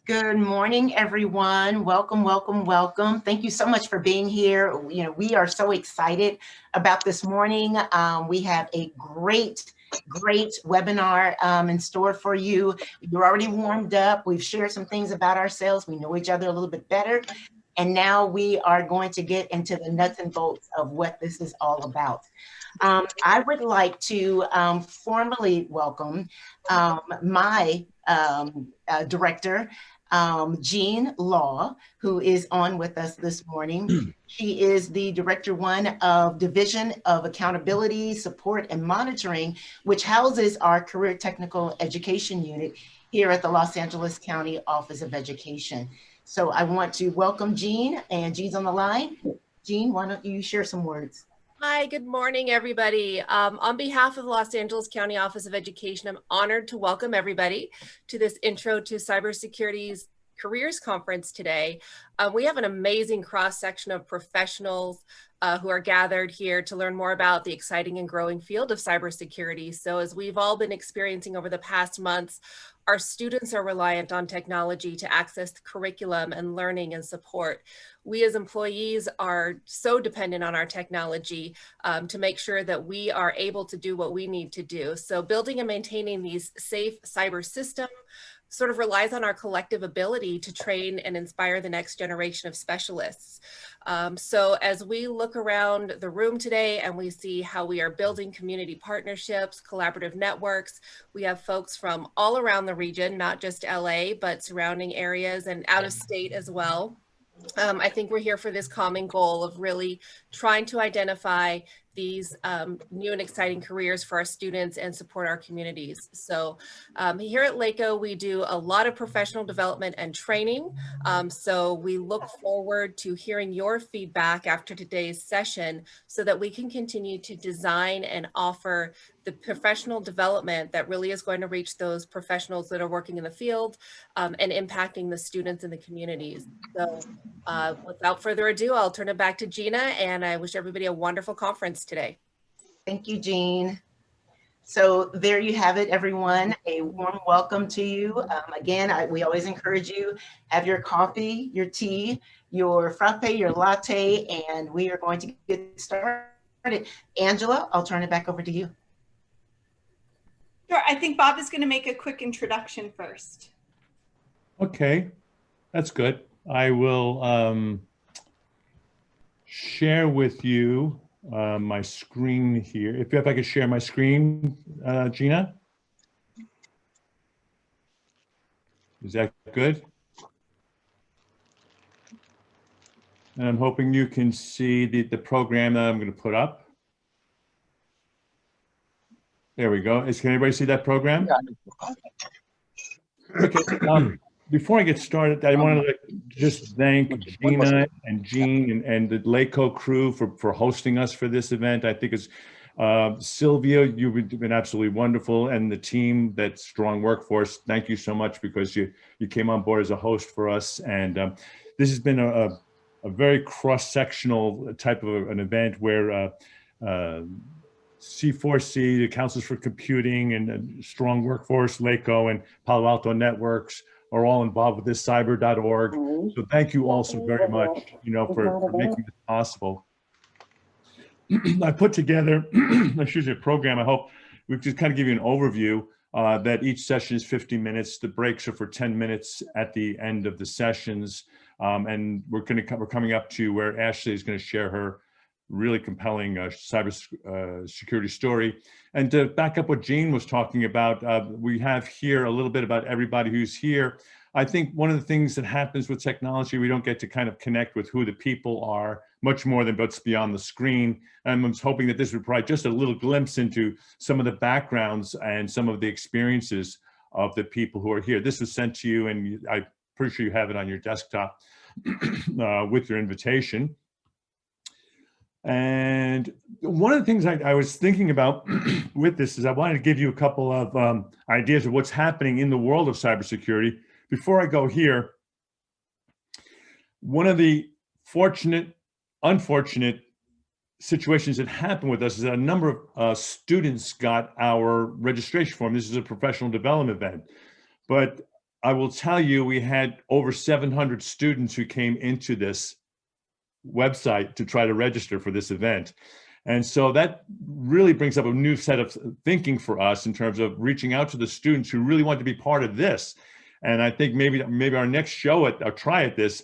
Good morning, everyone. Welcome, welcome, welcome. Thank you so much for being here. We are so excited about this morning. We have a great webinar in store for you. You're already warmed up. We've shared some things about ourselves. We know each other a little bit better. And now we are going to get into the nuts and bolts of what this is all about. I would like to formally welcome my director, Jean Law, who is on with us this morning. She is the Director 1 of Division of Accountability, Support, and Monitoring, which houses our Career Technical Education Unit here at the Los Angeles County Office of Education. So I want to welcome Jean, and Jean's on the line. Jean, why don't you share some words? Hi, good morning, everybody. On behalf of the Los Angeles County Office of Education, I'm honored to welcome everybody to this Intro to Cybersecurity's Careers Conference today. We have an amazing cross-section of professionals who are gathered here to learn more about the exciting and growing field of cybersecurity. So as we've all been experiencing over the past months, our students are reliant on technology to access the curriculum and learning and support. We as employees are so dependent on our technology to make sure that we are able to do what we need to do. So building and maintaining these safe cyber systems sort of relies on our collective ability to train and inspire the next generation of specialists. So as we look around the room today and we see how we are building community partnerships, collaborative networks, we have folks from all around the region, not just LA, but surrounding areas and out of state as well. I think we're here for this common goal of really trying to identify these new and exciting careers for our students and support our communities. So here at LACO, we do a lot of professional development and training. So we look forward to hearing your feedback after today's session so that we can continue to design and offer the professional development that really is going to reach those professionals that are working in the field and impacting the students in the communities. So without further ado, I'll turn it back to Gina, and I wish everybody a wonderful conference today. Thank you, Jean. So there you have it, everyone. A warm welcome to you. Again, we always encourage you, have your coffee, your tea, your frappe, your latte, and we are going to get started. Angela, I'll turn it back over to you. Sure, I think Bob is going to make a quick introduction first. Okay, that's good. I will share with you my screen here. If I could share my screen, Gina. Is that good? And I'm hoping you can see the program that I'm going to put up. There we go. Can anybody see that program? Okay. Before I get started, I want to just thank Gina and Jean and the LACO crew for hosting us for this event. I think it's Sylvia, you've been absolutely wonderful, and the team, that strong workforce. Thank you so much because you came on board as a host for us. And this has been a very cross-sectional type of an event where C4C, the Councils for Computing, and Strong Workforce, LACO, and Palo Alto Networks are all involved with this cyber.org. So thank you all so very much, for making this possible. I put together, excuse me, a program. I hope we just kind of give you an overview that each session is 50 minutes. The breaks are for 10 minutes at the end of the sessions. And we're coming up to where Ashley is going to share her really compelling cyber security story. And to back up what Jean was talking about, we have here a little bit about everybody who's here. I think one of the things that happens with technology, we don't get to kind of connect with who the people are much more than what's beyond the screen. And I'm hoping that this would provide just a little glimpse into some of the backgrounds and some of the experiences of the people who are here. This was sent to you, and I'm pretty sure you have it on your desktop with your invitation. And one of the things I was thinking about with this is I wanted to give you a couple of ideas of what's happening in the world of cybersecurity. Before I go here, one of the unfortunate situations that happened with us is that a number of students got our registration form. This is a professional development event. But I will tell you, we had over 700 students who came into this website to try to register for this event. And so that really brings up a new set of thinking for us in terms of reaching out to the students who really want to be part of this. And I think maybe our next show at, or try at this,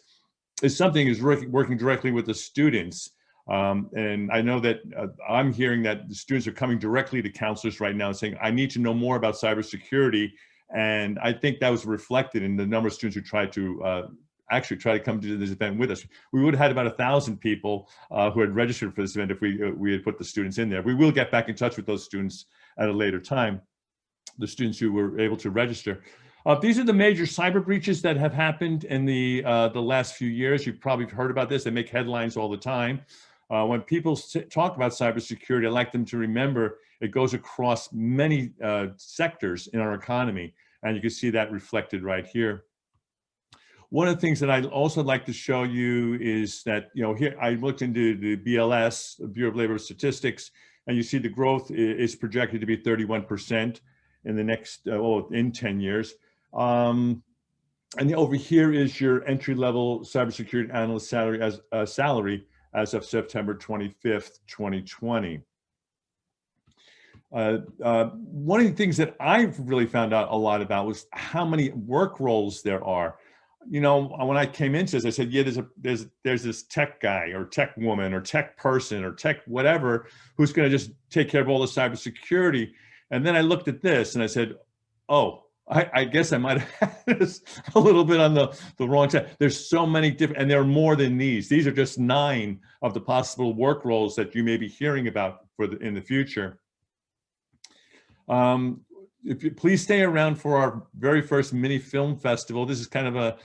is something is working directly with the students. And I know that I'm hearing that the students are coming directly to counselors right now and saying, I need to know more about cybersecurity. And I think that was reflected in the number of students who tried to actually try to come to this event with us. We would have had about 1,000 people who had registered for this event if we had put the students in there. We will get back in touch with those students at a later time, the students who were able to register. These are the major cyber breaches that have happened in the last few years. You've probably heard about this. They make headlines all the time. When people talk about cybersecurity, I like them to remember it goes across many sectors in our economy, and you can see that reflected right here. One of the things that I'd also like to show you is that, here I looked into the BLS, the Bureau of Labor Statistics, and you see the growth is projected to be 31% in the next, in 10 years. And over here is your entry-level cybersecurity analyst salary as of September 25th, 2020. One of the things that I've really found out a lot about was how many work roles there are. When I came into this, I said, yeah, there's this tech guy or tech woman or tech person or tech whatever who's going to just take care of all the cybersecurity. And then I looked at this and I said, oh, I guess I might have had this a little bit on the wrong side. There's so many different, and there are more than these. These are just 9 of the possible work roles that you may be hearing about in the future. If you please stay around for our very first mini film festival. This is kind of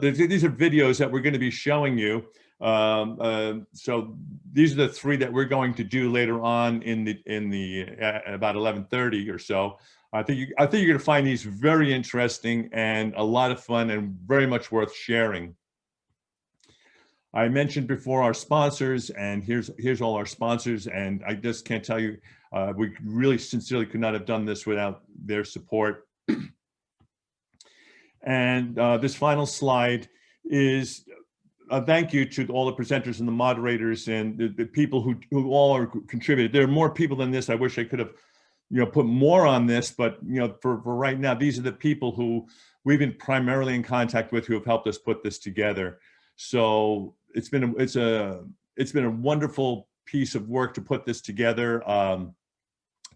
these are videos that we're going to be showing you. So these are the 3 that we're going to do later on in about 11:30 or so. I think you're going to find these very interesting and a lot of fun and very much worth sharing. I mentioned before our sponsors, and here's all our sponsors, and I just can't tell you, we really sincerely could not have done this without their support. And this final slide is a thank you to all the presenters and the moderators and the people who all are contributed. There are more people than this. I wish I could have put more on this, but for right now, these are the people who we've been primarily in contact with who have helped us put this together. So it's been a wonderful piece of work to put this together.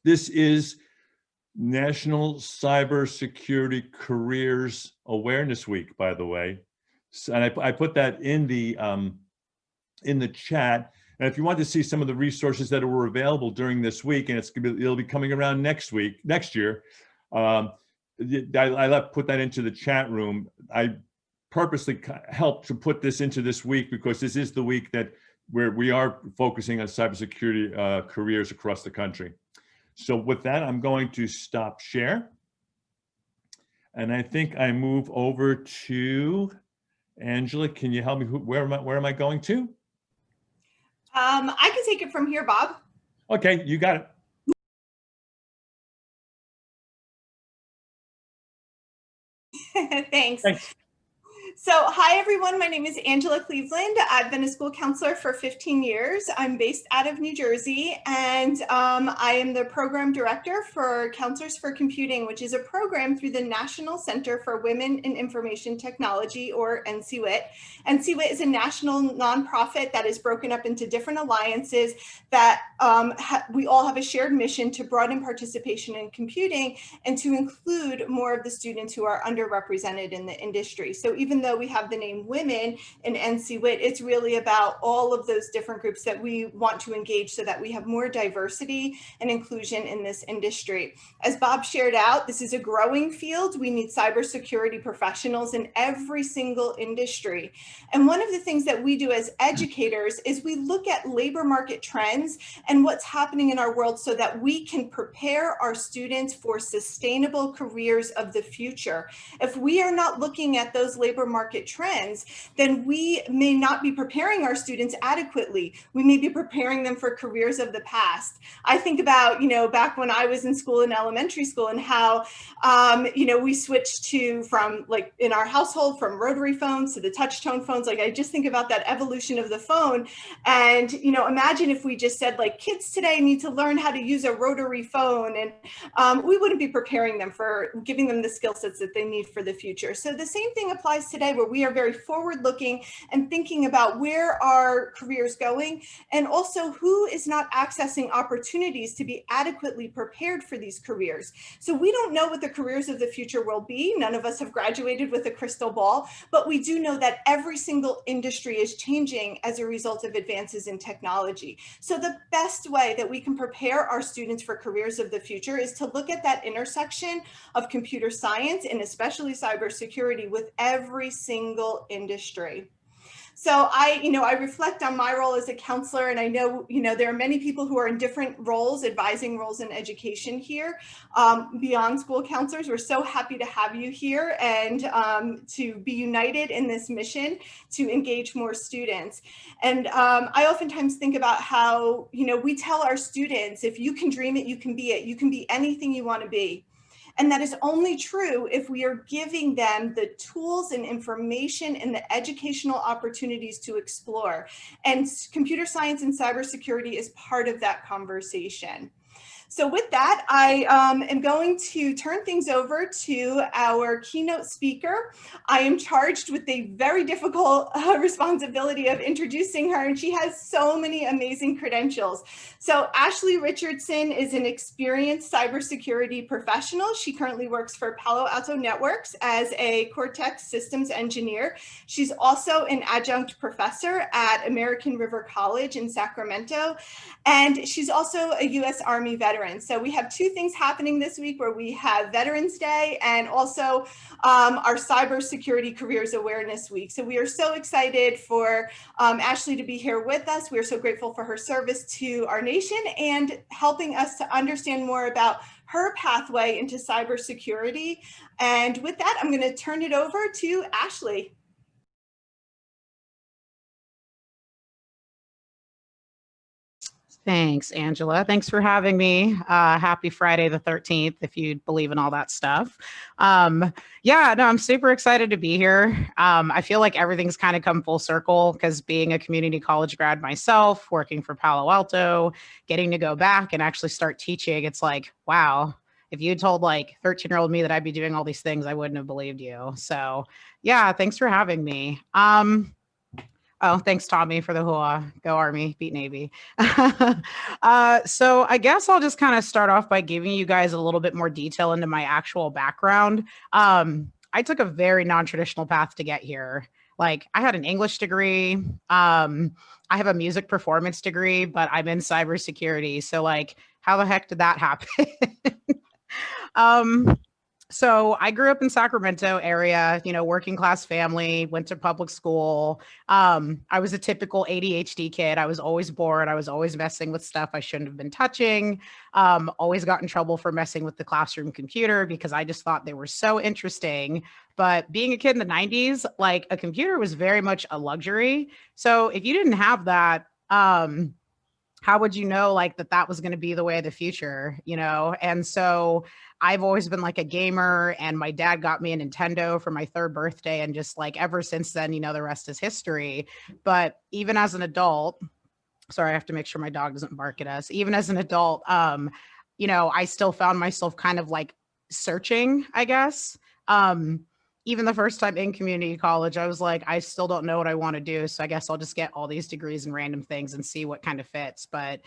This is National Cybersecurity Careers Awareness Week, by the way. And I put that in the chat. And if you want to see some of the resources that were available during this week, and it'll be coming around next year, I put that into the chat room. I purposely helped to put this into this week because this is the week where we are focusing on cybersecurity careers across the country. So with that, I'm going to stop share. And I think I move over to Angela. Can you help me? Where am I going to? I can take it from here, Bob. Okay, you got it. Thanks. Thanks. So hi, everyone. My name is Angela Cleveland. I've been a school counselor for 15 years. I'm based out of New Jersey, and I am the program director for Counselors for Computing, which is a program through the National Center for Women in Information Technology, or NCWIT. NCWIT is a national nonprofit that is broken up into different alliances that we all have a shared mission to broaden participation in computing and to include more of the students who are underrepresented in the industry. So even though we have the name women in NCWIT, it's really about all of those different groups that we want to engage so that we have more diversity and inclusion in this industry. As Bob shared out, this is a growing field. We need cybersecurity professionals in every single industry. And one of the things that we do as educators is we look at labor market trends and what's happening in our world so that we can prepare our students for sustainable careers of the future. If we are not looking at those labor market trends, then we may not be preparing our students adequately. We may be preparing them for careers of the past. I think about, back when I was in school, in elementary school, and how, we switched from like in our household, from rotary phones to the touch tone phones. Like, I just think about that evolution of the phone. And, imagine if we just said, like, kids today need to learn how to use a rotary phone, and we wouldn't be preparing them for giving them the skill sets that they need for the future. So the same thing applies today, where we are very forward looking and thinking about where our careers going, and also who is not accessing opportunities to be adequately prepared for these careers. So we don't know what the careers of the future will be. None of us have graduated with a crystal ball, but we do know that every single industry is changing as a result of advances in technology. So the best way that we can prepare our students for careers of the future is to look at that intersection of computer science, and especially cybersecurity, with every single industry. So I reflect on my role as a counselor, and I know, there are many people who are in different roles, advising roles in education here, beyond school counselors. We're so happy to have you here, and to be united in this mission to engage more students. And I oftentimes think about how, we tell our students, if you can dream it, you can be it. You can be anything you want to be. And that is only true if we are giving them the tools and information and the educational opportunities to explore. And computer science and cybersecurity is part of that conversation. So with that, I am going to turn things over to our keynote speaker. I am charged with the very difficult responsibility of introducing her, and she has so many amazing credentials. So Ashley Richardson is an experienced cybersecurity professional. She currently works for Palo Alto Networks as a Cortex systems engineer. She's also an adjunct professor at American River College in Sacramento, and she's also a U.S. Army veteran. So we have two things happening this week, where we have Veterans Day and also our Cybersecurity Careers Awareness Week. So we are so excited for Ashley to be here with us. We are so grateful for her service to our nation and helping us to understand more about her pathway into cybersecurity. And with that, I'm going to turn it over to Ashley. Thanks, Angela. Thanks for having me. Happy Friday the 13th, if you believe in all that stuff. Yeah, no, I'm super excited to be here. I feel like everything's kind of come full circle, because being a community college grad myself, working for Palo Alto, getting to go back and actually start teaching, it's like, wow, if you told like 13-year-old me that I'd be doing all these things, I wouldn't have believed you. So yeah, thanks for having me. Oh, thanks, Tommy, for the hooah. Go Army, beat Navy. So I guess I'll just kind of start off by giving you guys a little bit more detail into my actual background. I took a very non-traditional path to get here. Like, I had an English degree. I have a music performance degree, but I'm in cybersecurity. So like, how the heck did that happen? So I grew up in Sacramento area, working class family, went to public school. I was a typical ADHD kid. I was always bored. I was always messing with stuff I shouldn't have been touching. Always got in trouble for messing with the classroom computer because I just thought they were so interesting. But being a kid in the 90s, like, a computer was very much a luxury. So if you didn't have that, how would you know like that was going to be the way of the future, And so I've always been like a gamer, and my dad got me a Nintendo for my 3rd birthday. And just like ever since then, the rest is history. But even as an adult, sorry, I have to make sure my dog doesn't bark at us. Even as an adult, I still found myself kind of like searching, I guess. Even the first time in community college, I was like, I still don't know what I want to do. So I guess I'll just get all these degrees and random things and see what kind of fits. But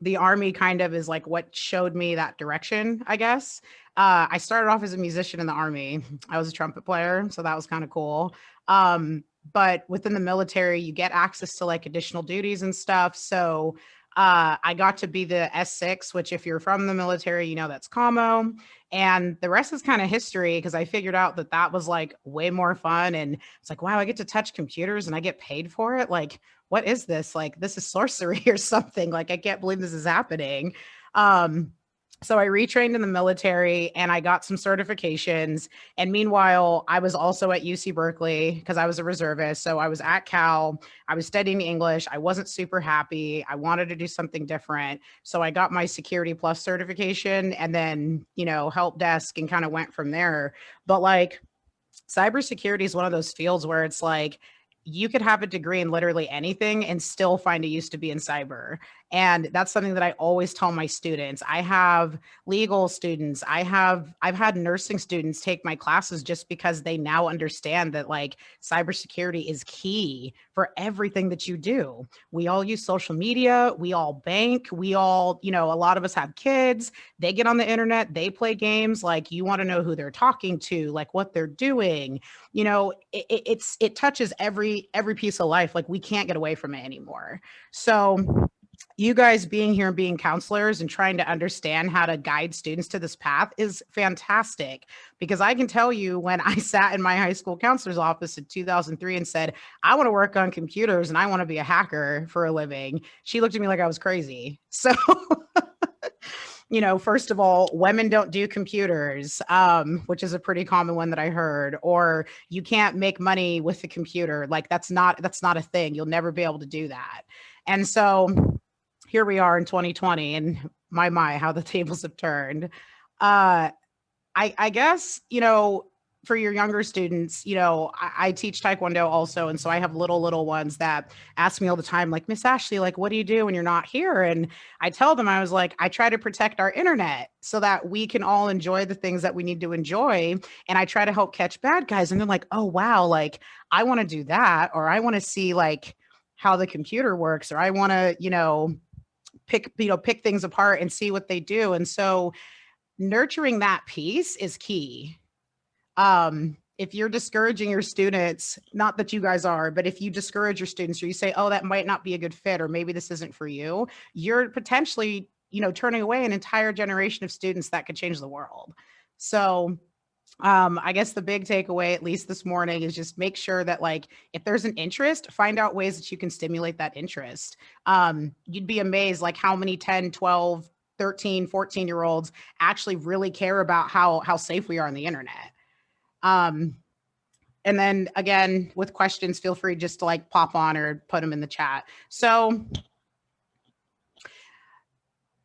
the Army kind of is like what showed me that direction, I guess. I started off as a musician in the Army. I was a trumpet player, so that was kind of cool. But within the military, you get access to like additional duties and stuff. So I got to be the S6, which if you're from the military, that's commo. And the rest is kind of history, because I figured out that was like way more fun. And it's like, wow, I get to touch computers and I get paid for it. Like, what is this? Like, this is sorcery or something. Like, I can't believe this is happening. So I retrained in the military and I got some certifications. And meanwhile, I was also at UC Berkeley because I was a reservist. So I was at Cal, I was studying English. I wasn't super happy. I wanted to do something different. So I got my Security Plus certification and then, help desk and kind of went from there. But like, cybersecurity is one of those fields where it's like you could have a degree in literally anything and still find a use to be in cyber. And that's something that I always tell my students. I have legal students. I've had nursing students take my classes just because they now understand that like cybersecurity is key for everything that you do. We all use social media, we all bank, we all, a lot of us have kids, they get on the internet, they play games, like you want to know who they're talking to, like what they're doing. It touches every piece of life. Like we can't get away from it anymore. So you guys being here and being counselors and trying to understand how to guide students to this path is fantastic, because I can tell you when I sat in my high school counselor's office in 2003 and said, I want to work on computers and I want to be a hacker for a living, she looked at me like I was crazy. So first of all, women don't do computers, which is a pretty common one that I heard, or you can't make money with a computer. Like that's not a thing. You'll never be able to do that. And so here we are in 2020 and my, how the tables have turned. I guess, for your younger students, I teach Taekwondo also. And so I have little ones that ask me all the time, like, Miss Ashley, like, what do you do when you're not here? And I tell them, I was like, I try to protect our internet so that we can all enjoy the things that we need to enjoy. And I try to help catch bad guys. And they're like, oh, wow, like, I want to do that. Or I want to see like how the computer works, or I want to, pick things apart and see what they do. And so nurturing that piece is key. If you're discouraging your students, not that you guys are, but if you discourage your students or you say, oh, that might not be a good fit, or maybe this isn't for you, you're potentially, turning away an entire generation of students that could change the world. So I guess the big takeaway, at least this morning, is just make sure that like, if there's an interest, find out ways that you can stimulate that interest. You'd be amazed like how many 10, 12, 13, 14-year-olds actually really care about how safe we are on the internet. And then again, with questions, feel free just to like pop on or put them in the chat. So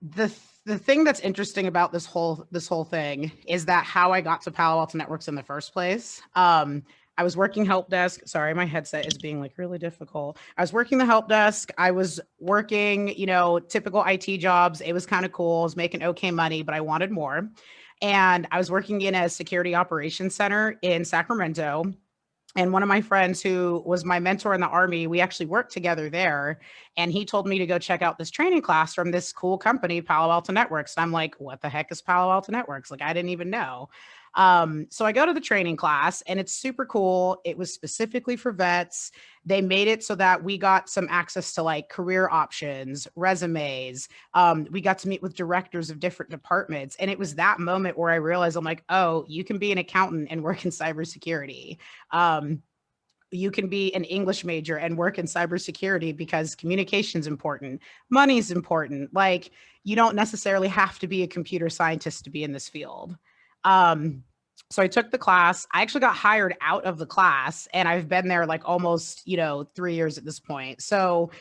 the thing that's interesting about this whole thing is that how I got to Palo Alto Networks in the first place. I was working help desk. Sorry, my headset is being like really difficult. I was working the help desk. I was working, typical IT jobs. It was kind of cool. I was making okay money, but I wanted more. And I was working in a security operations center in Sacramento. And one of my friends who was my mentor in the Army, we actually worked together there. And he told me to go check out this training class from this cool company, Palo Alto Networks. And I'm like, what the heck is Palo Alto Networks? Like, I didn't even know. So I go to the training class and it's super cool. It was specifically for vets. They made it so that we got some access to like career options, resumes. We got to meet with directors of different departments. And it was that moment where I realized, I'm like, oh, you can be an accountant and work in cybersecurity. You can be an English major and work in cybersecurity because communication is important. Money is important. Like, you don't necessarily have to be a computer scientist to be in this field. So I took the class. I actually got hired out of the class and I've been there like almost, 3 years at this point. So,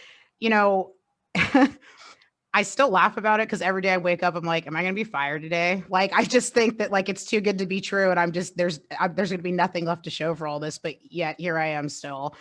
I still laugh about it because every day I wake up, I'm like, am I going to be fired today? Like, I just think that like, it's too good to be true. And there's going to be nothing left to show for all this, but yet here I am still.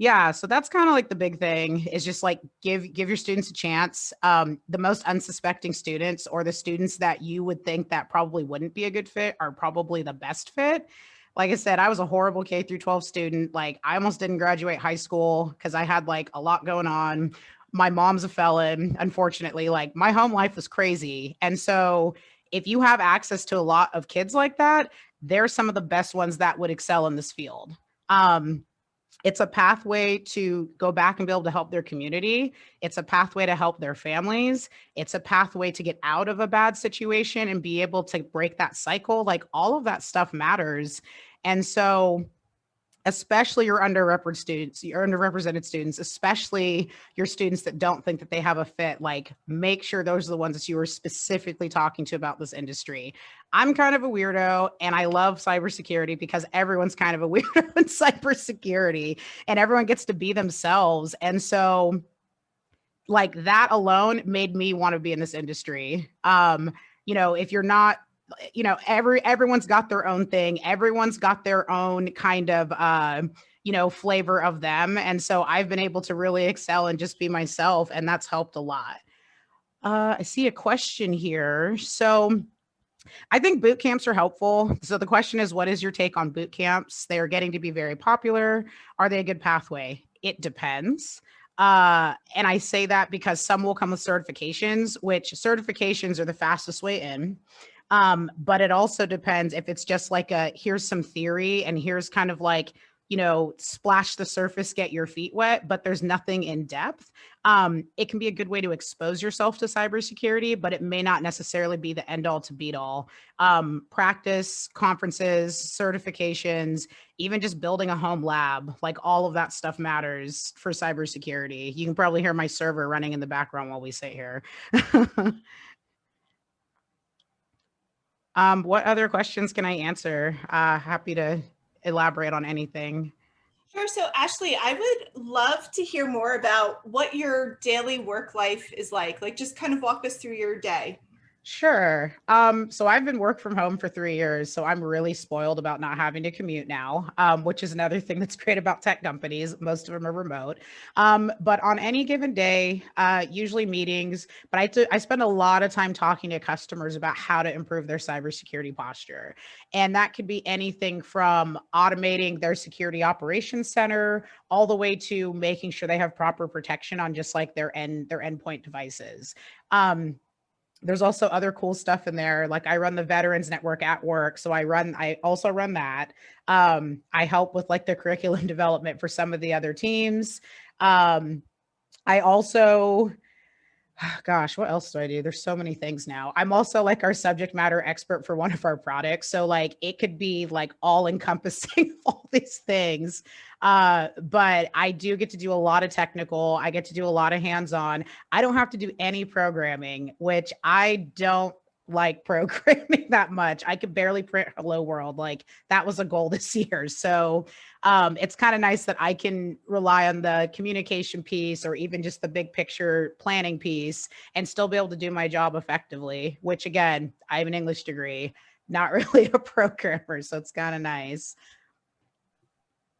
Yeah, so that's kind of like the big thing is just like give your students a chance. The most unsuspecting students, or the students that you would think that probably wouldn't be a good fit, are probably the best fit. Like I said, I was a horrible K through 12 student. Like, I almost didn't graduate high school because I had like a lot going on. My mom's a felon, unfortunately. Like, my home life was crazy. And so if you have access to a lot of kids like that, they're some of the best ones that would excel in this field. It's a pathway to go back and be able to help their community. It's a pathway to help their families. It's a pathway to get out of a bad situation and be able to break that cycle. Like, all of that stuff matters. And so especially your underrepresented students, especially your students that don't think that they have a fit, like make sure those are the ones that you are specifically talking to about this industry. I'm kind of a weirdo and I love cybersecurity because everyone's kind of a weirdo in cybersecurity and everyone gets to be themselves. And so like that alone made me want to be in this industry. If you're not, everyone's got their own thing. Everyone's got their own kind of, flavor of them. And so I've been able to really excel and just be myself. And that's helped a lot. I see a question here. So I think boot camps are helpful. So the question is, what is your take on boot camps? They are getting to be very popular. Are they a good pathway? It depends. And I say that because some will come with certifications, which certifications are the fastest way in. But it also depends if it's just like here's some theory and here's kind of like, splash the surface, get your feet wet, but there's nothing in depth. It can be a good way to expose yourself to cybersecurity, but it may not necessarily be the end all to beat all. Practice, conferences, certifications, even just building a home lab, like all of that stuff matters for cybersecurity. You can probably hear my server running in the background while we sit here. What other questions can I answer? Happy to elaborate on anything. Sure. So Ashley, I would love to hear more about what your daily work life is like. Like just kind of walk us through your day. Sure. So I've been work from home for 3 years, so I'm really spoiled about not having to commute now, which is another thing that's great about tech companies. Most of them are remote. But on any given day, usually meetings, but I spend a lot of time talking to customers about how to improve their cybersecurity posture. And that could be anything from automating their security operations center all the way to making sure they have proper protection on just like their endpoint devices. There's also other cool stuff in there. Like I run the Veterans Network at work. So I also run that. I help with like the curriculum development for some of the other teams. I also, gosh, what else do I do? There's so many things now. I'm also like our subject matter expert for one of our products. So like it could be like all encompassing all these things. But I do get to do a lot of technical. I get to do a lot of hands-on. I don't have to do any programming, which I don't like programming that much. I could barely print Hello World. Like that was a goal this year. So it's kind of nice that I can rely on the communication piece or even just the big picture planning piece and still be able to do my job effectively, which again, I have an English degree, not really a programmer. So it's kind of nice.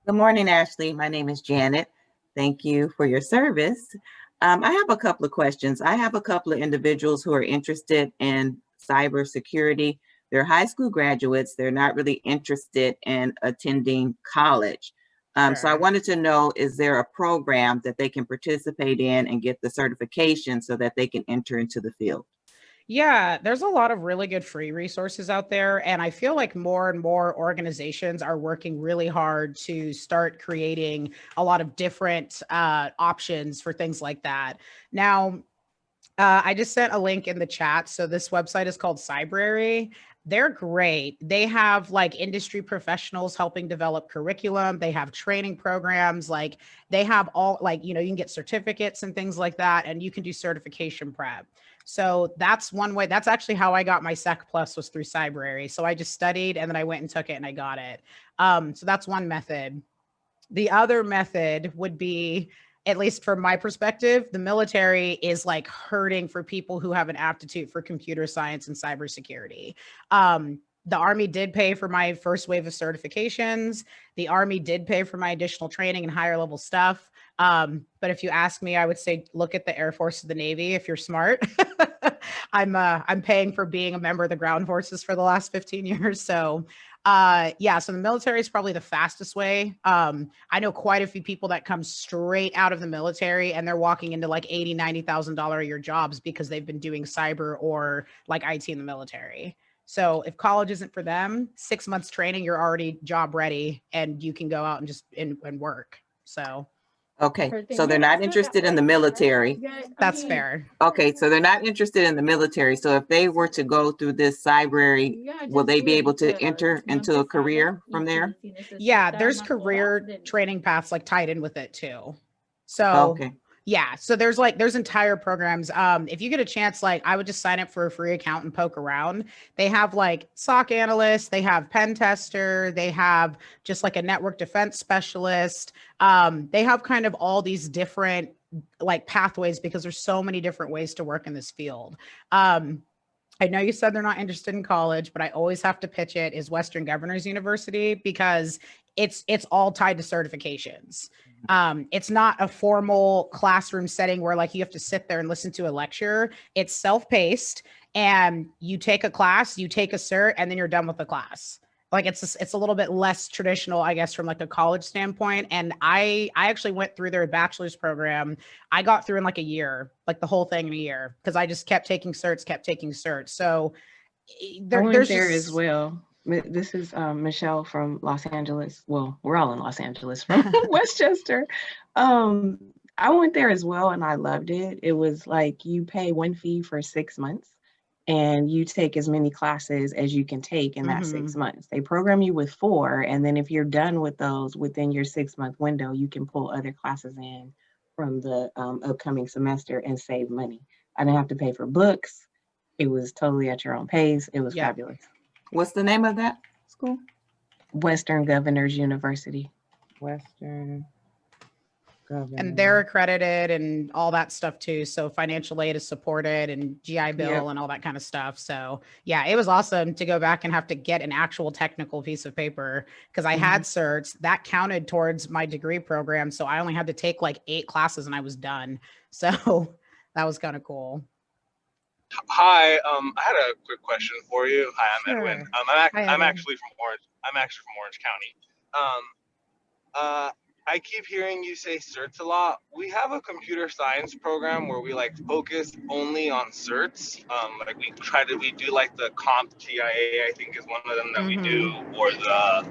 Good morning, Ashley. My name is Janet. Thank you for your service. I have a couple of questions. I have a couple of individuals who are interested in cybersecurity. They're high school graduates. They're not really interested in attending college. So I wanted to know, is there a program that they can participate in and get the certification so that they can enter into the field? Yeah, there's a lot of really good free resources out there. And I feel like more and more organizations are working really hard to start creating a lot of different options for things like that. Now, I just sent a link in the chat. So this website is called Cybrary. They're great. They have like industry professionals helping develop curriculum. They have training programs. Like they have all like, you can get certificates and things like that. And you can do certification prep. So that's one way. That's actually how I got my Sec Plus was through Cybrary. So I just studied and then I went and took it and I got it. So that's one method. The other method would be, at least from my perspective, the military is like hurting for people who have an aptitude for computer science and cybersecurity. The Army did pay for my first wave of certifications. The Army did pay for my additional training and higher level stuff. But if you ask me, I would say look at the Air Force or the Navy if you're smart. I'm paying for being a member of the ground forces for the last 15 years. So so the military is probably the fastest way. I know quite a few people that come straight out of the military and they're walking into like $80,000-$90,000 a year jobs because they've been doing cyber or like IT in the military. So if college isn't for them, 6 months training, you're already job ready and you can go out and just and work. So Okay, so they're not interested in the military. That's fair. Okay, so they're not interested in the military. So if they were to go through this library, will they be able to enter into a career from there? Yeah, there's career training paths like tied in with it too. So Okay, yeah, so there's entire programs. If you get a chance, like I would just sign up for a free account and poke around. They have like SOC analysts, they have pen tester, they have just like a network defense specialist. They have kind of all these different like pathways because there's so many different ways to work in this field. I know you said they're not interested in college, but I always have to pitch it is Western Governors University because it's all tied to certifications. It's not a formal classroom setting where like you have to sit there and listen to a lecture. It's self-paced and you take a class, you take a cert, and then you're done with the class. Like it's a little bit less traditional, I guess, from like a college standpoint. And I actually went through their bachelor's program. I got through in like a year, like the whole thing in a year, because I just kept taking certs. So there's there as well. This is Michelle from Los Angeles. Well, we're all in Los Angeles from Westchester. I went there as well and I loved it. It was like you pay one fee for 6 months and you take as many classes as you can take in that 6 months. They program you with 4, and then if you're done with those within your 6-month window, you can pull other classes in from the upcoming semester and save money. I didn't have to pay for books. It was totally at your own pace. It was fabulous. What's the name of that school? Western Governors University. Western Governors. And they're accredited and all that stuff too. So financial aid is supported and GI Bill and all that kind of stuff. So yeah, it was awesome to go back and have to get an actual technical piece of paper because I had certs that counted towards my degree program. So I only had to take like 8 classes and I was done. So that was kind of cool. Hi, I had a quick question for you. Hi, I'm Edwin. I'm actually from Orange. I'm actually from Orange County. I keep hearing you say certs a lot. We have a computer science program where we like focus only on certs. Like we do like the comp TIA, I think is one of them that we do, or the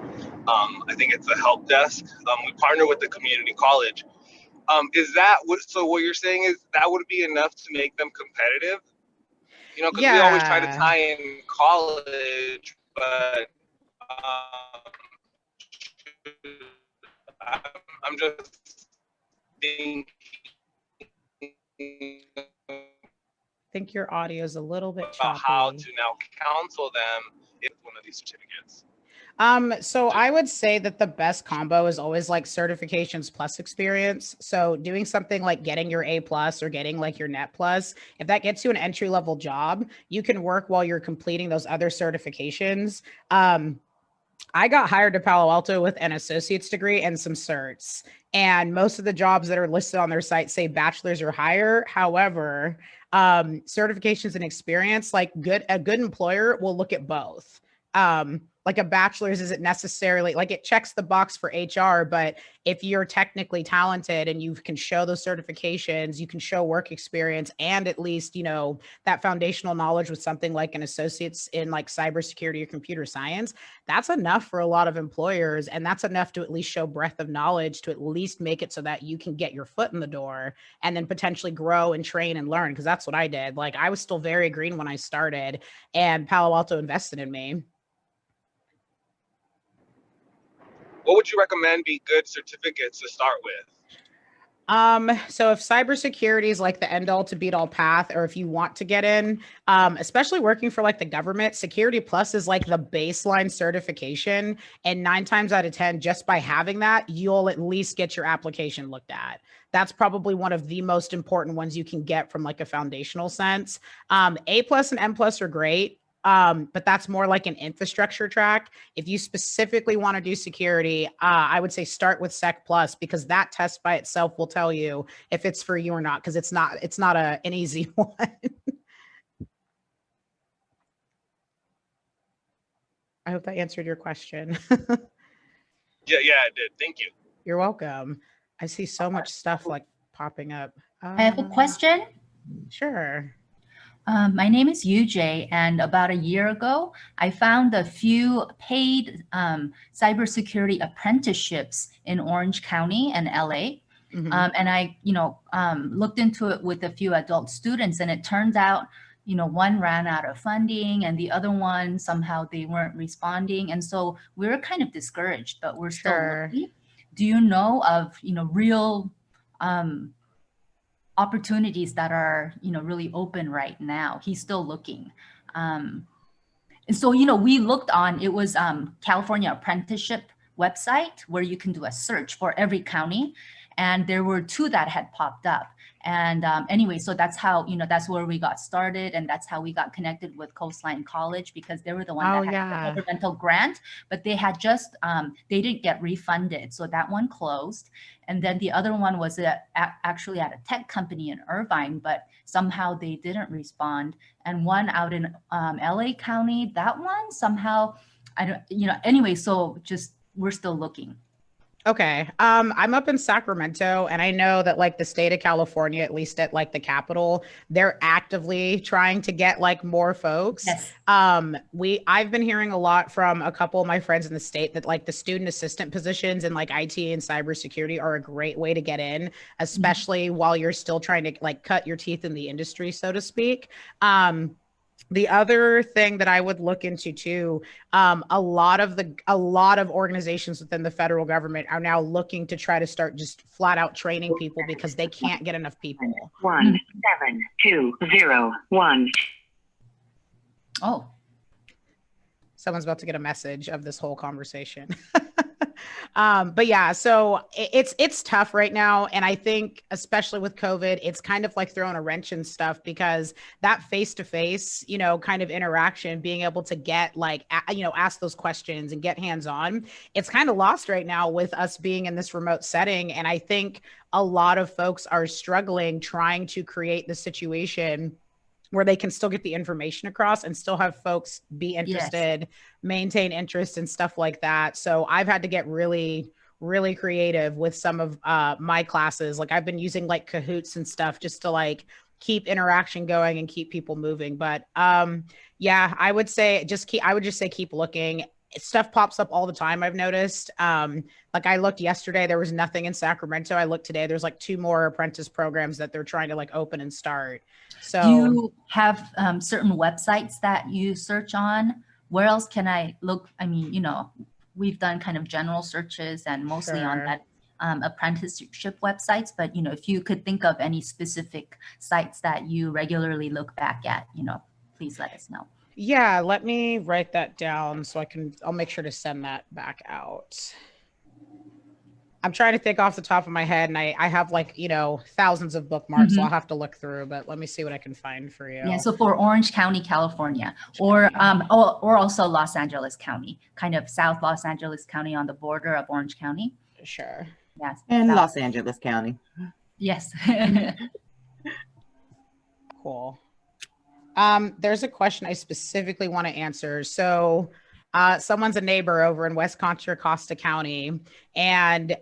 I think it's the help desk. We partner with the community college. Is that what? So what you're saying is that would be enough to make them competitive? You know, because we always try to tie in college, but I'm just thinking. I think your audio is a little bit choppy. How to now counsel them with one of these certificates. So I would say that the best combo is always like certifications plus experience. So doing something like getting your A+ or getting like your Net+, if that gets you an entry-level job, you can work while you're completing those other certifications. I got hired to Palo Alto with an associate's degree and some certs. And most of the jobs that are listed on their site say bachelor's or higher. However, certifications and experience, like a good employer will look at both. Like a bachelor's isn't necessarily like it checks the box for HR, but if you're technically talented and you can show those certifications, you can show work experience and at least, you know, that foundational knowledge with something like an associate's in like cybersecurity or computer science, that's enough for a lot of employers. And that's enough to at least show breadth of knowledge to at least make it so that you can get your foot in the door and then potentially grow and train and learn. Cause that's what I did. Like I was still very green when I started and Palo Alto invested in me. What would you recommend be good certificates to start with? So if cybersecurity is like the end all to beat all path, or if you want to get in, especially working for like the government, Security Plus is like the baseline certification. And 9 times out of 10, just by having that, you'll at least get your application looked at. That's probably one of the most important ones you can get from like a foundational sense. A+ and M+ are great. But that's more like an infrastructure track. If you specifically want to do security, I would say start with Sec Plus because that test by itself will tell you if it's for you or not, because it's not an easy one. I hope that answered your question. Yeah, it did. Thank you. You're welcome. I see so much stuff like popping up. I have a question. Sure. My name is UJ, and about a year ago, I found a few paid cybersecurity apprenticeships in Orange County and LA. And I, looked into it with a few adult students, and it turned out, one ran out of funding and the other one, somehow they weren't responding. And so we were kind of discouraged, but we're still looking. Do you know of, real opportunities that are, really open right now? He's still looking. And so, we looked on, it was California apprenticeship website where you can do a search for every county. And there were 2 that had popped up. And anyway, so that's how, that's where we got started. And that's how we got connected with Coastline College, because they were the one that had the governmental grant, but they had just, they didn't get refunded. So that one closed. And then the other one was actually at a tech company in Irvine, but somehow they didn't respond. And one out in LA County, that one somehow, I don't, anyway, so just, we're still looking. Okay. I'm up in Sacramento, and I know that like the state of California, at least at like the capital, they're actively trying to get like more folks. Yes. I've been hearing a lot from a couple of my friends in the state that like the student assistant positions in like IT and cybersecurity are a great way to get in, especially while you're still trying to like cut your teeth in the industry, so to speak. The other thing that I would look into too, a lot of organizations within the federal government are now looking to try to start just flat out training people because they can't get enough people. 17201. Oh, someone's about to get a message of this whole conversation. But yeah, so it's tough right now. And I think especially with COVID, it's kind of like throwing a wrench in stuff, because that face-to-face, kind of interaction, being able to get like, ask those questions and get hands-on, it's kind of lost right now with us being in this remote setting. And I think a lot of folks are struggling trying to create the situation where they can still get the information across and still have folks be interested, maintain interest and stuff like that. So I've had to get really, really creative with some of my classes. Like I've been using like Kahoots and stuff just to like keep interaction going and keep people moving. But yeah, I would say keep looking. Stuff pops up all the time, I've noticed. Like I looked yesterday, there was nothing in Sacramento. I looked today, there's like 2 more apprentice programs that they're trying to like open and start. So do you have certain websites that you search on? Where else can I look? I mean, we've done kind of general searches and mostly on that apprenticeship websites, but if you could think of any specific sites that you regularly look back at, please let us know. Yeah, let me write that down so I'll make sure to send that back out. I'm trying to think off the top of my head, and I have like, thousands of bookmarks, so I'll have to look through, but let me see what I can find for you. Yeah, so for Orange County, California, or also Los Angeles County, kind of South Los Angeles County on the border of Orange County. Sure. Yes. And Los Angeles County. Yes. Cool. There's a question I specifically want to answer. So someone's a neighbor over in West Contra Costa County, and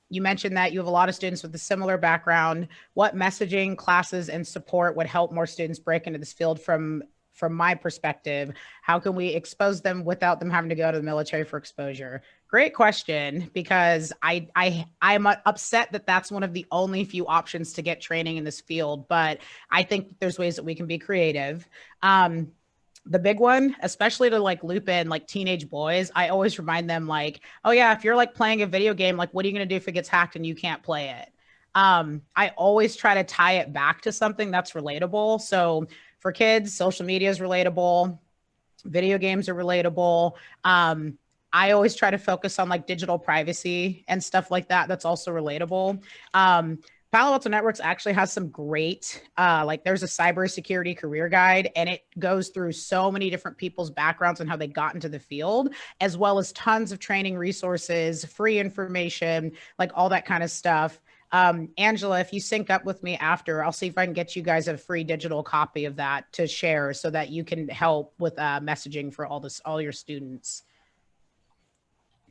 you mentioned that you have a lot of students with a similar background. What messaging, classes, and support would help more students break into this field from my perspective? How can we expose them without them having to go to the military for exposure? Great question, because I'm upset that that's one of the only few options to get training in this field, but I think there's ways that we can be creative. The big one, especially to like loop in like teenage boys, I always remind them like, oh yeah, if you're like playing a video game, like what are you going to do if it gets hacked and you can't play it? I always try to tie it back to something that's relatable. So for kids, social media is relatable. Video games are relatable. I always try to focus on like digital privacy and stuff like that. That's also relatable. Palo Alto Networks actually has some great, like there's a cybersecurity career guide, and it goes through so many different people's backgrounds and how they got into the field, as well as tons of training resources, free information, like all that kind of stuff. Angela, if you sync up with me after, I'll see if I can get you guys a free digital copy of that to share so that you can help with messaging for all your students.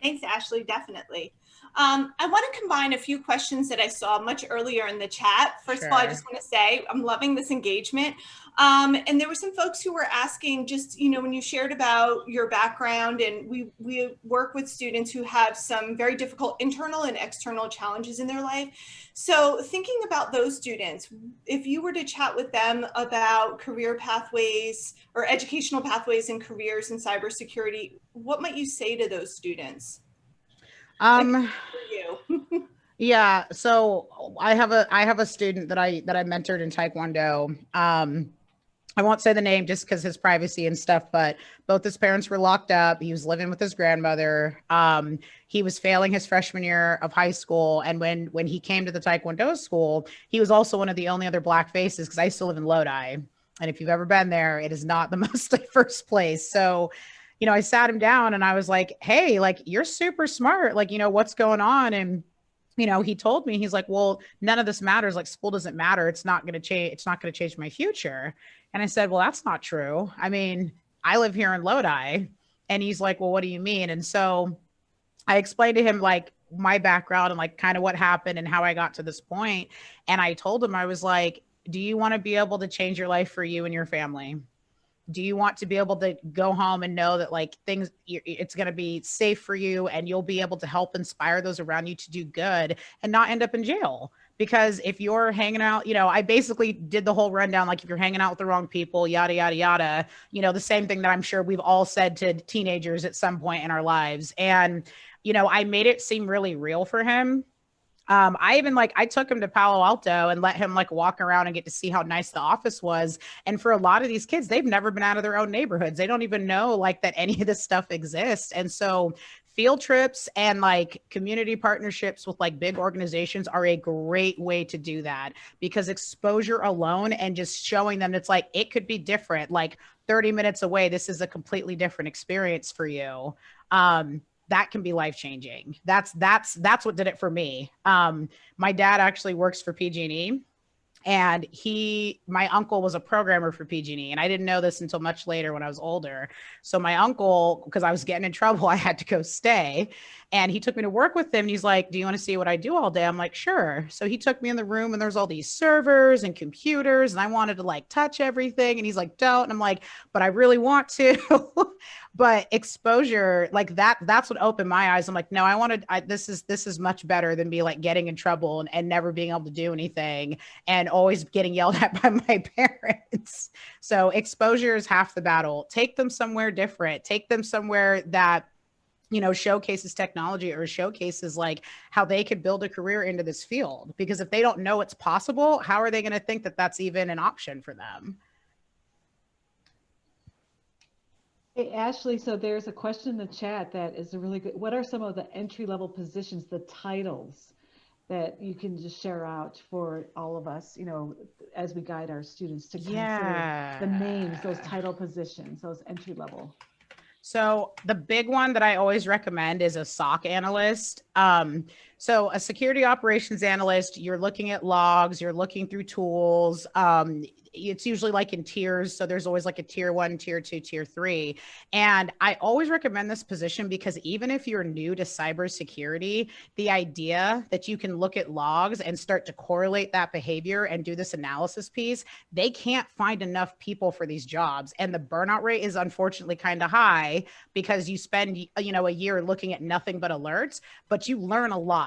Thanks, Ashley. Definitely. I want to combine a few questions that I saw much earlier in the chat. First of all, I just want to say I'm loving this engagement. And there were some folks who were asking just, you know, when you shared about your background, and we work with students who have some very difficult internal and external challenges in their life. So thinking about those students, if you were to chat with them about career pathways or educational pathways and careers in cybersecurity, what might you say to those students? Yeah, so I have a student that I mentored in Taekwondo. I won't say the name just because his privacy and stuff, but both his parents were locked up. He was living with his grandmother. He was failing his freshman year of high school. And when he came to the Taekwondo school, he was also one of the only other Black faces, because I used to live in Lodi. And if you've ever been there, it is not the most diverse place. So, you know, I sat him down and I was like, hey, like, you're super smart. Like, you know, what's going on? And you know, he told me, he's like, well, none of this matters. Like, school doesn't matter. It's not going to change. It's not going to change my future. And I said, well, that's not true. I mean, I live here in Lodi. And he's like, well, what do you mean? And so I explained to him like my background and like kind of what happened and how I got to this point. And I told him, I was like, do you want to be able to change your life for you and your family? Do you want to be able to go home and know that like things, it's going to be safe for you and you'll be able to help inspire those around you to do good and not end up in jail? Because if you're hanging out, you know, I basically did the whole rundown, like if you're hanging out with the wrong people, yada, yada, yada, you know, the same thing that I'm sure we've all said to teenagers at some point in our lives. And, you know, I made it seem really real for him. I even like, I took him to Palo Alto and let him like walk around and get to see how nice the office was. And for a lot of these kids, they've never been out of their own neighborhoods. They don't even know like that any of this stuff exists. And so field trips and like community partnerships with like big organizations are a great way to do that, because exposure alone and just showing them it's like, it could be different, like 30 minutes away, this is a completely different experience for you. That can be life-changing. That's what did it for me. My dad actually works for PG&E, and my uncle was a programmer for PG&E, and I didn't know this until much later when I was older. So my uncle, because I was getting in trouble, I had to go stay, and he took me to work with him, and he's like, do you want to see what I do all day? I'm like, sure. So he took me in the room, and there's all these servers and computers, and I wanted to like touch everything, and he's like, don't. And I'm like, but I really want to. But exposure like that's what opened my eyes. I'm like, no, this is much better than be like getting in trouble and never being able to do anything and always getting yelled at by my parents. So exposure is half the battle. Take them somewhere different. Take them somewhere that, you know, showcases technology or showcases like how they could build a career into this field. Because if they don't know it's possible, how are they going to think that that's even an option for them? Hey, Ashley, so there's a question in the chat that is a really good. What are some of the entry-level positions, the titles that you can just share out for all of us, you know, as we guide our students to consider the names, those title positions, those entry level? So the big one that I always recommend is a SOC analyst. So a security operations analyst, you're looking at logs, you're looking through tools. It's usually like in tiers. So there's always like a tier 1, tier 2, tier 3. And I always recommend this position because even if you're new to cybersecurity, the idea that you can look at logs and start to correlate that behavior and do this analysis piece, they can't find enough people for these jobs. And the burnout rate is unfortunately kind of high because you spend, you know, a year looking at nothing but alerts, but you learn a lot.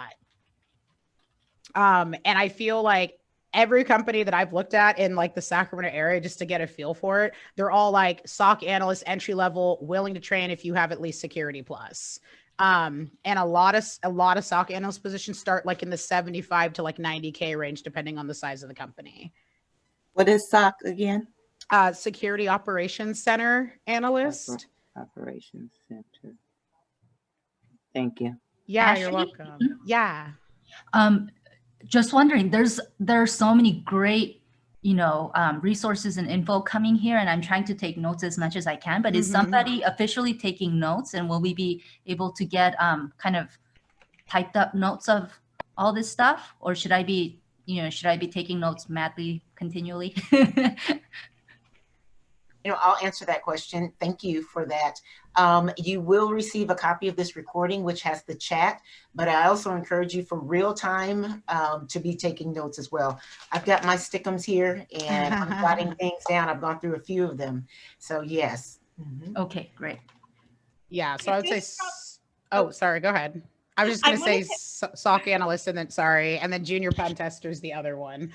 And I feel like every company that I've looked at in like the Sacramento area, just to get a feel for it, they're all like SOC analyst, entry level, willing to train if you have at least security plus. And a lot of SOC analyst positions start like in the 75 to like 90K range, depending on the size of the company. What is SOC again? Security Operations Center analyst. Operations Center. Thank you. Yeah, Ashley? you're welcome. Yeah. Just wondering, there's so many great, you know, resources and info coming here, and I'm trying to take notes as much as I can, but is somebody officially taking notes, and will we be able to get kind of typed up notes of all this stuff? Or should I be taking notes madly continually? I'll answer that question. Thank you for that. You will receive a copy of this recording, which has the chat, but I also encourage you for real time to be taking notes as well. I've got my stickums here and I'm jotting things down. I've gone through a few of them. So yes. Okay, great. Yeah, so I would say, oh, sorry, go ahead. I was just going to say SOC analyst and then junior pen tester is the other one.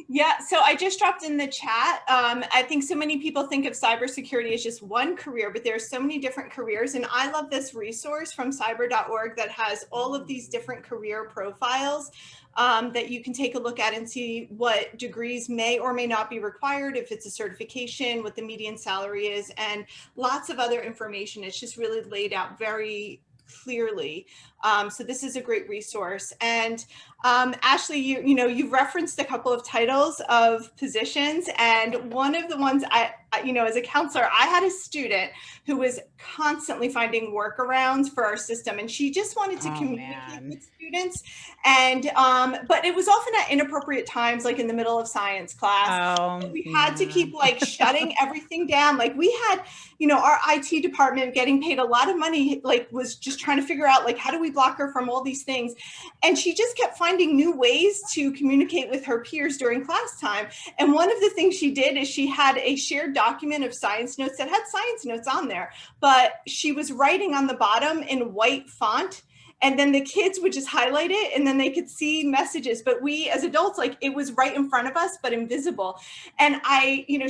Yeah, so I just dropped in the chat. I think so many people think of cybersecurity as just one career, but there are so many different careers. And I love this resource from cyber.org that has all of these different career profiles that you can take a look at and see what degrees may or may not be required, if it's a certification, what the median salary is, and lots of other information. It's just really laid out very clearly. So this is a great resource. And Ashley, you've referenced a couple of titles of positions, and one of the ones as a counselor, I had a student who was constantly finding workarounds for our system, and she just wanted to communicate with students, and but it was often at inappropriate times, like in the middle of science class. We had to keep like shutting everything down. Like we had, our IT department getting paid a lot of money, like was just trying to figure out like how do we block her from all these things, and she just kept finding new ways to communicate with her peers during class time. And one of the things she did is she had a shared document of science notes that had science notes on there, but she was writing on the bottom in white font. And then the kids would just highlight it and then they could see messages. But we as adults, like it was right in front of us, but invisible. And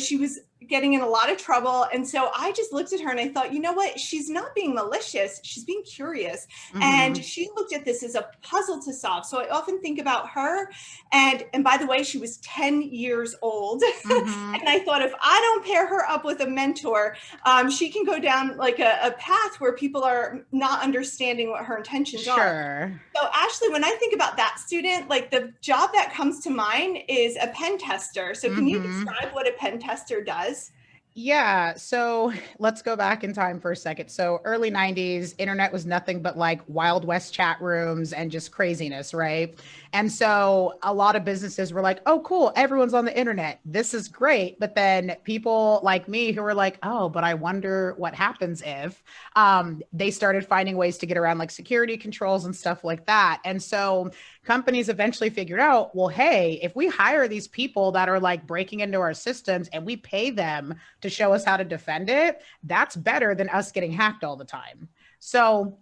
she was getting in a lot of trouble. And so I just looked at her and I thought, you know what? She's not being malicious. She's being curious. And she looked at this as a puzzle to solve. So I often think about her. And by the way, she was 10 years old. And I thought, if I don't pair her up with a mentor, she can go down like a path where people are not understanding what her intentions are. So Ashley, when I think about that student, like the job that comes to mind is a pen tester. So can you describe what a pen tester does? Yeah, so let's go back in time for a second. So early 90s, internet was nothing but like Wild West chat rooms and just craziness, right? And so a lot of businesses were like, oh, cool, everyone's on the internet. This is great. But then people like me who were like, oh, but I wonder what happens if they started finding ways to get around like security controls and stuff like that. And so companies eventually figured out, well, hey, if we hire these people that are like breaking into our systems and we pay them to show us how to defend it, that's better than us getting hacked all the time. So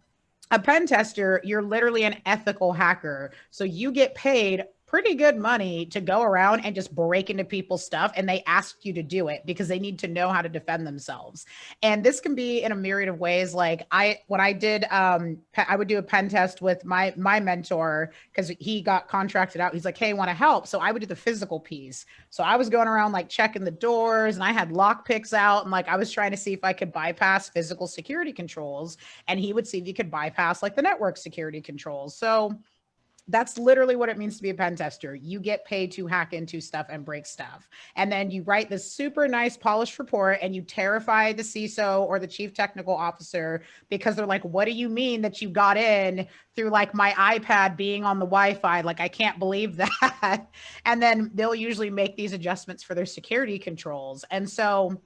a pen tester, you're literally an ethical hacker. So you get paid pretty good money to go around and just break into people's stuff, and they ask you to do it because they need to know how to defend themselves. And this can be in a myriad of ways. Like when I did, I would do a pen test with my mentor because he got contracted out. He's like, hey, want to help? So I would do the physical piece. So I was going around like checking the doors, and I had lock picks out, and like I was trying to see if I could bypass physical security controls, and he would see if he could bypass like the network security controls. So that's literally what it means to be a pen tester. You get paid to hack into stuff and break stuff. And then you write this super nice polished report and you terrify the CISO or the chief technical officer because they're like, what do you mean that you got in through like my iPad being on the Wi-Fi? Like, I can't believe that. And then they'll usually make these adjustments for their security controls. And so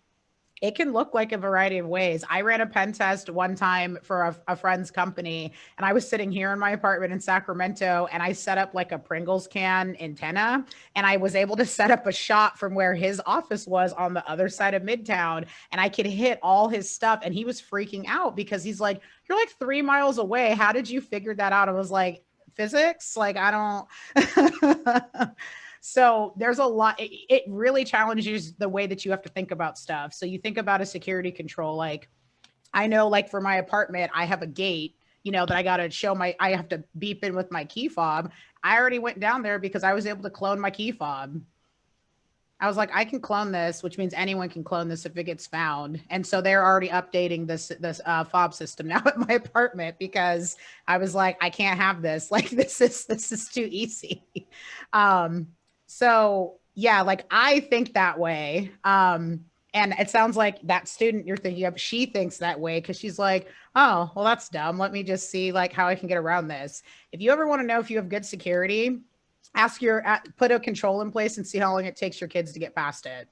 it can look like a variety of ways. I ran a pen test one time for a friend's company, and I was sitting here in my apartment in Sacramento, and I set up like a Pringles can antenna, and I was able to set up a shot from where his office was on the other side of Midtown, and I could hit all his stuff, and he was freaking out because he's like, you're like 3 miles away. How did you figure that out? I was like, physics? Like, I don't... So there's a lot, it really challenges the way that you have to think about stuff. So you think about a security control, like I know like for my apartment, I have a gate, that I got to show I have to beep in with my key fob. I already went down there because I was able to clone my key fob. I was like, I can clone this, which means anyone can clone this if it gets found. And so they're already updating this fob system now at my apartment because I was like, I can't have this. Like, this is too easy. So yeah, like I think that way. And it sounds like that student you're thinking of, she thinks that way because she's like, oh, well, that's dumb. Let me just see like how I can get around this. If you ever want to know if you have good security, put a control in place and see how long it takes your kids to get past it.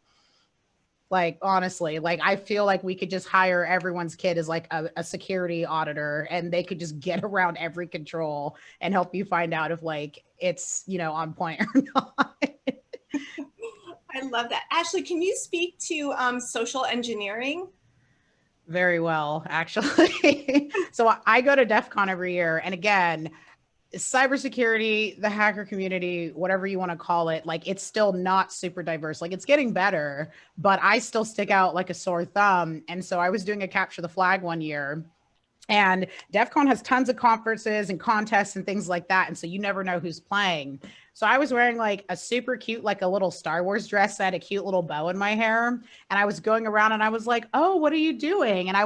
Like, honestly, like I feel like we could just hire everyone's kid as like a security auditor, and they could just get around every control and help you find out if like it's, you know, on point or not. I love that. Ashley, can you speak to social engineering? Very well, actually. So I go to DEF CON every year. And again, cybersecurity, the hacker community, whatever you want to call it, like it's still not super diverse. Like it's getting better, but I still stick out like a sore thumb. And so I was doing a capture the flag one year. And DEF CON has tons of conferences and contests and things like that. And so you never know who's playing. So I was wearing like a super cute, like a little Star Wars dress that had a cute little bow in my hair. And I was going around and I was like, oh, what are you doing? And I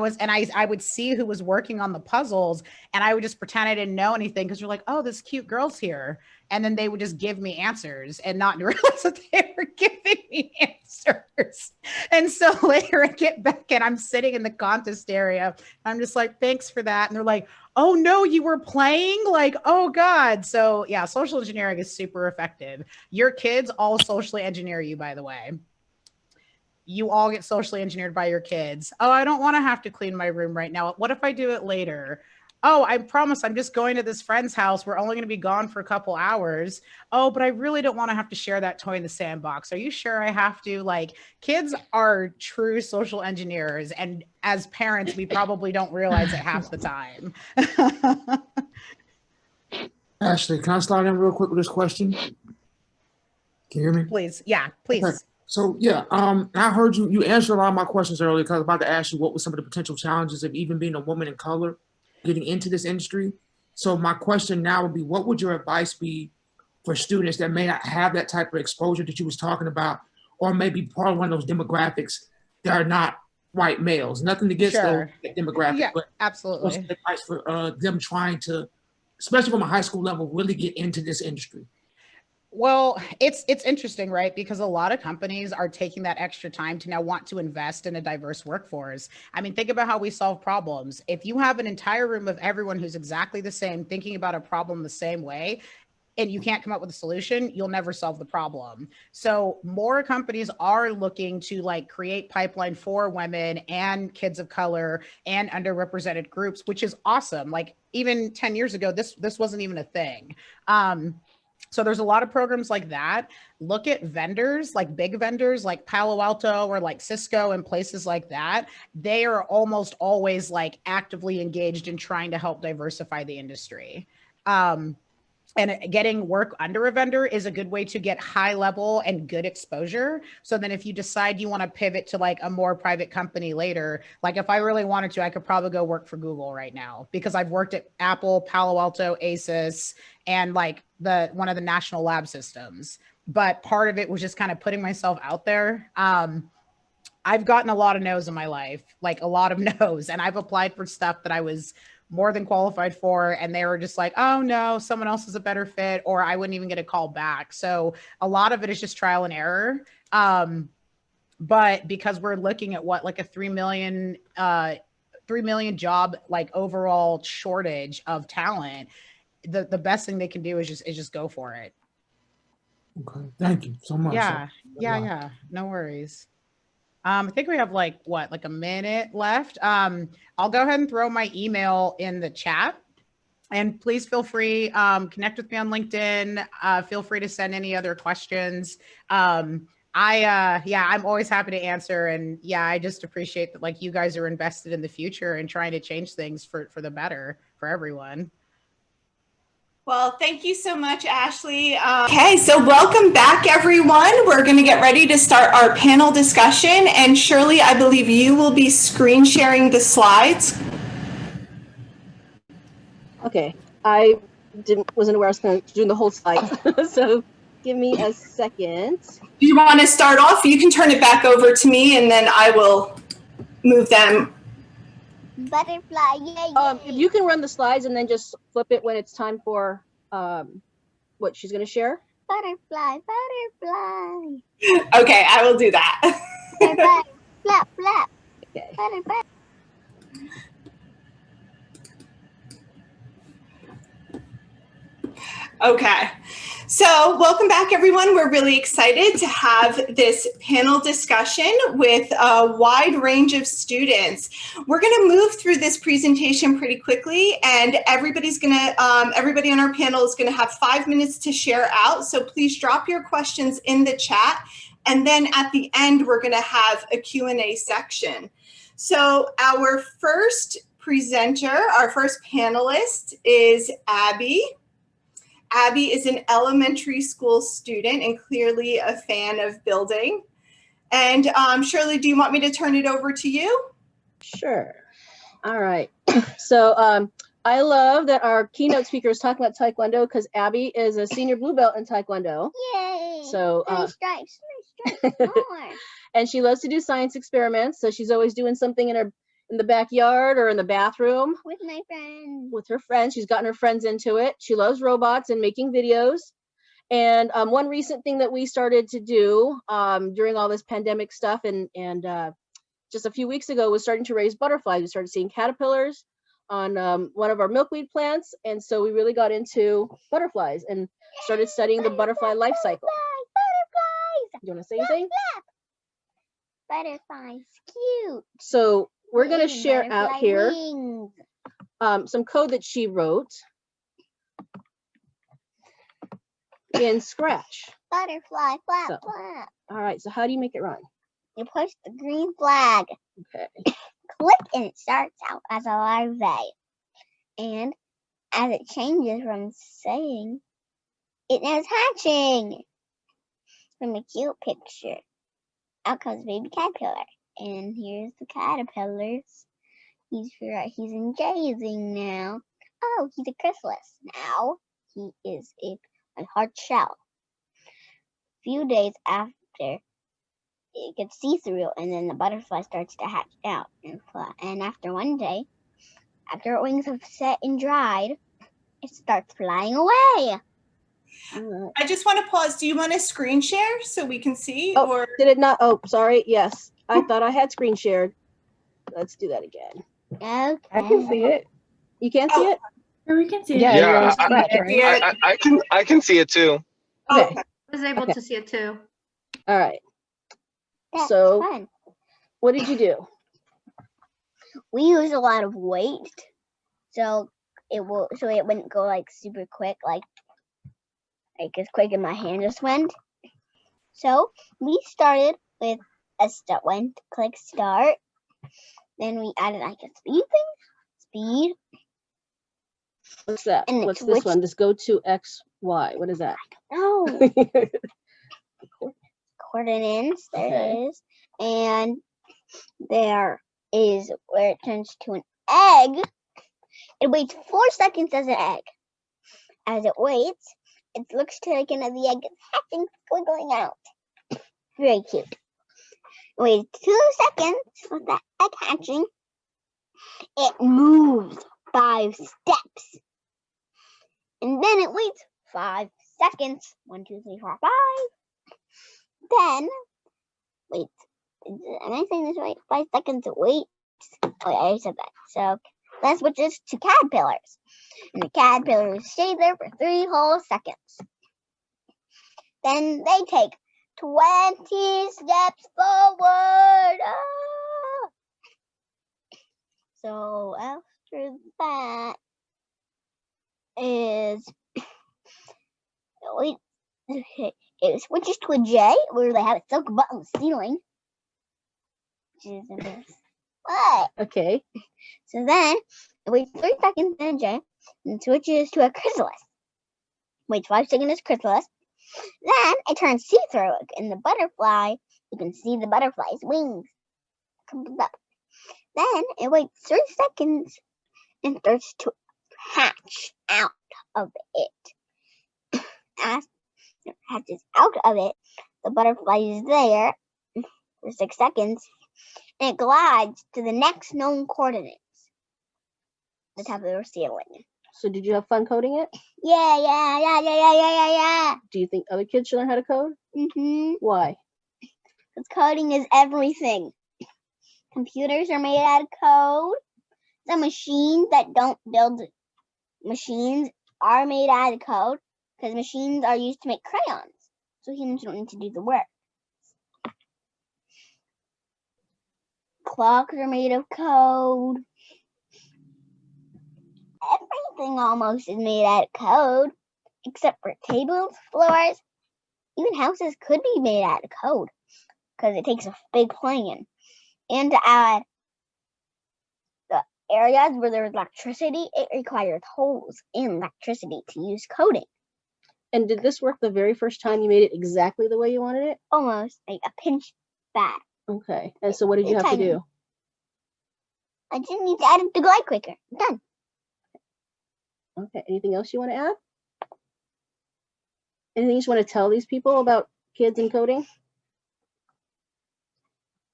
would see who was working on the puzzles, and I would just pretend I didn't know anything because you're like, oh, this cute girl's here. And then they would just give me answers and not realize that they were giving me answers. And so later I get back and I'm sitting in the contest area. I'm just like, thanks for that. And they're like, oh no, you were playing? Like, oh God. So yeah, social engineering is super effective. Your kids all socially engineer you, by the way. You all get socially engineered by your kids. Oh, I don't want to have to clean my room right now. What if I do it later? Oh, I promise I'm just going to this friend's house. We're only going to be gone for a couple hours. Oh, but I really don't want to have to share that toy in the sandbox. Are you sure I have to? Like, kids are true social engineers. And as parents, we probably don't realize it half the time. Ashley, can I start in real quick with this question? Can you hear me? Please. Yeah, please. Okay. So yeah, I heard you answered a lot of my questions earlier because I was about to ask you what were some of the potential challenges of even being a woman in color getting into this industry. So my question now would be, what would your advice be for students that may not have that type of exposure that you was talking about, or maybe part of one of those demographics that are not white males? Nothing against those demographics, yeah, but absolutely. what's the advice for them trying to, especially from a high school level, really get into this industry? Well, it's interesting, right? Because a lot of companies are taking that extra time to now want to invest in a diverse workforce. I mean, think about how we solve problems. If you have an entire room of everyone who's exactly the same, thinking about a problem the same way, and you can't come up with a solution, you'll never solve the problem. So more companies are looking to like create pipeline for women and kids of color and underrepresented groups, which is awesome. Like even 10 years ago, this wasn't even a thing. So there's a lot of programs like that. Look at vendors, like big vendors like Palo Alto or like Cisco and places like that. They are almost always like actively engaged in trying to help diversify the industry. And getting work under a vendor is a good way to get high level and good exposure. So then if you decide you want to pivot to like a more private company later, like if I really wanted to, I could probably go work for Google right now because I've worked at Apple, Palo Alto, Asus, and like one of the national lab systems. But part of it was just kind of putting myself out there. I've gotten a lot of no's in my life, like a lot of no's, and I've applied for stuff that I was more than qualified for, and they were just like, oh no, someone else is a better fit, or I wouldn't even get a call back. So a lot of it is just trial and error. But because we're looking at what, like a 3 million job, like overall shortage of talent, the best thing they can do is just go for it. Okay, thank you so much. Yeah, no worries. I think we have like a minute left. I'll go ahead and throw my email in the chat, and please feel free, connect with me on LinkedIn. Feel free to send any other questions. I'm always happy to answer. And yeah, I just appreciate that like you guys are invested in the future and trying to change things for the better for everyone. Well, thank you so much, Ashley. Okay, so welcome back, everyone. We're going to get ready to start our panel discussion. And Shirley, I believe you will be screen sharing the slides. Okay, I wasn't aware I was going to do the whole slide. So give me a second. Do you want to start off? You can turn it back over to me, and then I will move them. Butterfly, yay! If you can run the slides and then just flip it when it's time for what she's going to share. Butterfly, butterfly. Okay, I will do that. Butterfly, flap, flap. Okay. Butterfly. Okay, So welcome back, everyone. We're really excited to have this panel discussion with a wide range of students. We're going to move through this presentation pretty quickly, and everybody on our panel is going to have 5 minutes to share out. So please drop your questions in the chat. And then at the end, we're going to have a Q&A section. So our first presenter, our first panelist is Abby. Abby is an elementary school student and clearly a fan of building. And Shirley, do you want me to turn it over to you? Sure. All right. So I love that our keynote speaker is talking about Taekwondo because Abby is a senior blue belt in Taekwondo. Yay! So Stripes, more. and she loves to do science experiments. So she's always doing something in the backyard or in the bathroom With my friends. with her friends. She's gotten her friends into it. She loves robots and making videos. And one recent thing that we started to do during all this pandemic stuff and just a few weeks ago was starting to raise butterflies. We started seeing caterpillars on one of our milkweed plants. And so we really got into butterflies and started studying the butterfly life cycle. Butterflies! Do you want to say anything? Butterflies, cute. So we're going to Wing, share out butterfly here wings. some code that she wrote in Scratch. Butterfly, flap, So. flap. All right, so how do you make it run? You push the green flag. Okay. Click and it starts out as a larvae. And as it changes from saying, it is hatching. From a cute picture, out comes baby caterpillar. And here's the caterpillars. He's engaging now. Oh, he's a chrysalis. Now he is a hard shell. Few days after, it gets see-through, and then the butterfly starts to hatch out and fly. And after one day, after its wings have set and dried, it starts flying away. I just want to pause. Do you want to screen share so we can see? Oh, or did it not? Oh, sorry. Yes, I thought I had screen shared. Let's do that again. Okay. I can see it. You can't see it? We can see it. Yeah, you're on Yeah, Scratch, right? I can see it too. Okay. I was able to see it too. All right. That's So, fun. what did you do? We use a lot of weight, so it wouldn't go like super quick, like as quick as my hand just went. So we started with click start. Then we added like a speed thing, speed. What's that? And What's this one? Just go to X, Y. What is that? No. Coordinates, there it is. And there is where it turns to an egg. It waits 4 seconds as an egg. As it waits, it looks like the egg is hatching, squiggling out. Very cute. Wait 2 seconds with that egg hatching. It moves 5 steps. And then it waits 5 seconds. 1, 2, 3, 4, 5. Then, wait, am I saying this right? 5 seconds it waits. Oh, yeah, I already said that. So, then switches to caterpillars. And the caterpillars stay there for 3 whole seconds. Then they take 20 steps forward. Ah! So after that is it switches to a J where they have a silk butt on the ceiling. What? Okay. So then it waits 3 seconds, then a J, and switches to a chrysalis. Waits 5 seconds as chrysalis. Then it turns see-through. In the butterfly, you can see the butterfly's wings. Comes up. Then it waits 3 seconds and starts to hatch out of it. As it hatches out of it, the butterfly is there for 6 seconds, and it glides to the next known coordinates. The top of the ceiling. So did you have fun coding it? Yeah. Do you think other kids should learn how to code? Mm-hmm. Why? Because coding is everything. Computers are made out of code. The machines that don't build machines are made out of code. because machines are used to make crayons, so humans don't need to do the work. Clocks are made of code. Everything almost is made out of code, except for tables, floors. Even houses could be made out of code, because it takes a big plan. And to add, the areas where there's electricity, it requires holes in electricity to use coding. And did this work the very first time you made it exactly the way you wanted it? Almost like a pinch back. Okay. And so what did you have to do? I just need to add it to glide quicker. Done. Okay. Anything else you want to add? Anything you just want to tell these people about kids and coding?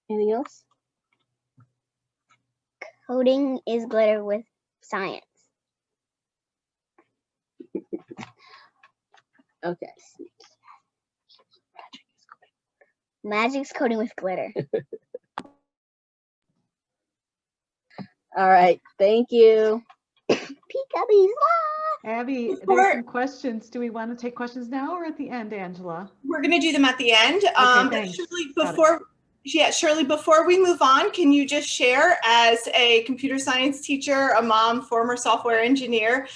Anything else? Coding is glitter with science. Okay. Magic's coding with glitter. All right. Thank you. Peekaboo's Abby, there's some questions. Do we want to take questions now or at the end, Angela? We're going to do them at the end. Okay, thanks. Shirley, before we move on, can you just share, as a computer science teacher, a mom, former software engineer,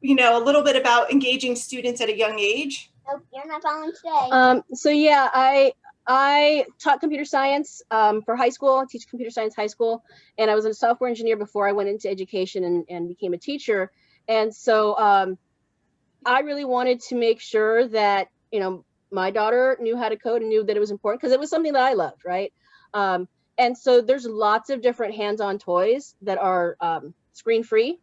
you know, a little bit about engaging students at a young age? Nope, you're not following today. So yeah, I taught computer science for high school. I teach computer science high school, and I was a software engineer before I went into education and became a teacher. And so I really wanted to make sure that, you know, my daughter knew how to code and knew that it was important, because it was something that I loved, right? And so there's lots of different hands-on toys that are screen-free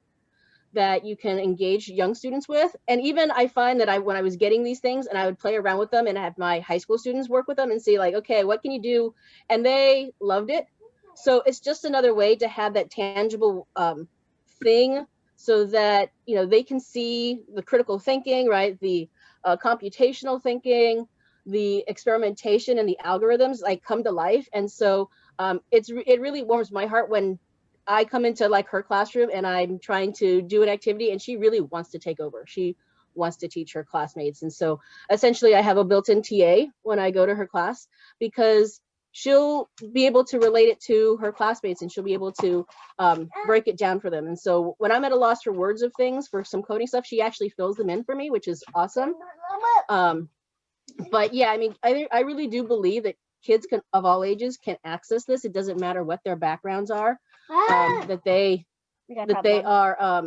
that you can engage young students with. And even I find that when I was getting these things and I would play around with them and have my high school students work with them and see like, okay, what can you do? And they loved it. So it's just another way to have that tangible thing, so that, you know, they can see the critical thinking, right? The computational thinking, the experimentation and the algorithms like come to life. And so it really warms my heart when I come into like her classroom and I'm trying to do an activity and she really wants to take over. She wants to teach her classmates. And so essentially I have a built-in TA when I go to her class, because she'll be able to relate it to her classmates and she'll be able to break it down for them. And so when I'm at a loss for words of things for some coding stuff, she actually fills them in for me, which is awesome. But yeah, I mean, I really do believe that kids of all ages can access this. It doesn't matter what their backgrounds are, that they are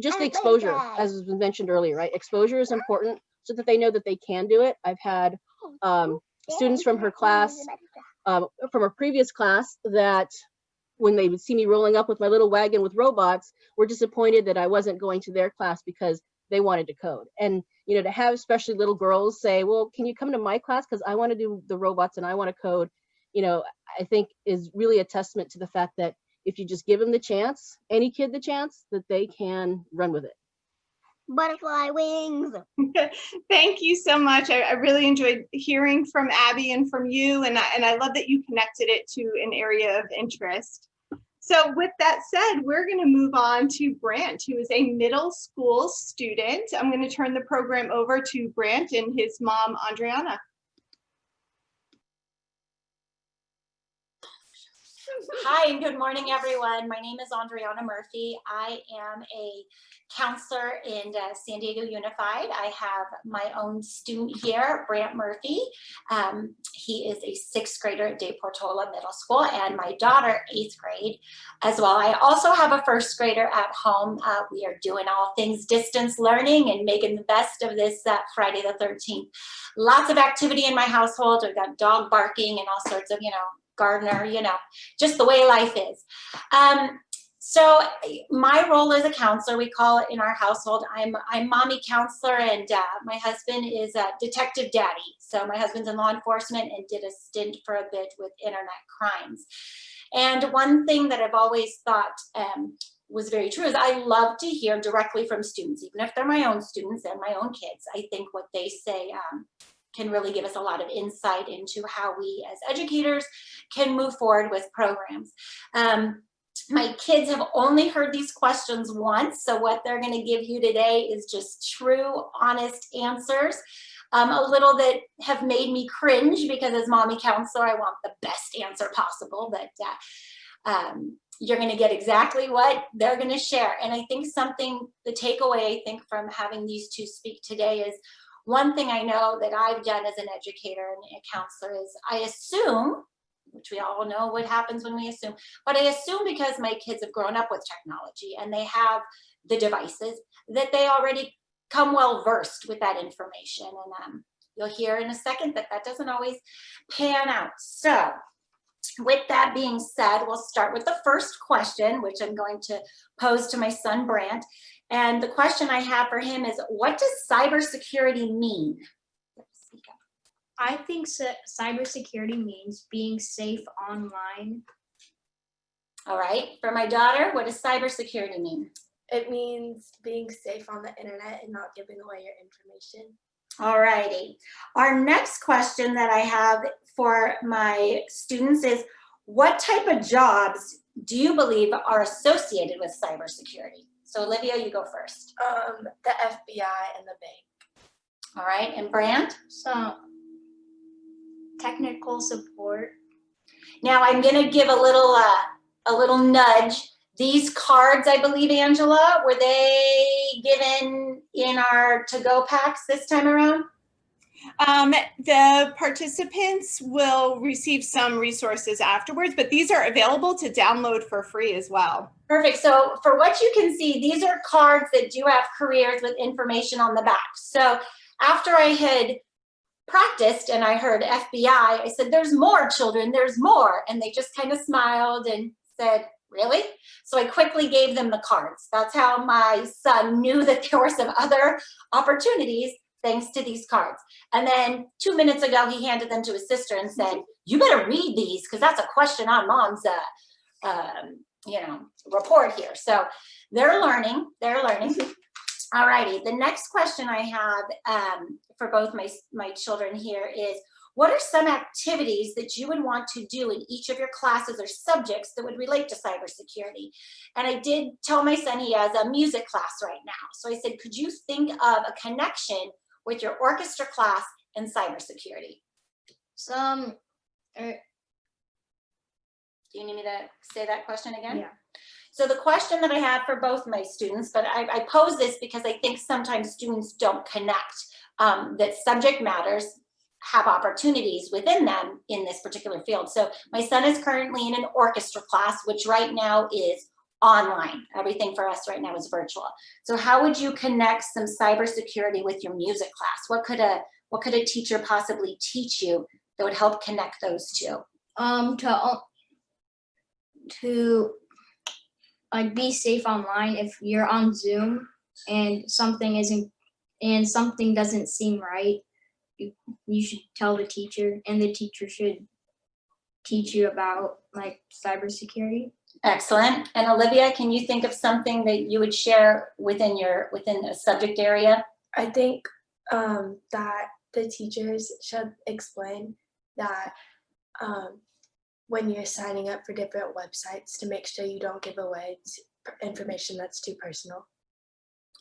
just the exposure, as was mentioned earlier, right? Exposure is important so that they know that they can do it. I've had students from her class, from a previous class, that when they would see me rolling up with my little wagon with robots, were disappointed that I wasn't going to their class because they wanted to code. And, you know, to have especially little girls say, well, can you come to my class? Because I want to do the robots and I want to code, you know, I think is really a testament to the fact that if you just give them the chance, any kid the chance, that they can run with it. Butterfly wings. Thank you so much. I really enjoyed hearing from Abby and from you, and I love that you connected it to an area of interest. So with that said, we're going to move on to Brant, who is a middle school student. I'm going to turn the program over to Brant and his mom, Andriana. Hi, and good morning, everyone. My name is Andriana Murphy. I am a counselor in San Diego Unified. I have my own student here, Brant Murphy. He is a sixth grader at De Portola Middle School, and my daughter, eighth grade as well. I also have a first grader at home. We are doing all things distance learning and making the best of this Friday the 13th. Lots of activity in my household. We've got dog barking and all sorts of, you know, gardener, you know, just the way life is. So my role as a counselor, we call it in our household, I'm mommy counselor, and my husband is a detective daddy. So my husband's in law enforcement and did a stint for a bit with internet crimes. And one thing that I've always thought was very true is I love to hear directly from students, even if they're my own students and my own kids. I think what they say can really give us a lot of insight into how we as educators can move forward with programs. My kids have only heard these questions once, so what they're going to give you today is just true, honest answers. A little that have made me cringe because as mommy counselor, I want the best answer possible, but you're going to get exactly what they're going to share. And I think the takeaway I think from having these two speak today is one thing I know that I've done as an educator and a counselor is I assume, which we all know what happens when we assume, but I assume because my kids have grown up with technology and they have the devices that they already come well versed with that information. And you'll hear in a second that that doesn't always pan out. So with that being said, we'll start with the first question, which I'm going to pose to my son, Brant. And the question I have for him is, what does cybersecurity mean? I think cybersecurity means being safe online. All right. For my daughter, what does cybersecurity mean? It means being safe on the internet and not giving away your information. All righty. Our next question that I have for my students is, what type of jobs do you believe are associated with cybersecurity? So Olivia, you go first. The FBI and the bank. All right. And Brant? So technical support. Now I'm going to give a little nudge. These cards, I believe, Angela, were they given in our to-go packs this time around? The participants will receive some resources afterwards, but these are available to download for free as well. Perfect. So for what you can see, these are cards that do have careers with information on the back. So after I had practiced and I heard FBI, I said, there's more, children, there's more. And they just kind of smiled and said, really? So I quickly gave them the cards. That's how my son knew that there were some other opportunities thanks to these cards. And then 2 minutes ago, he handed them to his sister and said, you better read these because that's a question on mom's report here. So they're learning. All righty. The next question I have for both my children here is, what are some activities that you would want to do in each of your classes or subjects that would relate to cybersecurity? And I did tell my son he has a music class right now. So I said, could you think of a connection with your orchestra class and cybersecurity? Some. Do you need me to say that question again? Yeah. So the question that I have for both my students, but I pose this because I think sometimes students don't connect that subject matters have opportunities within them in this particular field. So my son is currently in an orchestra class, which right now is online. Everything for us right now is virtual. So how would you connect some cybersecurity with your music class? What could a teacher possibly teach you that would help connect those two? To like be safe online. If you're on Zoom and something doesn't seem right, you should tell the teacher, and the teacher should teach you about like cybersecurity. Excellent. And Olivia, can you think of something that you would share within a subject area? I think that the teachers should explain that when you're signing up for different websites, to make sure you don't give away information that's too personal.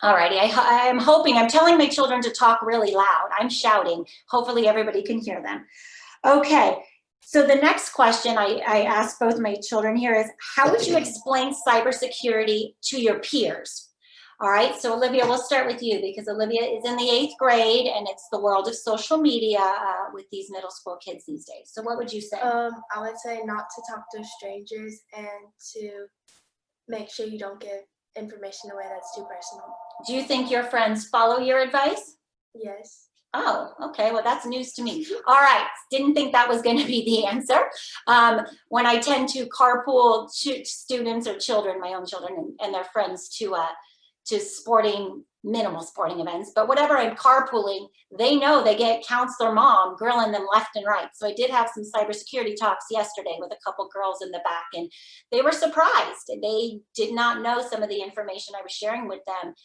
All righty. I'm telling my children to talk really loud. I'm shouting. Hopefully everybody can hear them. Okay. So the next question I asked both my children here is, how would you explain cybersecurity to your peers? All right. So Olivia, we'll start with you because Olivia is in the 8th grade and it's the world of social media with these middle school kids these days. So what would you say? I would say not to talk to strangers and to make sure you don't give information away that's too personal. Do you think your friends follow your advice? Yes. Oh, okay. Well, that's news to me. All right. Didn't think that was going to be the answer. When I tend to carpool students or children, my own children and their friends to minimal sporting events, but whatever I'm carpooling, they know they get counselor mom grilling them left and right. So I did have some cybersecurity talks yesterday with a couple girls in the back, and they were surprised. They did not know some of the information I was sharing with them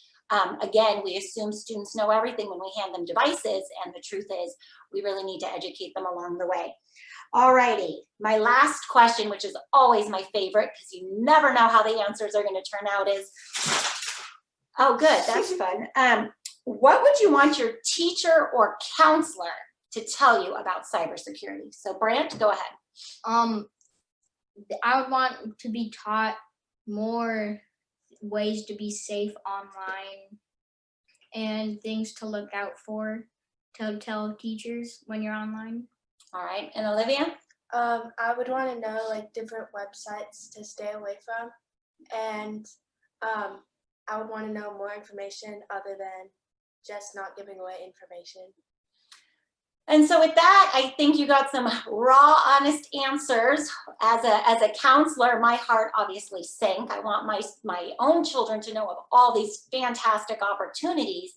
Again, we assume students know everything when we hand them devices, and the truth is we really need to educate them along the way. All righty, my last question, which is always my favorite because you never know how the answers are going to turn out, is, oh good, that's fun. What would you want your teacher or counselor to tell you about cybersecurity? So Brant, go ahead. I would want to be taught more ways to be safe online and things to look out for to tell teachers when you're online. All right, and Olivia? I would want to know like different websites to stay away from, and I would want to know more information other than just not giving away information. And so with that, I think you got some raw, honest answers. As a counselor, my heart obviously sank. I want my own children to know of all these fantastic opportunities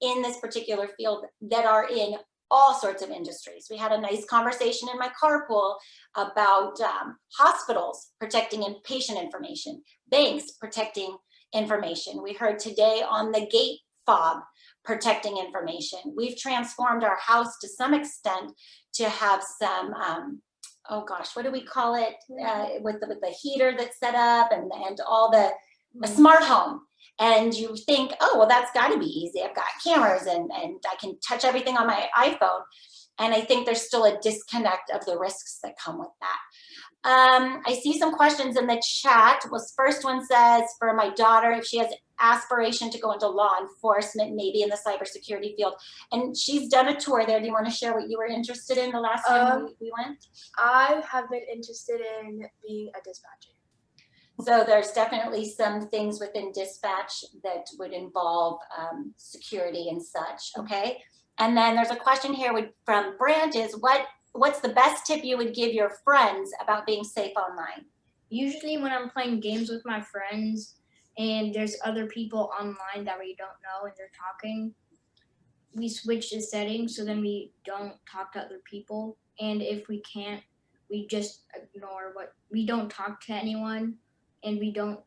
in this particular field that are in all sorts of industries. We had a nice conversation in my carpool about hospitals protecting patient information, banks protecting information. We heard today on the gate fob protecting information. We've transformed our house to some extent to have some, oh gosh, what do we call it? With the heater that's set up and all the a smart home. And you think, oh, well, that's got to be easy. I've got cameras and I can touch everything on my iPhone. And I think there's still a disconnect of the risks that come with that. I see some questions in the chat. Well, first one says, for my daughter, if she has aspiration to go into law enforcement, maybe in the cybersecurity field. And she's done a tour there. Do you want to share what you were interested in the last time we went? I have been interested in being a dispatcher. So there's definitely some things within dispatch that would involve security and such, okay? And then there's a question here from Brant is, what's the best tip you would give your friends about being safe online? Usually when I'm playing games with my friends and there's other people online that we don't know and they're talking, we switch the settings so then we don't talk to other people. And if we can't, we just ignore we don't talk to anyone and we don't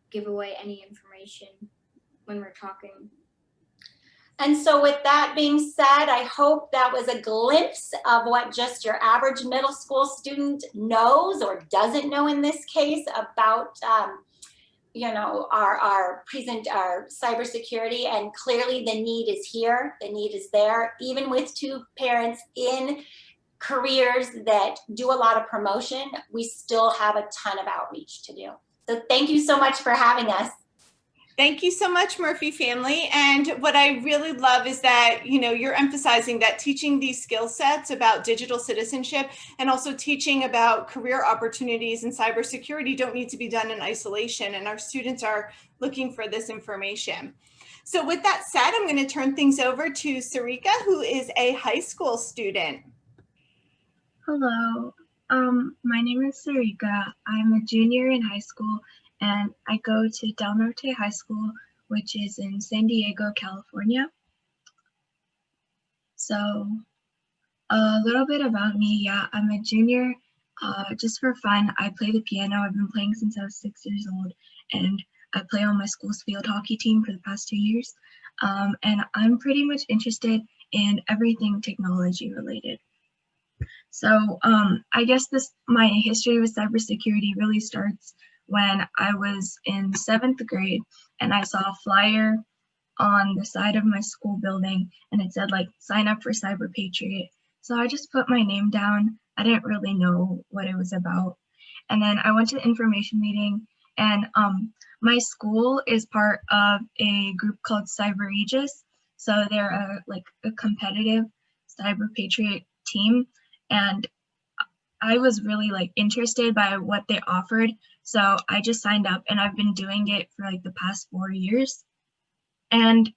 give away any information when we're talking. And so with that being said, I hope that was a glimpse of what just your average middle school student knows or doesn't know in this case about you know, our cybersecurity. And clearly the need is here, the need is there, even with two parents in careers that do a lot of promotion, we still have a ton of outreach to do. So thank you so much for having us. Thank you so much, Murphy family. And what I really love is that, you know, you're emphasizing that teaching these skill sets about digital citizenship and also teaching about career opportunities in cybersecurity don't need to be done in isolation. And our students are looking for this information. So with that said, I'm going to turn things over to Sarika, who is a high school student. Hello, my name is Sarika. I'm a junior in high school and I go to Del Norte High School, which is in San Diego, California. So a little bit about me. Yeah, I'm a junior. Just for fun, I play the piano. I've been playing since I was 6 years old, and I play on my school's field hockey team for the past 2 years. And I'm pretty much interested in everything technology related. So I guess my history with cybersecurity really starts when I was in 7th grade and I saw a flyer on the side of my school building and it said like, sign up for Cyber Patriot. So I just put my name down. I didn't really know what it was about. And then I went to the information meeting and my school is part of a group called Cyber Aegis. So they're like a competitive Cyber Patriot team. And I was really like interested by what they offered. So I just signed up and I've been doing it for like the past 4 years. And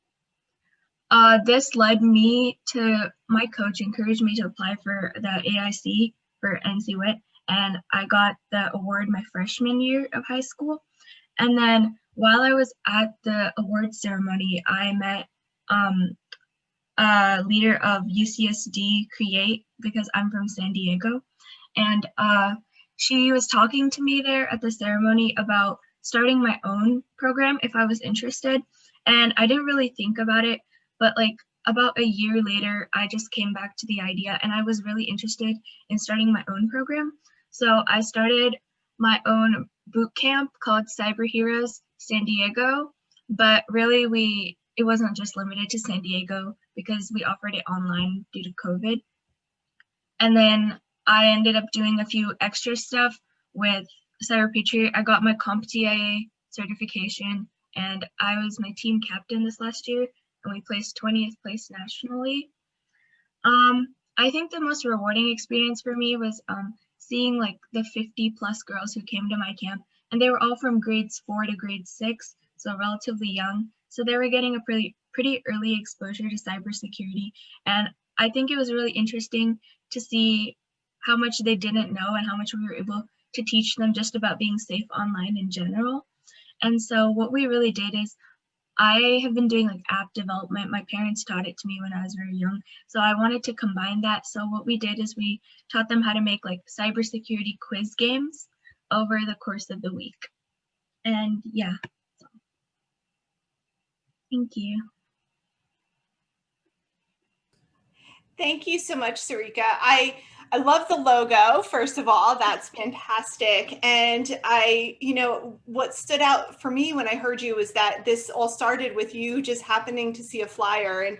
this led me to, my coach encouraged me to apply for the AIC for NCWIT. And I got the award my freshman year of high school. And then while I was at the award ceremony, I met a leader of UCSD Create because I'm from San Diego. And she was talking to me there at the ceremony about starting my own program if I was interested. And I didn't really think about it, but like about a year later, I just came back to the idea and I was really interested in starting my own program. So I started my own boot camp called Cyber Heroes San Diego, but really it wasn't just limited to San Diego because we offered it online due to COVID. And then I ended up doing a few extra stuff with Cyber Patriot. I got my CompTIA certification and I was my team captain this last year and we placed 20th place nationally. I think the most rewarding experience for me was seeing like the 50 plus girls who came to my camp, and they were all from grades 4 to grade 6, so relatively young. So they were getting a pretty early exposure to cybersecurity, and I think it was really interesting to see how much they didn't know and how much we were able to teach them just about being safe online in general. And so what we really did is I have been doing like app development. My parents taught it to me when I was very young. So I wanted to combine that. So what we did is we taught them how to make like cybersecurity quiz games over the course of the week. And yeah, so. Thank you. Thank you so much, Sarika. I love the logo, first of all, that's fantastic. And what stood out for me when I heard you was that this all started with you just happening to see a flyer. And,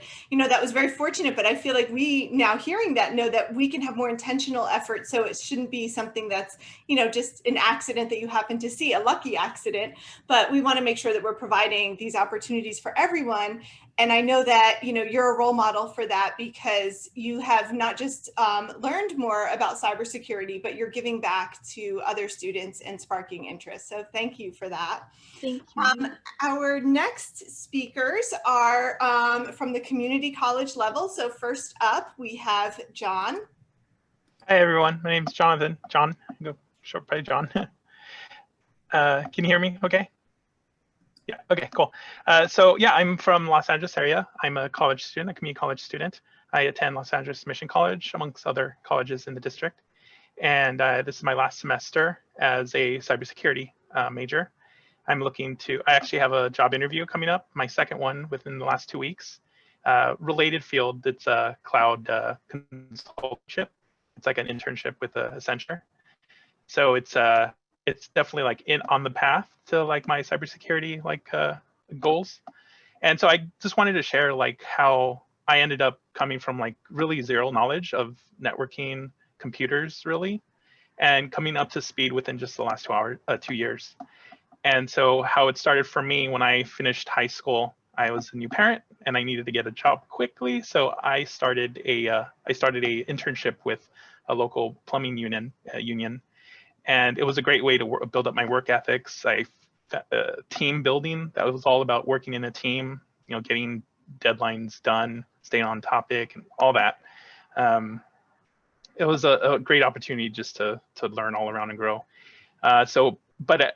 that was very fortunate, but I feel like we now hearing that know that we can have more intentional effort. So it shouldn't be something that's, just an accident that you happen to see, a lucky accident, but we want to make sure that we're providing these opportunities for everyone. And I know that, you're a role model for that because you have not just learned more about cybersecurity, but you're giving back to other students and sparking interest. So thank you for that. Thank you. Our next speakers are from the community college level. So first up, we have John. Hi, everyone. My name is Jonathan. John, go short by John. Can you hear me okay? Yeah, okay, cool. So yeah, I'm from Los Angeles area. I'm a college student, a community college student. I attend Los Angeles Mission College, amongst other colleges in the district. And this is my last semester as a cybersecurity major. I actually have a job interview coming up, my second one within the last 2 weeks. Related field, it's a cloud consultantship. It's like an internship with Accenture. So it's definitely like on the path to like my cybersecurity goals. And so I just wanted to share like how I ended up coming from like really zero knowledge of networking, computers really, and coming up to speed within just the last 2 years. And so how it started for me when I finished high school, I was a new parent and I needed to get a job quickly. So I started a internship with a local plumbing union. And it was a great way to build up my work ethics. Team building, that was all about working in a team, getting deadlines done, staying on topic and all that. It was a great opportunity just to learn all around and grow. But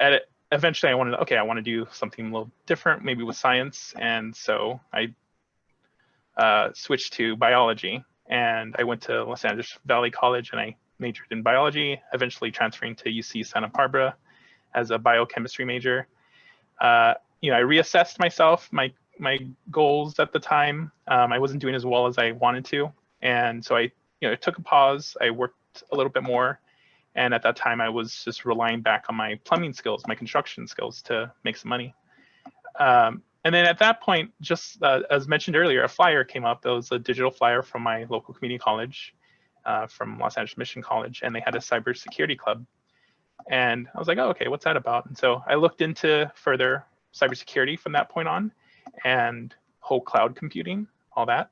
eventually I want to do something a little different, maybe with science. And so I switched to biology and I went to Los Angeles Valley College and I majored in biology, eventually transferring to UC Santa Barbara as a biochemistry major. I reassessed myself, my goals at the time. I wasn't doing as well as I wanted to. And so I took a pause. I worked a little bit more. And at that time, I was just relying back on my plumbing skills, my construction skills to make some money. And then at that point, just as mentioned earlier, a flyer came up. It was a digital flyer from my local community college, from Los Angeles Mission College, and they had a cybersecurity club. And I was like, oh, okay, what's that about? And so I looked into further cybersecurity from that point on, and whole cloud computing, all that.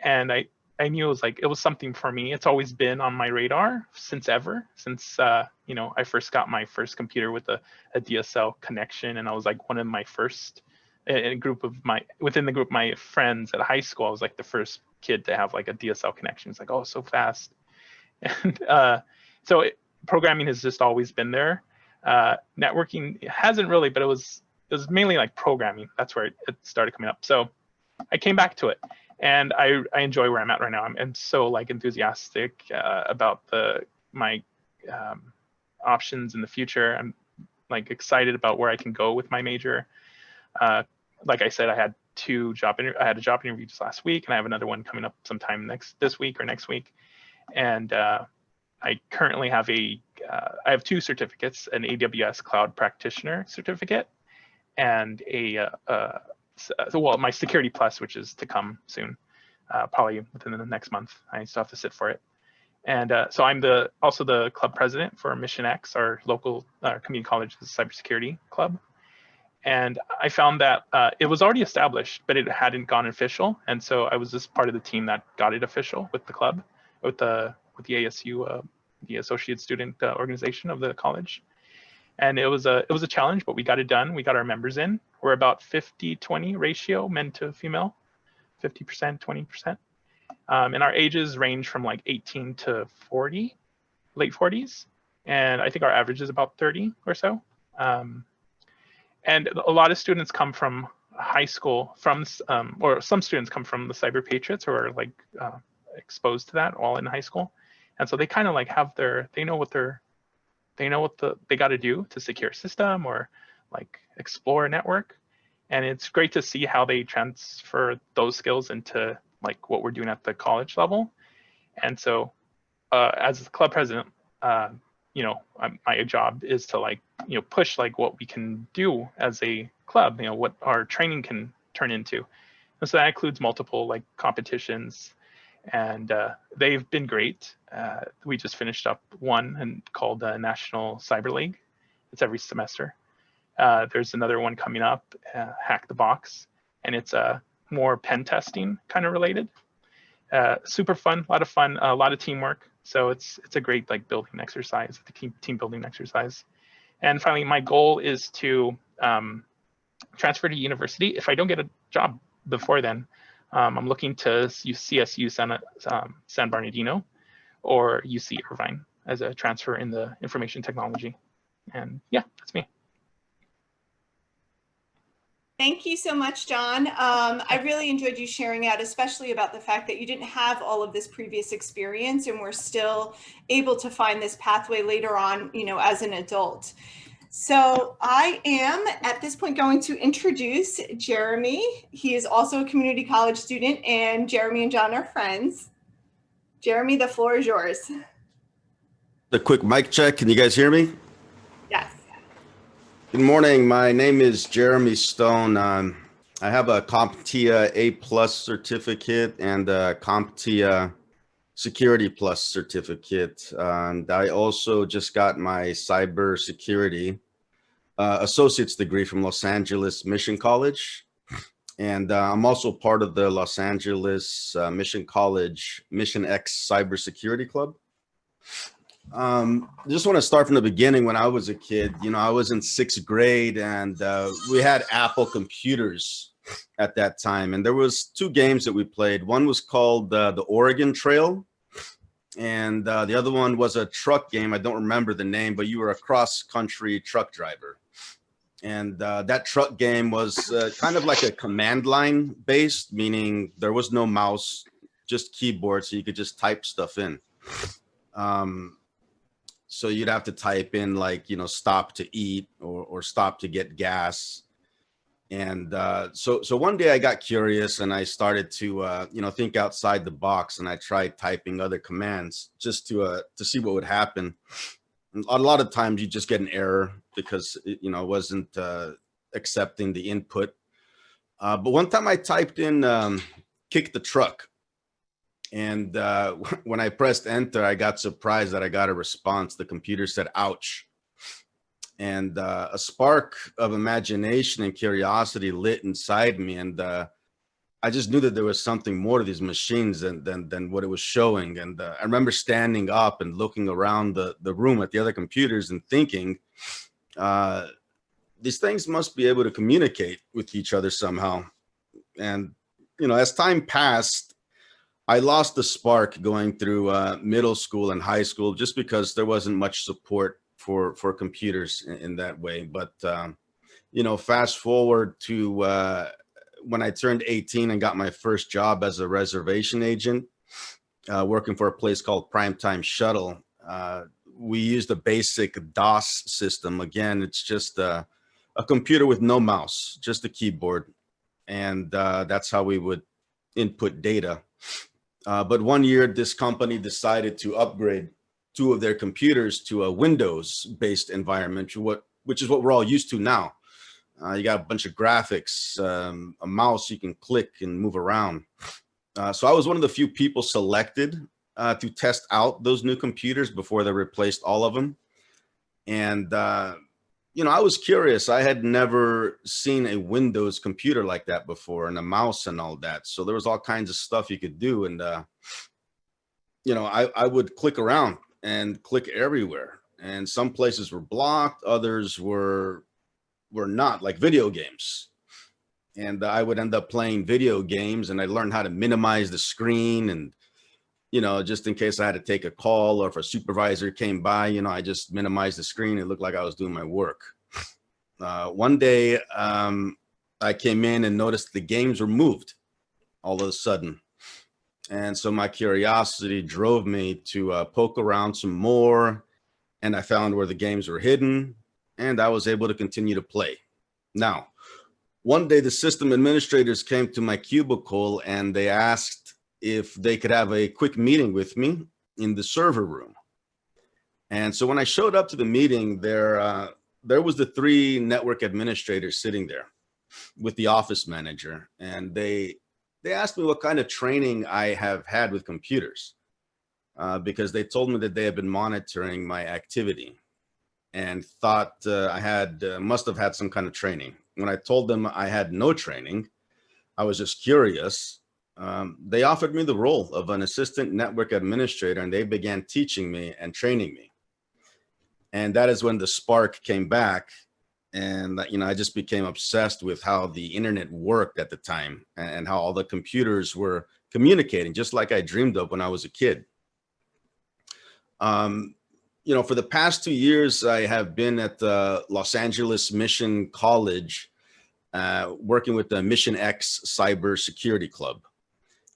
And I knew it was something for me. It's always been on my radar since I first got my first computer with a DSL connection, and I was like one of my first within the group of my friends at high school. I was like the first kid to have like a DSL connection. It's like, oh, so fast. And programming has just always been there. Networking hasn't really, but it was mainly like programming. That's where it started coming up. So I came back to it, and I enjoy where I'm at right now. I'm so like enthusiastic about my options in the future. I'm like excited about where I can go with my major. like I said, I had I had a job interview just last week, and I have another one coming up sometime this week or next week. And I currently have I have 2 certificates, an AWS Cloud Practitioner certificate, and my Security Plus, which is to come soon, probably within the next month. I still have to sit for it. And so I'm also the club president for Mission X, our local community college's cybersecurity club. And I found that it was already established, but it hadn't gone official. And so I was just part of the team that got it official with the club, with the ASU, the Associate Student Organization of the college. And it was a challenge, but we got it done. We got our members in. We're about 50-20 ratio, men to female, 50%, 20%. And our ages range from like 18 to 40, late 40s. And I think our average is about 30 or so. And a lot of students come from high school, or some students come from the Cyber Patriots who are like exposed to that all in high school. And so they kind of like have they know what they got to do to secure a system or like explore a network. And it's great to see how they transfer those skills into like what we're doing at the college level. And so as the club president, my job is to like, push like what we can do as a club, what our training can turn into. And so that includes multiple like competitions, and they've been great. We just finished up one called the National Cyber League. It's every semester. There's another one coming up, Hack the Box, and it's more pen testing kind of related. Super fun, a lot of fun, a lot of teamwork. So it's a great like building exercise, the team building exercise. And finally, my goal is to transfer to university. If I don't get a job before then, I'm looking to CSU San Bernardino or UC Irvine as a transfer in the information technology. And yeah, that's me. Thank you so much, John. I really enjoyed you sharing out, especially about the fact that you didn't have all of this previous experience and were still able to find this pathway later on, as an adult. So I am at this point going to introduce Jeremy. He is also a community college student, and Jeremy and John are friends. Jeremy, the floor is yours. A quick mic check. Can you guys hear me? Yes. Good morning. My name is Jeremy Stone. I have a CompTIA A+ certificate and a CompTIA Security Plus certificate. And I also just got my Cybersecurity associate's degree from Los Angeles Mission College. And I'm also part of the Los Angeles Mission College Mission X Cybersecurity Club. Just want to start from the beginning. When I was a kid, I was in 6th grade, and we had Apple computers at that time. And there was 2 games that we played. One was called the Oregon Trail, and the other one was a truck game. I don't remember the name, but you were a cross-country truck driver. And that truck game was kind of like a command line based, meaning there was no mouse, just keyboard, so you could just type stuff in. So you'd have to type in like, stop to eat or stop to get gas. And so one day I got curious and I started to, think outside the box, and I tried typing other commands just to see what would happen. And a lot of times you just get an error because it wasn't accepting the input. But one time I typed in kick the truck. And when I pressed enter, I got surprised that I got a response. The computer said, ouch. And a spark of imagination and curiosity lit inside me. And I just knew that there was something more to these machines than what it was showing. And I remember standing up and looking around the room at the other computers and thinking, these things must be able to communicate with each other somehow. And, as time passed, I lost the spark going through middle school and high school just because there wasn't much support for computers in that way. But, fast forward to when I turned 18 and got my first job as a reservation agent, working for a place called Primetime Shuttle. We used a basic DOS system. Again, it's just a computer with no mouse, just a keyboard. and that's how we would input data. But one year, this company decided to upgrade 2 of their computers to a Windows-based environment, which is what we're all used to now. You got a bunch of graphics, a mouse you can click and move around. So I was one of the few people selected to test out those new computers before they replaced all of them. And, you know, I was curious. I had never seen a Windows computer like that before, and a mouse and all that. So there was all kinds of stuff you could do. And, you know, I would click around and click everywhere. And some places were blocked, others were not, like video games. And I would end up playing video games, and I learned how to minimize the screen, and, you know, just in case I had to take a call or if a supervisor came by, you know, I just minimized the screen. It looked like I was doing my work. One day I came in and noticed the games were moved all of a sudden. And so my curiosity drove me to poke around some more, and I found where the games were hidden, and I was able to continue to play. Now, one day the system administrators came to my cubicle and they asked if they could have a quick meeting with me in the server room. And so when I showed up to the meeting, there was the 3 network administrators sitting there with the office manager, and they asked me what kind of training I have had with computers, because they told me that they had been monitoring my activity and thought I must have had some kind of training. When I told them I had no training, I was just curious. They offered me the role of an assistant network administrator, and they began teaching me and training me. And that is when the spark came back, and, you know, I just became obsessed with how the internet worked at the time and how all the computers were communicating, just like I dreamed of when I was a kid. You know, for the past 2 years, I have been at the Los Angeles Mission College, working with the Mission X Cybersecurity Club.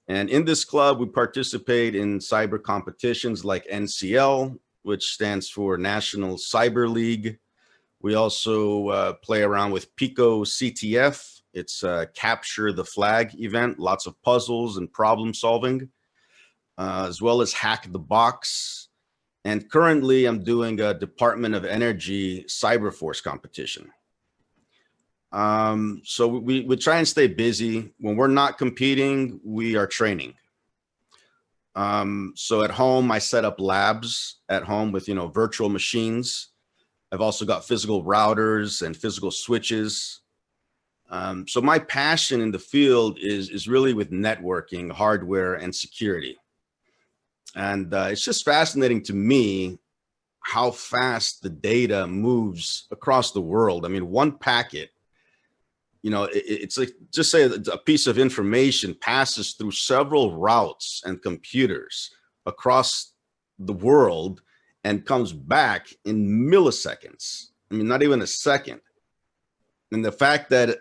And in this club, we participate in cyber competitions like NCL, which stands for National Cyber League. We also play around with PICO CTF. It's a Capture the Flag event, lots of puzzles and problem solving, as well as Hack the Box. And currently I'm doing a Department of Energy Cyber Force competition. So we try and stay busy. When we're not competing, we are training. So at home, I set up labs at home with, you know, virtual machines. I've also got physical routers and physical switches. So my passion in the field is really with networking, hardware, and security. And it's just fascinating to me how fast the data moves across the world. I mean, one packet, you know, it's like, just say a piece of information passes through several routes and computers across the world and comes back in milliseconds. I mean, not even a second. And the fact that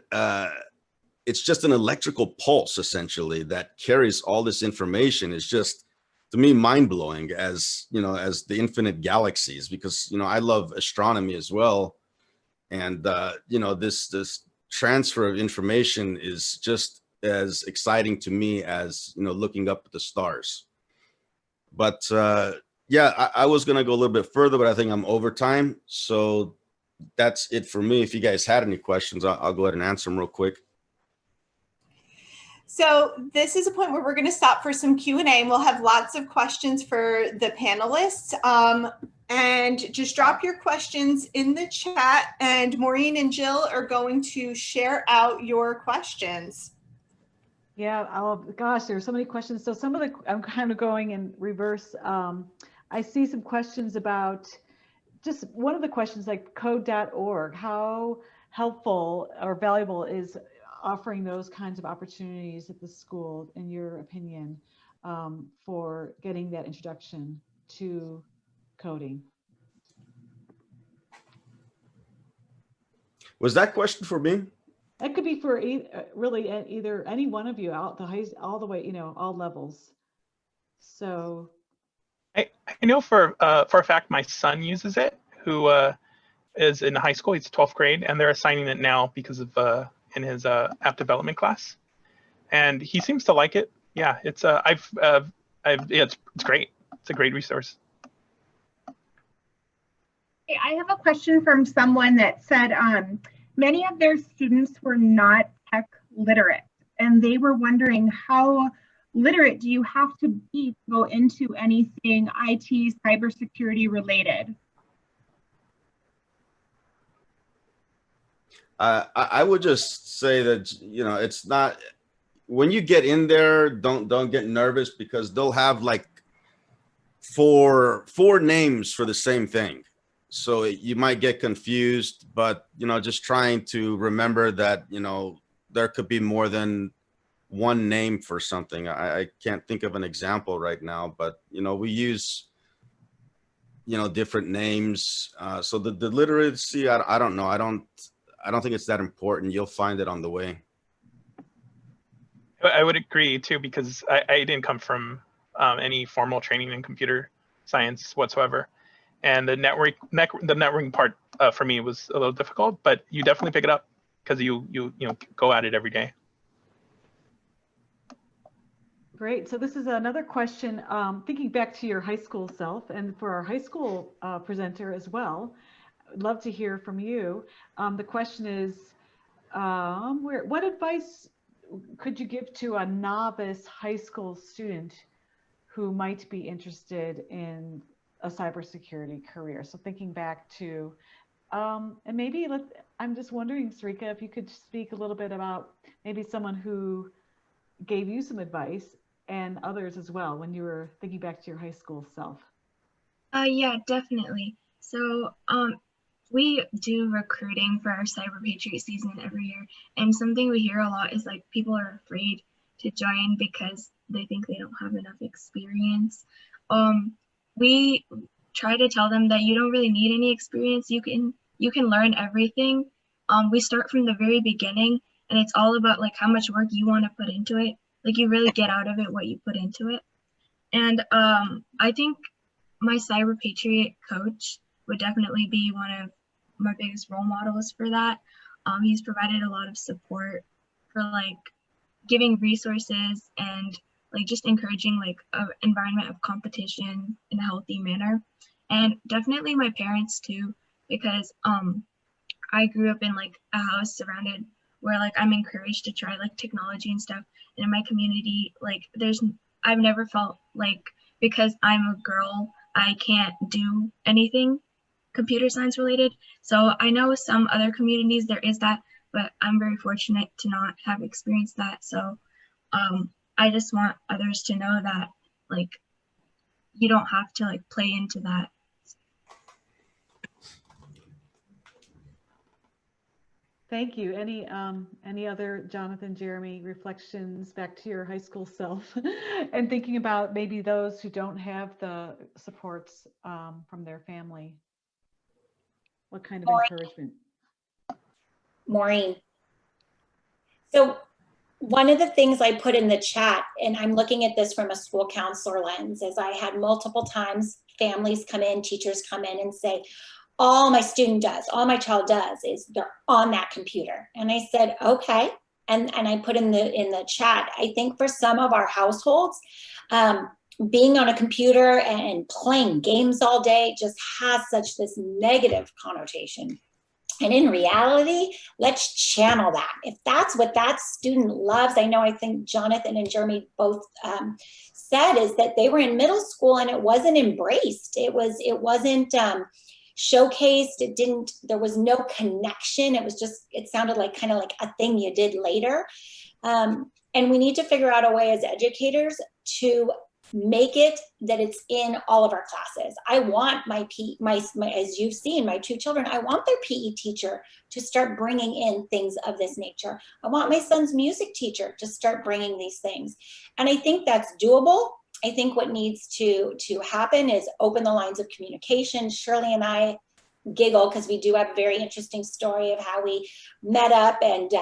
it's just an electrical pulse, essentially, that carries all this information is just, to me, mind-blowing, as, you know, as the infinite galaxies, because, you know, I love astronomy as well. And, you know, this transfer of information is just as exciting to me as, you know, looking up at the stars. But yeah, I was going to go a little bit further, but I think I'm over time. So that's it for me. If you guys had any questions, I'll go ahead and answer them real quick. So this is a point where we're going to stop for some Q&A, and we'll have lots of questions for the panelists. And just drop your questions in the chat, and Maureen and Jill are going to share out your questions. Yeah, oh gosh, there's so many questions. So some of the, I'm kind of going in reverse. I see some questions about, just one of the questions, like code.org, how helpful or valuable is offering those kinds of opportunities at the school, in your opinion, for getting that introduction to coding? Was that question for me? That could be for really either any one of you, all the way, you know, all levels. So I know for a fact my son uses it, who is in high school. He's 12th grade, and they're assigning it now because of in his app development class, and he seems to like it. Yeah, it's it's great. It's a great resource. I have a question from someone that said many of their students were not tech literate, and they were wondering how literate do you have to be to go into anything IT, cybersecurity related? I would just say that, you know, it's not, when you get in there, don't get nervous, because they'll have like four names for the same thing. So you might get confused, but, you know, just trying to remember that, you know, there could be more than one name for something. I can't think of an example right now, but, you know, we use, you know, different names. So the literacy, I don't know. I don't think it's that important. You'll find it on the way. I would agree too, because I didn't come from any formal training in computer science whatsoever. And the networking part for me was a little difficult, but you definitely pick it up because you know, go at it every day. Great. So this is another question, thinking back to your high school self, and for our high school presenter as well, I'd love to hear from you. The question is, what advice could you give to a novice high school student who might be interested in a cybersecurity career? So thinking back to, and maybe I'm just wondering, Sarika, if you could speak a little bit about maybe someone who gave you some advice and others as well when you were thinking back to your high school self. Yeah, definitely. So we do recruiting for our Cyber Patriot season every year, and something we hear a lot is like people are afraid to join because they think they don't have enough experience. We try to tell them that you don't really need any experience. You can learn everything. We start from the very beginning, and it's all about like how much work you want to put into it. Like you really get out of it what you put into it. And I think my Cyber Patriot coach would definitely be one of my biggest role models for that. He's provided a lot of support for like giving resources and like just encouraging like an environment of competition in a healthy manner. And definitely my parents too, because I grew up in like a house surrounded where like I'm encouraged to try like technology and stuff. And in my community, like I've never felt like because I'm a girl, I can't do anything computer science related. So I know some other communities there is that, but I'm very fortunate to not have experienced that. So I just want others to know that like you don't have to like play into that. Thank you. Any other, Jonathan, Jeremy, reflections back to your high school self and thinking about maybe those who don't have the supports from their family? What kind of encouragement? Maureen. So one of the things I put in the chat, and I'm looking at this from a school counselor lens, is I had multiple times families come in, teachers come in and say, all my student does, all my child does is they're on that computer. And I said, okay. And I put in the chat, I think for some of our households, being on a computer and playing games all day just has such this negative connotation. And in reality, let's channel that. If that's what that student loves, I think Jonathan and Jeremy both said, is that they were in middle school and it wasn't embraced. It wasn't showcased. There was no connection. It sounded like kind of like a thing you did later. And we need to figure out a way as educators to make it that it's in all of our classes. I want my as you've seen, my two children, I want their PE teacher to start bringing in things of this nature. I want my son's music teacher to start bringing these things. And I think that's doable. I think what needs to happen is open the lines of communication. Shirley and I giggle because we do have a very interesting story of how we met up and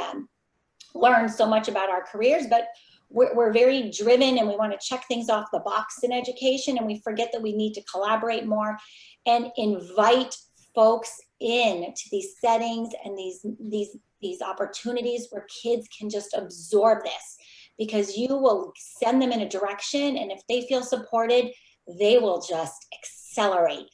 learned so much about our careers, but we're very driven and we want to check things off the box in education, and we forget that we need to collaborate more and invite folks in to these settings and these these opportunities where kids can just absorb this, because you will send them in a direction, and if they feel supported, they will just accelerate.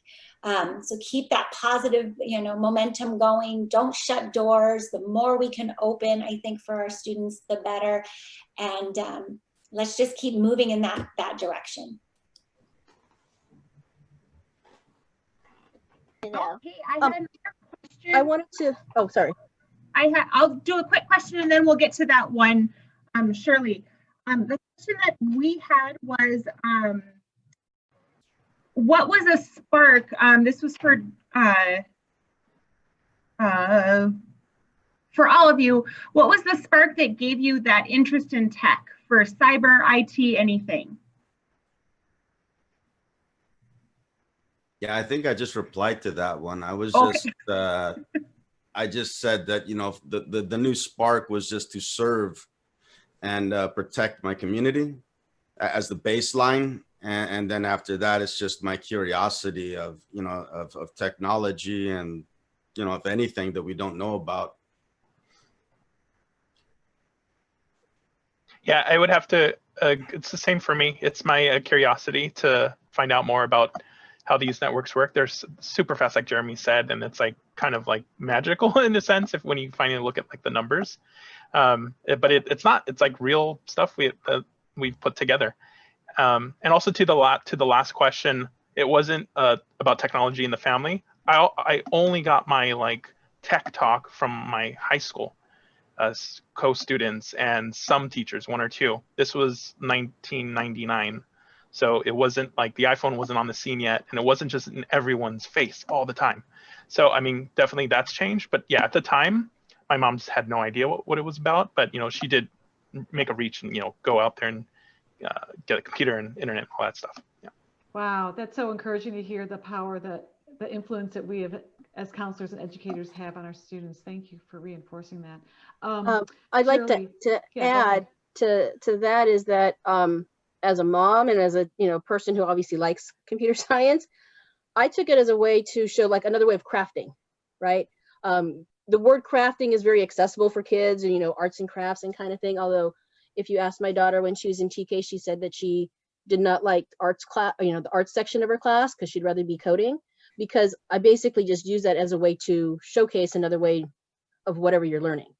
So keep that positive, momentum going. Don't shut doors. The more we can open, I think, for our students, the better. And let's just keep moving in that direction. Okay, I had another question. I wanted to, oh, sorry. I'll do a quick question and then we'll get to that one, Shirley. The question that we had was, what was a spark? This was for all of you. What was the spark that gave you that interest in tech, for cyber, IT, anything? Yeah, I think I just replied to that one. I was Okay. just, I just said that, the new spark was just to serve and protect my community as the baseline. And then after that, it's just my curiosity of, of technology and, if anything that we don't know about. Yeah, I would have to, it's the same for me. It's my curiosity to find out more about how these networks work. They're super fast, like Jeremy said, and it's like kind of like magical in a sense when you finally look at like the numbers. But it's not, it's like real stuff we've put together. And also to the last question, it wasn't about technology in the family. I only got my like tech talk from my high school co-students and some teachers, one or two. This was 1999. So it wasn't like the iPhone wasn't on the scene yet, and it wasn't just in everyone's face all the time. So, I mean, definitely that's changed. But yeah, at the time, my mom's had no idea what it was about, but, she did make a reach and, go out there and get a computer and internet and all that stuff. Yeah. Wow, that's so encouraging to hear the power, the influence that we have as counselors and educators have on our students. Thank you for reinforcing that. I'd like Shirley, to yeah, add to that is that as a mom and as a person who obviously likes computer science, I took it as a way to show like another way of crafting, right? The word crafting is very accessible for kids and arts and crafts and kind of thing. Although if you asked my daughter when she was in TK, she said that she did not like arts class, the arts section of her class, because she'd rather be coding, because I basically just use that as a way to showcase another way of whatever you're learning,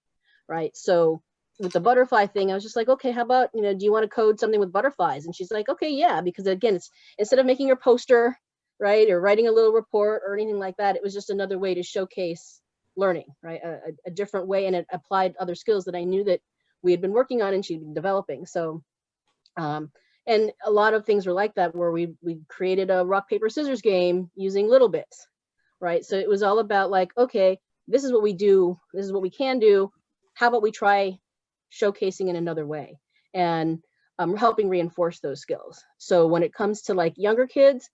right? So with the butterfly thing, I was just like, okay, how about, do you want to code something with butterflies? And she's like, okay, yeah, because again, it's instead of making your poster, right, or writing a little report or anything like that, it was just another way to showcase learning, right? A different way, and it applied other skills that I knew that we had been working on and she'd been developing. So, and a lot of things were like that, where we created a rock, paper, scissors game using little bits, right? So it was all about like, okay, this is what we do, this is what we can do. How about we try showcasing in another way and helping reinforce those skills. So when it comes to like younger kids,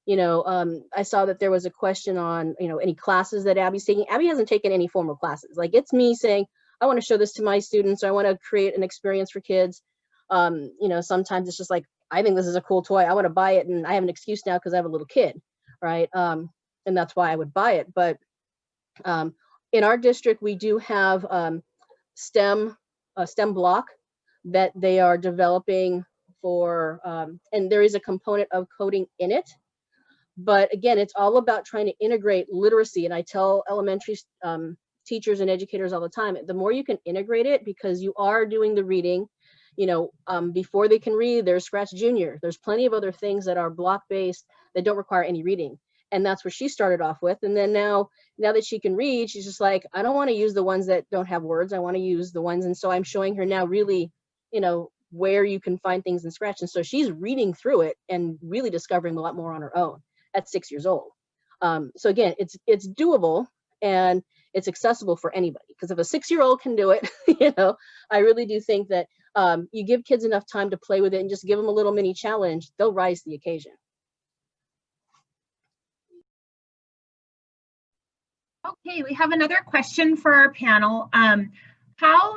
I saw that there was a question on, any classes that Abby's taking. Abby hasn't taken any formal classes. Like, it's me saying, I want to show this to my students. Or I want to create an experience for kids. Sometimes it's just like, I think this is a cool toy. I want to buy it. And I have an excuse now because I have a little kid, right? And that's why I would buy it. But in our district, we do have a STEM block that they are developing for, and there is a component of coding in it. But again, it's all about trying to integrate literacy. And I tell elementary teachers and educators all the time, the more you can integrate it, because you are doing the reading, before they can read, there's Scratch Junior. There's plenty of other things that are block-based that don't require any reading. And that's what she started off with. And then now that she can read, she's just like, I don't want to use the ones that don't have words. I want to use the ones. And so I'm showing her now really, where you can find things in Scratch. And so she's reading through it and really discovering a lot more on her own at 6 years old. So again, it's doable and it's accessible for anybody. Because if a 6-year-old can do it, I really do think that you give kids enough time to play with it and just give them a little mini challenge, they'll rise to the occasion. Okay, we have another question for our panel. How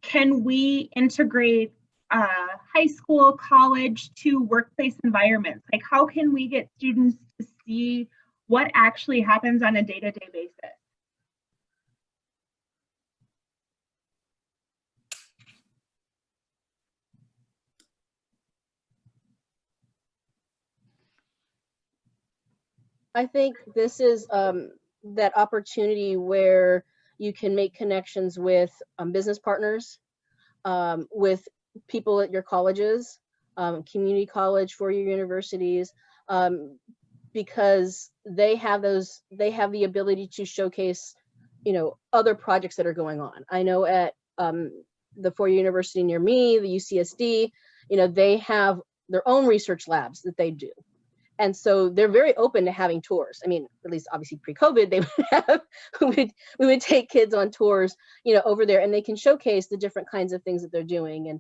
can we integrate high school, college to workplace environments? Like, how can we get students to see what actually happens on a day-to-day basis? I think this is that opportunity where you can make connections with business partners, with people at your colleges, community college, four-year universities, because they have the ability to showcase, other projects that are going on. I know at the four-year university near me, the UCSD, they have their own research labs that they do. And so they're very open to having tours. I mean, at least obviously pre-COVID, they would have, we would take kids on tours, over there, and they can showcase the different kinds of things that they're doing. And,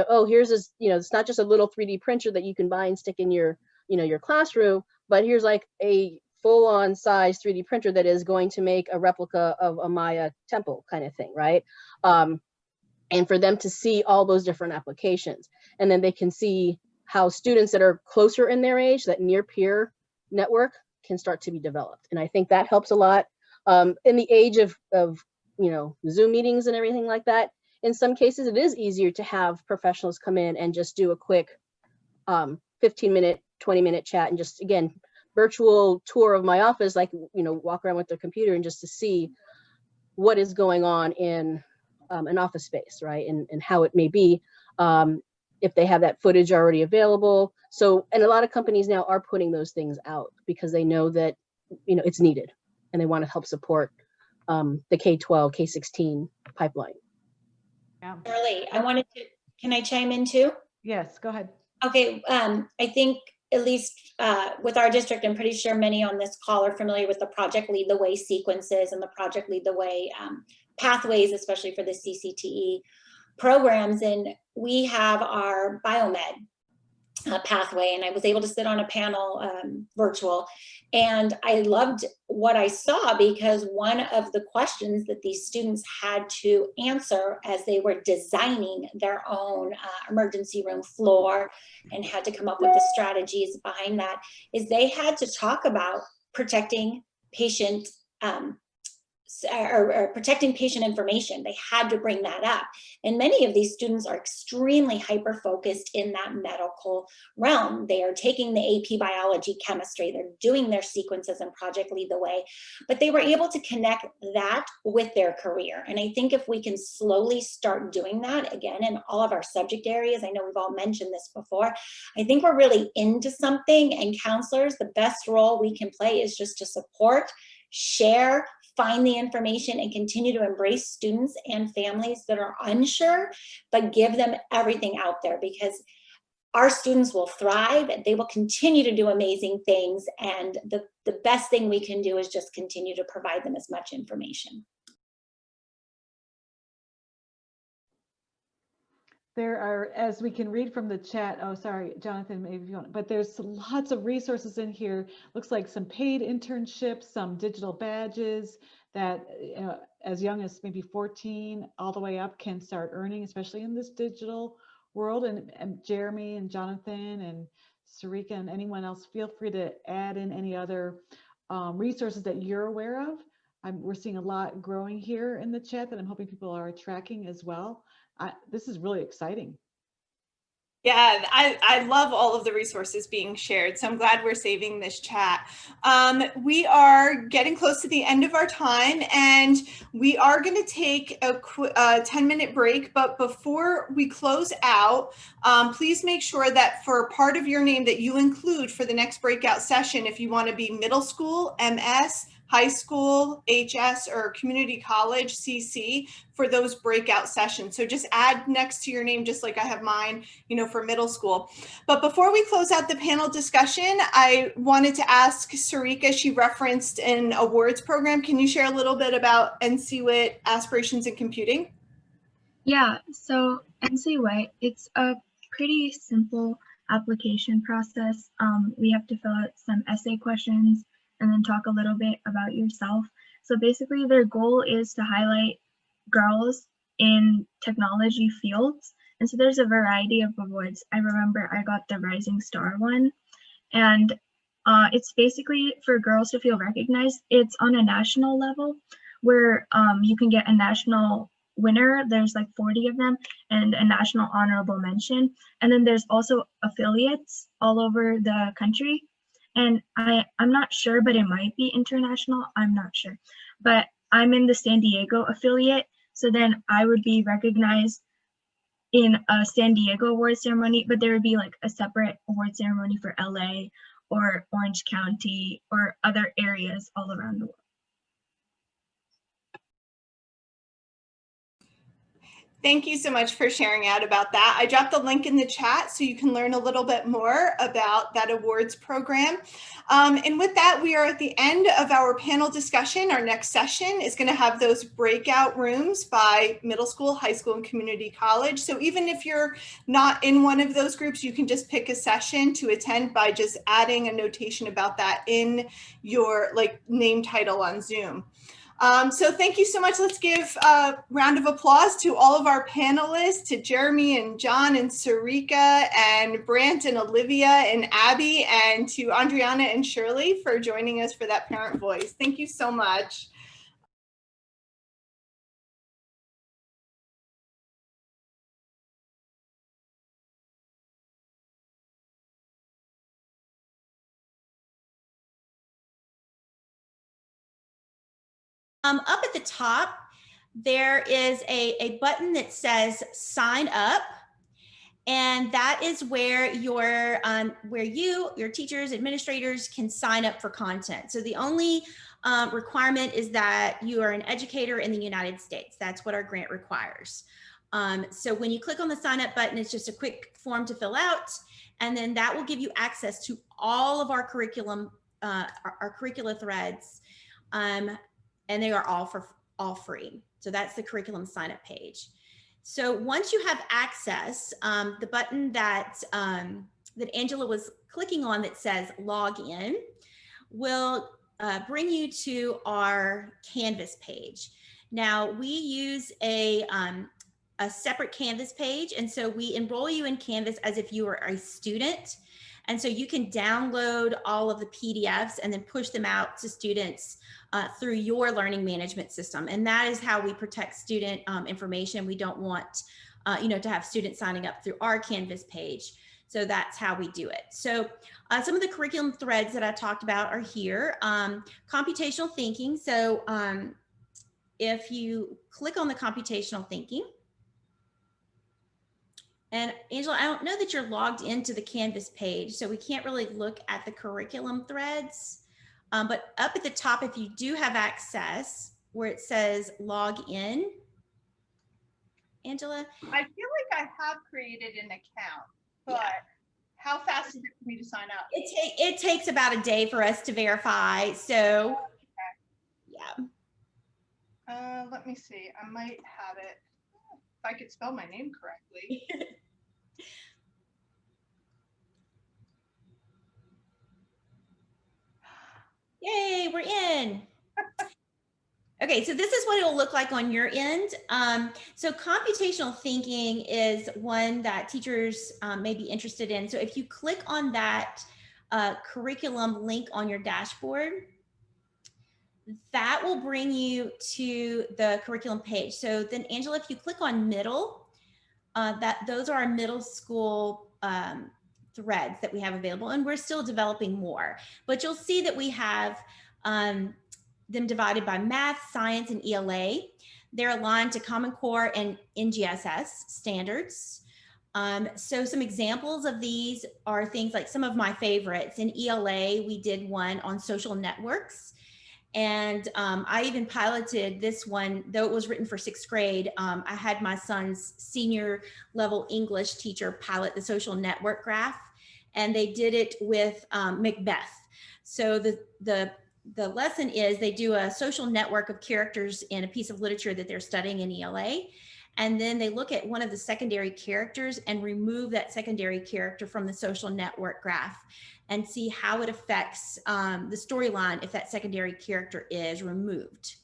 oh, here's this, it's not just a little 3D printer that you can buy and stick in your, your classroom, but here's like a full-on size 3D printer that is going to make a replica of a Maya temple kind of thing, right? And for them to see all those different applications, and then they can see how students that are closer in their age, that near peer network, can start to be developed. And I think that helps a lot. In the age of Zoom meetings and everything like that, in some cases it is easier to have professionals come in and just do a quick 15-minute, 20-minute chat, and just, again, virtual tour of my office, like, walk around with their computer and just to see what is going on in an office space, right? And how it may be, if they have that footage already available. So, and a lot of companies now are putting those things out because they know that, it's needed, and they want to help support the K-12, K-16 pipeline. Yeah. Shirley, can I chime in too? Yes, go ahead. Okay, I think at least with our district, I'm pretty sure many on this call are familiar with the Project Lead the Way sequences and the Project Lead the Way pathways, especially for the CCTE programs. And we have our biomed pathway, and I was able to sit on a panel virtual, and I loved what I saw, because one of the questions that these students had to answer as they were designing their own emergency room floor and had to come up with the strategies behind that is they had to talk about protecting patient or protecting patient information. They had to bring that up. And many of these students are extremely hyper-focused in that medical realm. They are taking the AP biology, chemistry, they're doing their sequences and Project Lead the Way, but they were able to connect that with their career. And I think if we can slowly start doing that, again, in all of our subject areas, I know we've all mentioned this before, I think we're really into something, and counselors, the best role we can play is just to support, share, find the information, and continue to embrace students and families that are unsure, but give them everything out there, because our students will thrive and they will continue to do amazing things. And the best thing we can do is just continue to provide them as much information. There are, as we can read from the chat, oh, sorry, Jonathan, maybe if you want, but there's lots of resources in here. Looks like some paid internships, some digital badges that as young as maybe 14 all the way up can start earning, especially in this digital world. And Jeremy and Jonathan and Sarika and anyone else, feel free to add in any other resources that you're aware of. We're seeing a lot growing here in the chat that I'm hoping people are tracking as well. This is really exciting. Yeah, I love all of the resources being shared, so I'm glad we're saving this chat. We are getting close to the end of our time, and we are going to take a 10-minute break. But before we close out, please make sure that for part of your name that you include for the next breakout session, if you want to be middle school, MS, high school, HS, or community college, CC, for those breakout sessions. So just add next to your name, just like I have mine, for middle school. But before we close out the panel discussion, I wanted to ask Sarika, she referenced an awards program. Can you share a little bit about NCWIT Aspirations in Computing? Yeah, so NCWIT, it's a pretty simple application process. We have to fill out some essay questions and then talk a little bit about yourself. So basically their goal is to highlight girls in technology fields. And so there's a variety of awards. I remember I got the Rising Star one, and it's basically for girls to feel recognized. It's on a national level where you can get a national winner. There's like 40 of them, and a national honorable mention. And then there's also affiliates all over the country. And I'm not sure, but it might be international. I'm not sure. But I'm in the San Diego affiliate. So then I would be recognized in a San Diego award ceremony, but there would be like a separate award ceremony for LA or Orange County or other areas all around the world. Thank you so much for sharing out about that. I dropped the link in the chat so you can learn a little bit more about that awards program. And with that, we are at the end of our panel discussion. Our next session is going to have those breakout rooms by middle school, high school, and community college. So even if you're not in one of those groups, you can just pick a session to attend by just adding a notation about that in your name title on Zoom. So thank you so much. Let's give a round of applause to all of our panelists, to Jeremy and John and Sarika and Brant and Olivia and Abby, and to Andriana and Shirley for joining us for that parent voice. Thank you so much. Up at the top, there is a button that says sign up. And that is where your teachers, administrators can sign up for content. So the only requirement is that you are an educator in the United States. That's what our grant requires. So when you click on the sign up button, it's just a quick form to fill out. And then that will give you access to all of our curriculum, our curricula threads. And they are all free. So that's the curriculum sign up page. So once you have access, the button that Angela was clicking on that says log in will bring you to our Canvas page. Now we use a separate Canvas page, and so we enroll you in Canvas as if you were a student. And so you can download all of the PDFs and then push them out to students through your learning management system. And that is how we protect student information. We don't want to have students signing up through our Canvas page. So that's how we do it. So some of the curriculum threads that I talked about are here. Computational thinking. So if you click on the computational thinking, and Angela, I don't know that you're logged into the Canvas page, so we can't really look at the curriculum threads. But up at the top, if you do have access, where it says log in, Angela? I feel like I have created an account, but how fast is it for me to sign up? It takes about a day for us to verify, so yeah. Let me see, I might have it, if I could spell my name correctly. Yay, we're in. Okay, so this is what it will look like on your end. So computational thinking is one that teachers may be interested in. So if you click on that curriculum link on your dashboard, that will bring you to the curriculum page. So then Angela, if you click on middle, those are our middle school threads that we have available, and we're still developing more. But you'll see that we have them divided by math, science, and ELA. They're aligned to Common Core and NGSS standards. So some examples of these are things like some of my favorites. In ELA, we did one on social networks. And I even piloted this one, though it was written for 6th grade. I had my son's senior level English teacher pilot the social network graph, and they did it with Macbeth. So the lesson is they do a social network of characters in a piece of literature that they're studying in ELA. And then they look at one of the secondary characters and remove that secondary character from the social network graph and see how it affects the storyline if that secondary character is removed.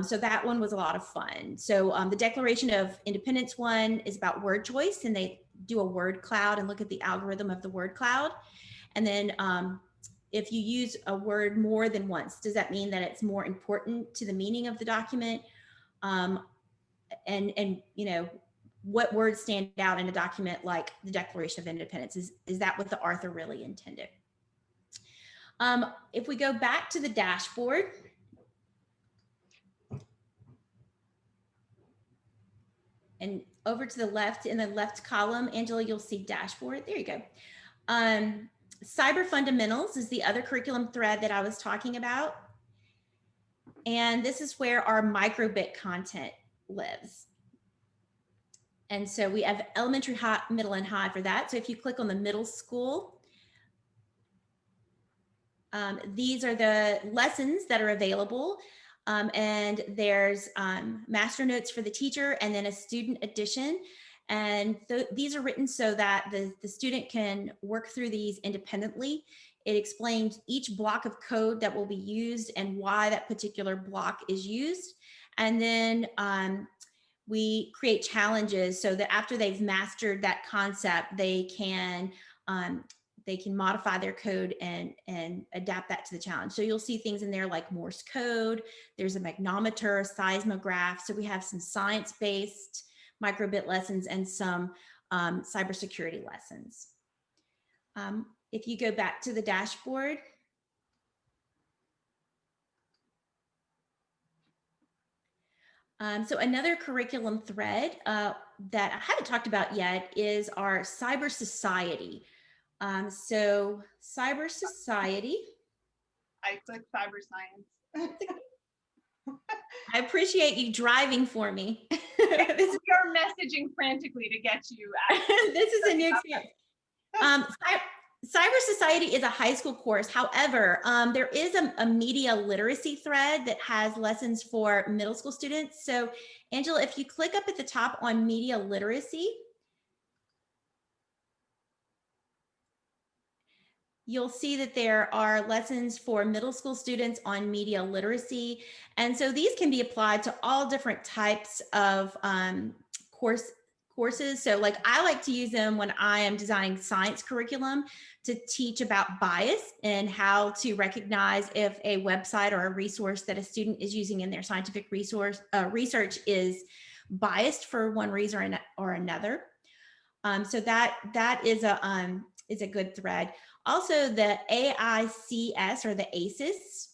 So that one was a lot of fun. So the Declaration of Independence one is about word choice, and they do a word cloud and look at the algorithm of the word cloud. And then if you use a word more than once, does that mean that it's more important to the meaning of the document? And you know, what words stand out in a document like the Declaration of Independence? Is that what the author really intended? If we go back to the dashboard, and over to the left, in the left column, Angela, you'll see dashboard. There you go. Cyber fundamentals is the other curriculum thread that I was talking about. And this is where our microbit content lives. And so we have elementary, high, middle, and high for that. So if you click on the middle school, these are the lessons that are available. And there's master notes for the teacher and then a student edition. And these are written so that the student can work through these independently. It explains each block of code that will be used and why that particular block is used. And then we create challenges so that after they've mastered that concept, they can modify their code and adapt that to the challenge. So you'll see things in there like Morse code, there's a magnometer, a seismograph. So we have some science-based microbit lessons and some cybersecurity lessons. If you go back to the dashboard, so another curriculum thread that I haven't talked about yet is our Cyber Society. So Cyber Society. I clicked cyber science. I appreciate you driving for me. We are messaging frantically to get you. This is a new experience. Cyber Society is a high school course. However, there is a media literacy thread that has lessons for middle school students. So Angela, if you click up at the top on media literacy, you'll see that there are lessons for middle school students on media literacy. And so these can be applied to all different types of courses. So like I like to use them when I am designing science curriculum to teach about bias and how to recognize if a website or a resource that a student is using in their scientific research is biased for one reason or another. So that is a good thread. Also, the AICS or the ACES,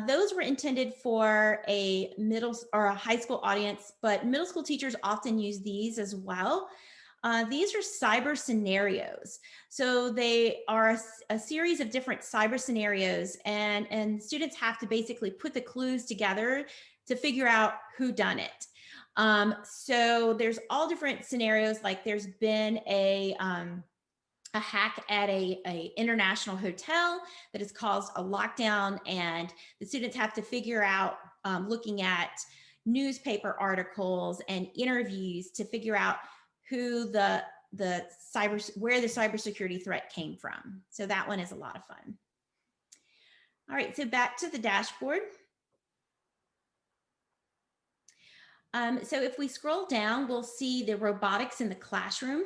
those were intended for a middle or a high school audience, but middle school teachers often use these as well. These are cyber scenarios. So they are a series of different cyber scenarios, and students have to basically put the clues together to figure out who done it. So there's all different scenarios, like there's been a hack at a international hotel that has caused a lockdown, and the students have to figure out, looking at newspaper articles and interviews to figure out who where the cybersecurity threat came from. So that one is a lot of fun. All right, so back to the dashboard. So if we scroll down, we'll see the robotics in the classroom.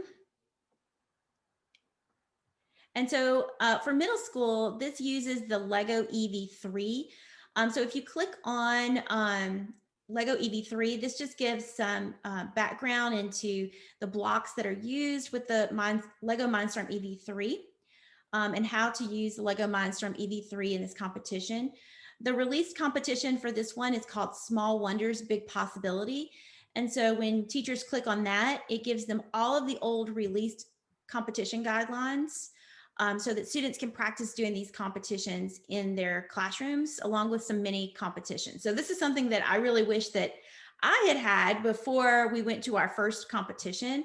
And so for middle school, this uses the Lego EV3. So if you click on Lego EV3, this just gives some background into the blocks that are used with the Lego Mindstorm EV3 and how to use the Lego Mindstorm EV3 in this competition. The release competition for this one is called Small Wonders, Big Possibility. And so when teachers click on that, it gives them all of the old released competition guidelines so that students can practice doing these competitions in their classrooms, along with some mini competitions. So this is something that I really wish that I had before we went to our first competition.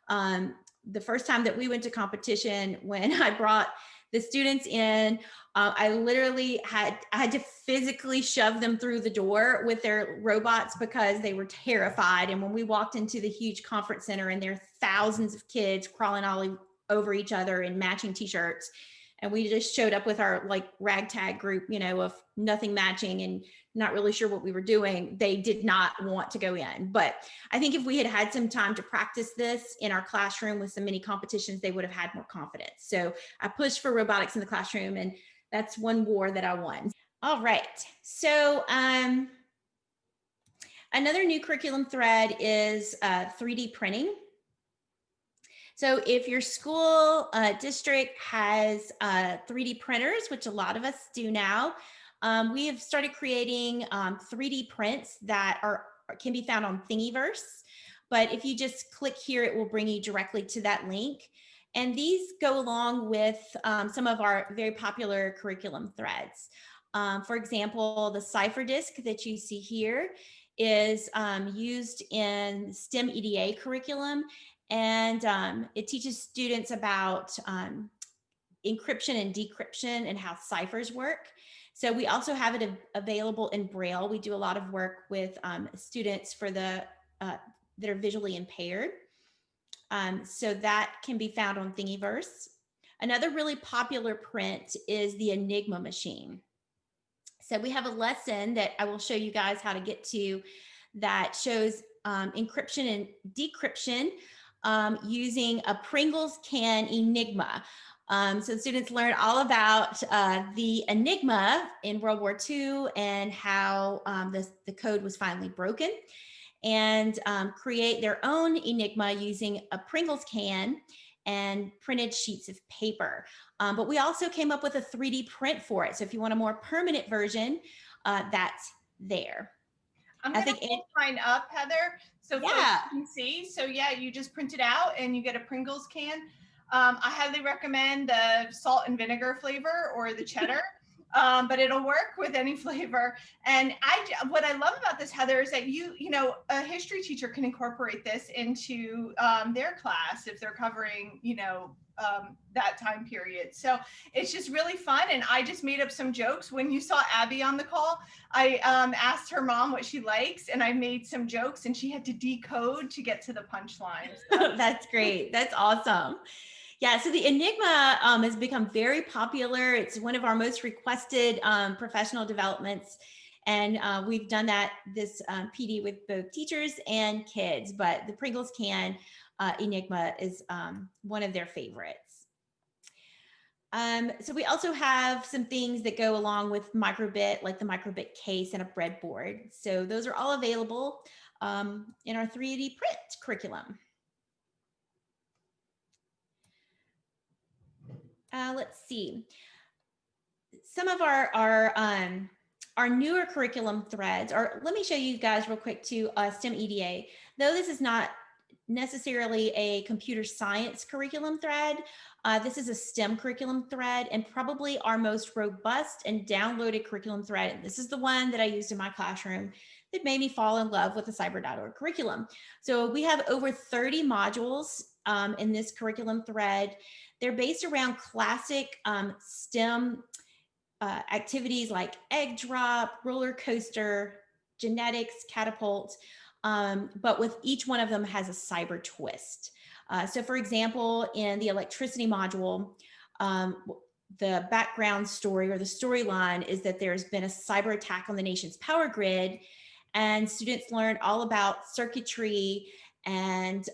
The first time that we went to competition, when I brought the students in, I literally had to physically shove them through the door with their robots because they were terrified. And when we walked into the huge conference center, and there are thousands of kids crawling all over each other in matching t-shirts, and we just showed up with our like ragtag group, you know, of nothing matching and not really sure what we were doing, they did not want to go in. But I think if we had had some time to practice this in our classroom with some mini competitions, they would have had more confidence. So I pushed for robotics in the classroom, and that's one war that I won. All right, so another new curriculum thread is 3D printing. So if your school district has 3D printers, which a lot of us do now, we have started creating 3D prints that can be found on Thingiverse. But if you just click here, it will bring you directly to that link. And these go along with some of our very popular curriculum threads. For example, the cipher disk that you see here is used in STEM EDA curriculum, and it teaches students about encryption and decryption and how ciphers work. So we also have it available in Braille. We do a lot of work with students for that are visually impaired. So that can be found on Thingiverse. Another really popular print is the Enigma machine. So we have a lesson that I will show you guys how to get to that shows encryption and decryption using a Pringles can Enigma. So students learn all about the Enigma in World War II and how the code was finally broken, and create their own Enigma using a Pringles can and printed sheets of paper. But we also came up with a 3D print for it. So if you want a more permanent version, that's there. I'm going to hold mine up, Heather, so folks can see. So yeah, you just print it out and you get a Pringles can. I highly recommend the salt and vinegar flavor or the cheddar. But it'll work with any flavor. And what I love about this, Heather, is that you know, a history teacher can incorporate this into their class if they're covering, you know, that time period. So it's just really fun. And I just made up some jokes. When you saw Abby on the call, I asked her mom what she likes, and I made some jokes, and she had to decode to get to the punchline. So. That's great. That's awesome. Yeah, so the Enigma has become very popular. It's one of our most requested professional developments. And we've done this PD with both teachers and kids, but the Pringles can Enigma is one of their favorites. So we also have some things that go along with microbit, like the microbit case and a breadboard. So those are all available in our 3D print curriculum. Let's see. Some of our newer curriculum threads, or let me show you guys real quick to STEM EDA. Though this is not necessarily a computer science curriculum thread, this is a STEM curriculum thread, and probably our most robust and downloaded curriculum thread. And this is the one that I used in my classroom that made me fall in love with the cyber.org curriculum. So we have over 30 modules in this curriculum thread. They're based around classic STEM activities like egg drop, roller coaster, genetics, catapult, but with each one of them has a cyber twist. So for example, in the electricity module, the background story or the storyline is that there's been a cyber attack on the nation's power grid, and students learn all about circuitry and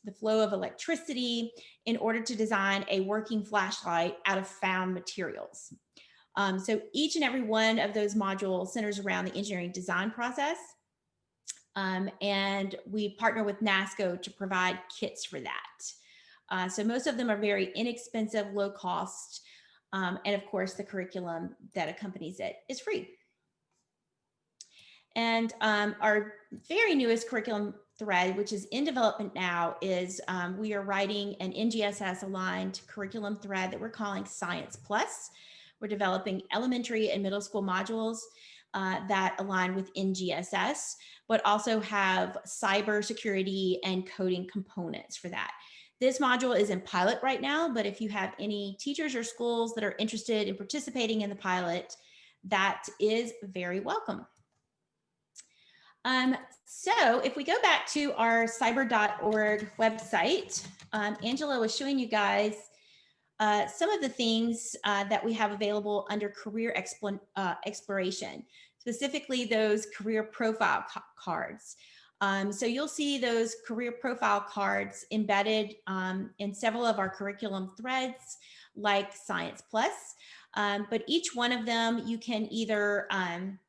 the flow of electricity in order to design a working flashlight out of found materials. So each and every one of those modules centers around the engineering design process. And we partner with NASCO to provide kits for that. So most of them are very inexpensive, low cost. And of course, the curriculum that accompanies it is free. And our very newest curriculum thread, which is in development now, is we are writing an NGSS aligned curriculum thread that we're calling Science Plus. We're developing elementary and middle school modules that align with NGSS, but also have cybersecurity and coding components for that. This module is in pilot right now, but if you have any teachers or schools that are interested in participating in the pilot, that is very welcome. So if we go back to our cyber.org website, Angela was showing you guys some of the things that we have available under career exploration, specifically those career profile cards. So you'll see those career profile cards embedded in several of our curriculum threads, like Science Plus. But each one of them, you can either,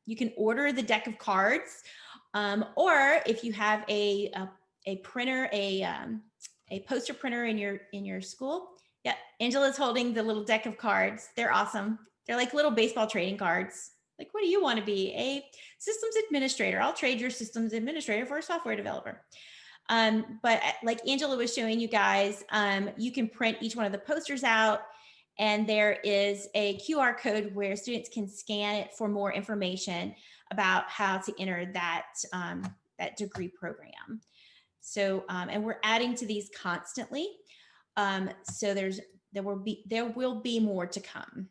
you can order the deck of cards, or if you have a printer, a a poster printer in your school. Yeah, Angela's holding the little deck of cards. They're awesome. They're like little baseball trading cards. Like, what do you want to be? A systems administrator. I'll trade your systems administrator for a software developer. But like Angela was showing you guys, you can print each one of the posters out, and there is a QR code where students can scan it for more information about how to enter that, that degree program. So, and we're adding to these constantly. So there will be more to come.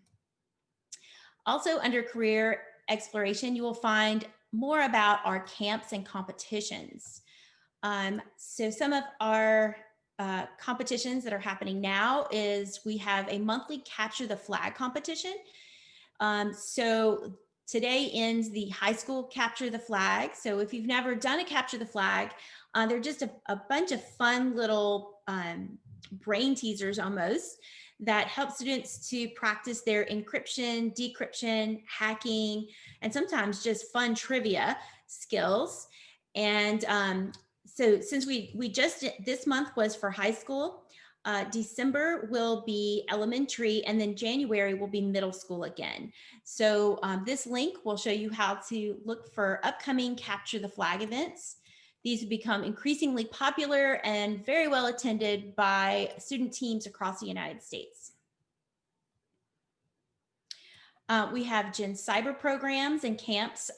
Also under career exploration, you will find more about our camps and competitions. So some of our competitions that are happening now is we have a monthly Capture the Flag competition. So today ends the high school Capture the Flag. So if you've never done a Capture the Flag, they're just a bunch of fun little brain teasers almost that help students to practice their encryption, decryption, hacking, and sometimes just fun trivia skills. And so since we just, this month was for high school, December will be elementary, and then January will be middle school again. So this link will show you how to look for upcoming Capture the Flag events. These have become increasingly popular and very well attended by student teams across the United States. We have Gen Cyber programs and camps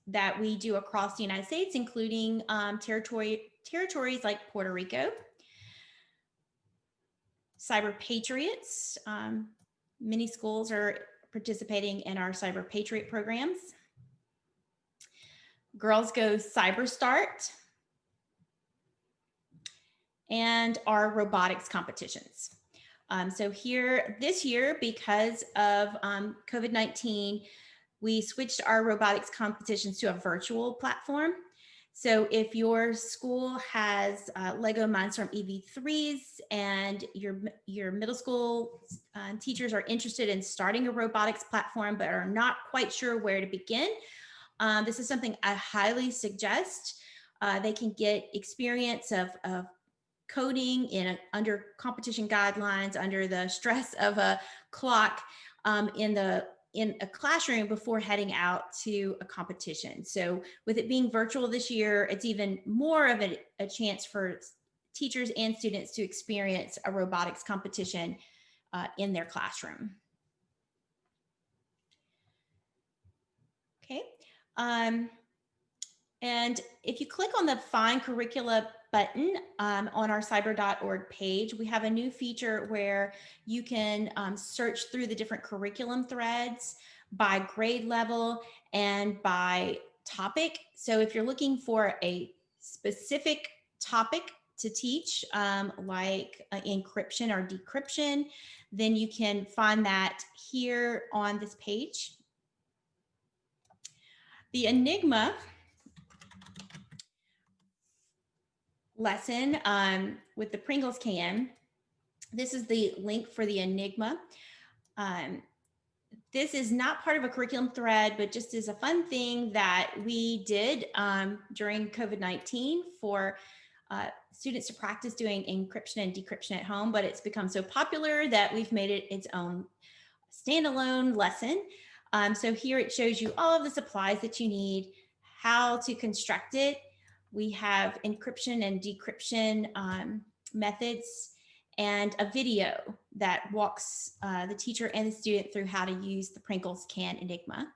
that we do across the United States, including territories like Puerto Rico. Cyber Patriots, many schools are participating in our Cyber Patriot programs. Girls Go Cyber Start, and our robotics competitions. So here, this year, because of COVID-19, we switched our robotics competitions to a virtual platform. So if your school has Lego Mindstorm EV3s and your middle school teachers are interested in starting a robotics platform but are not quite sure where to begin, this is something I highly suggest. They can get experience of coding under competition guidelines, under the stress of a clock in a classroom before heading out to a competition. So with it being virtual this year, it's even more of a chance for teachers and students to experience a robotics competition in their classroom. Okay. And if you click on the Find Curricula button on our cyber.org page, we have a new feature where you can search through the different curriculum threads by grade level and by topic. So if you're looking for a specific topic to teach, like encryption or decryption, then you can find that here on this page. The Enigma lesson with the Pringles can. This is the link for the Enigma. This is not part of a curriculum thread, but just is a fun thing that we did during COVID-19 for students to practice doing encryption and decryption at home, but it's become so popular that we've made it its own standalone lesson. So here it shows you all of the supplies that you need, how to construct it. We have encryption and decryption methods, and a video that walks the teacher and the student through how to use the Pringles Can Enigma.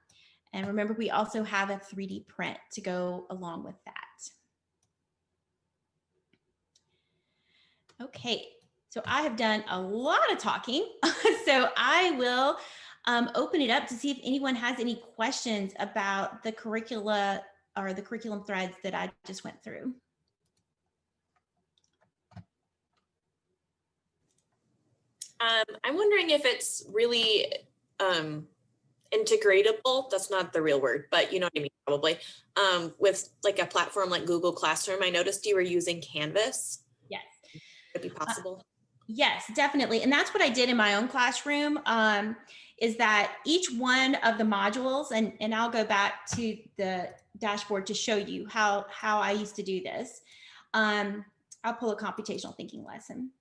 And remember, we also have a 3D print to go along with that. Okay, so I have done a lot of talking, so I will open it up to see if anyone has any questions about the curricula or the curriculum threads that I just went through. I'm wondering if it's really integratable. That's not the real word, but you know what I mean, probably. With like a platform like Google Classroom, I noticed you were using Canvas. Yes. Could it be possible? Yes, definitely. And that's what I did in my own classroom, is that each one of the modules, and I'll go back to the dashboard to show you how I used to do this. I'll pull a computational thinking lesson.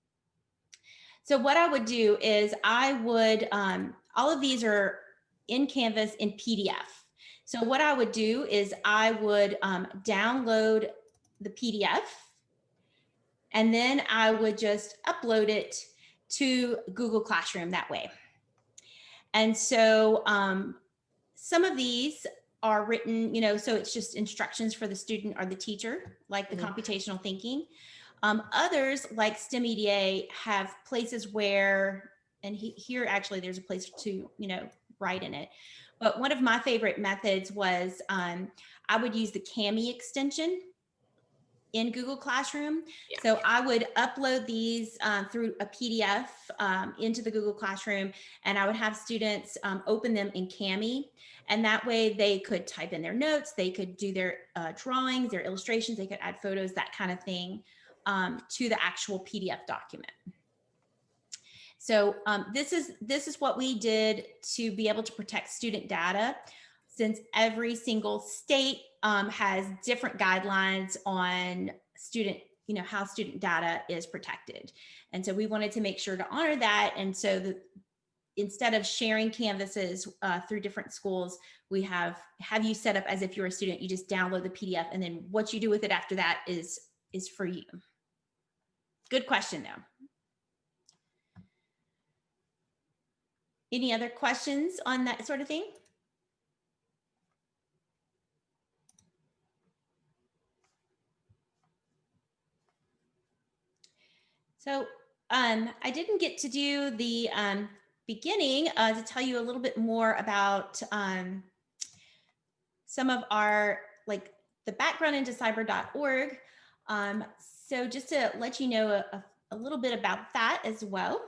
So what I would do is I would, all of these are in Canvas in PDF. So what I would do is I would download the PDF, and then I would just upload it to Google Classroom that way. And so some of these are written, you know, so it's just instructions for the student or the teacher, like the computational thinking. Others, like STEM EDA, have places where, and here actually there's a place to, you know, write in it. But one of my favorite methods was I would use the Kami extension in Google Classroom. Yeah. So I would upload these through a PDF into the Google Classroom, and I would have students open them in Kami. And that way they could type in their notes, they could do their drawings, their illustrations, they could add photos, that kind of thing to the actual PDF document. So this is what we did to be able to protect student data, since every single state has different guidelines on student, you know, how student data is protected. And so we wanted to make sure to honor that. And so instead of sharing Canvases through different schools, we have you set up as if you're a student. You just download the PDF, and then what you do with it after that is for you. Good question though. Any other questions on that sort of thing? So I didn't get to do the beginning to tell you a little bit more about some of our, like the background into cyber.org. So just to let you know a little bit about that as well.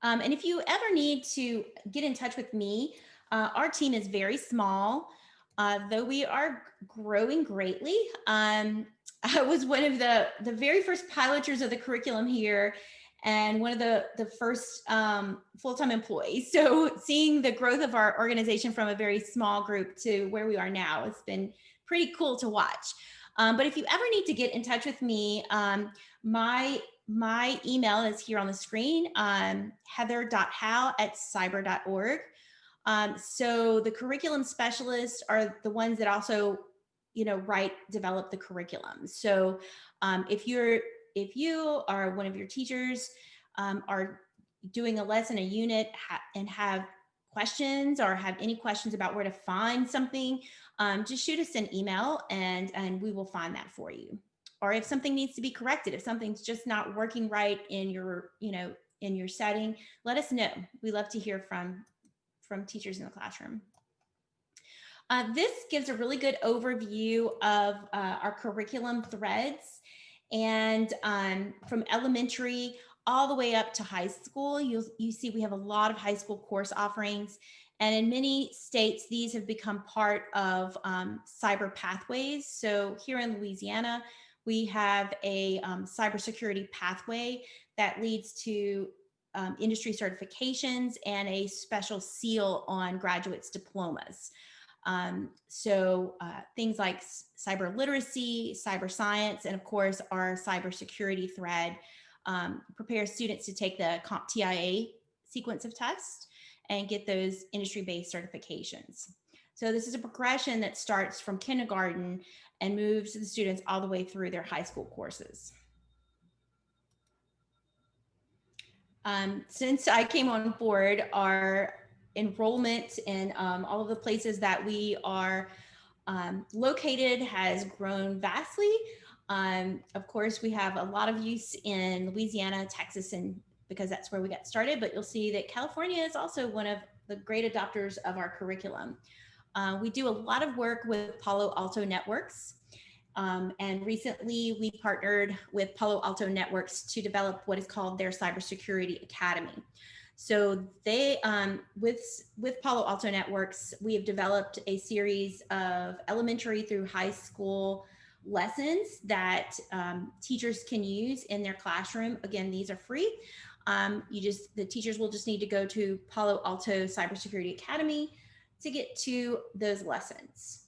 And if you ever need to get in touch with me, our team is very small, though we are growing greatly. I was one of the very first piloters of the curriculum here, and one of the first full-time employees. So seeing the growth of our organization from a very small group to where we are now, it's been pretty cool to watch. But if you ever need to get in touch with me, my email is here on the screen, heather.howe@cyber.org. So the curriculum specialists are the ones that also, you know, develop the curriculum. So if you or one of your teachers are doing a lesson, a unit, and have questions or have any questions about where to find something, just shoot us an email and we will find that for you. Or if something needs to be corrected, if something's just not working right in your, you know, in your setting, let us know. We love to hear from teachers in the classroom. This gives a really good overview of our curriculum threads, and from elementary all the way up to high school. You see we have a lot of high school course offerings, and in many states these have become part of cyber pathways. So here in Louisiana, we have a cybersecurity pathway that leads to industry certifications and a special seal on graduates' diplomas. So things like cyber literacy, cyber science, and of course our cybersecurity thread prepares students to take the CompTIA sequence of tests and get those industry-based certifications. So this is a progression that starts from kindergarten and moves the students all the way through their high school courses. Since I came on board, our enrollment in all of the places that we are located has grown vastly. Of course, we have a lot of use in Louisiana, Texas, and because that's where we got started, but you'll see that California is also one of the great adopters of our curriculum. We do a lot of work with Palo Alto Networks. And recently we partnered with Palo Alto Networks to develop what is called their Cybersecurity Academy. So they, with Palo Alto Networks, we have developed a series of elementary through high school lessons that teachers can use in their classroom. Again, these are free. The teachers will just need to go to Palo Alto Cybersecurity Academy to get to those lessons.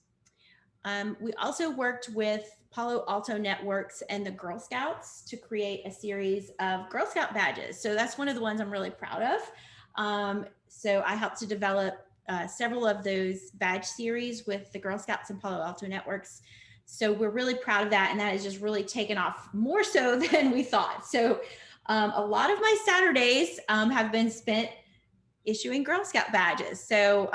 We also worked with Palo Alto Networks and the Girl Scouts to create a series of Girl Scout badges. So that's one of the ones I'm really proud of. So I helped to develop several of those badge series with the Girl Scouts and Palo Alto Networks. So we're really proud of that. And that has just really taken off more so than we thought. So a lot of my Saturdays have been spent issuing Girl Scout badges. So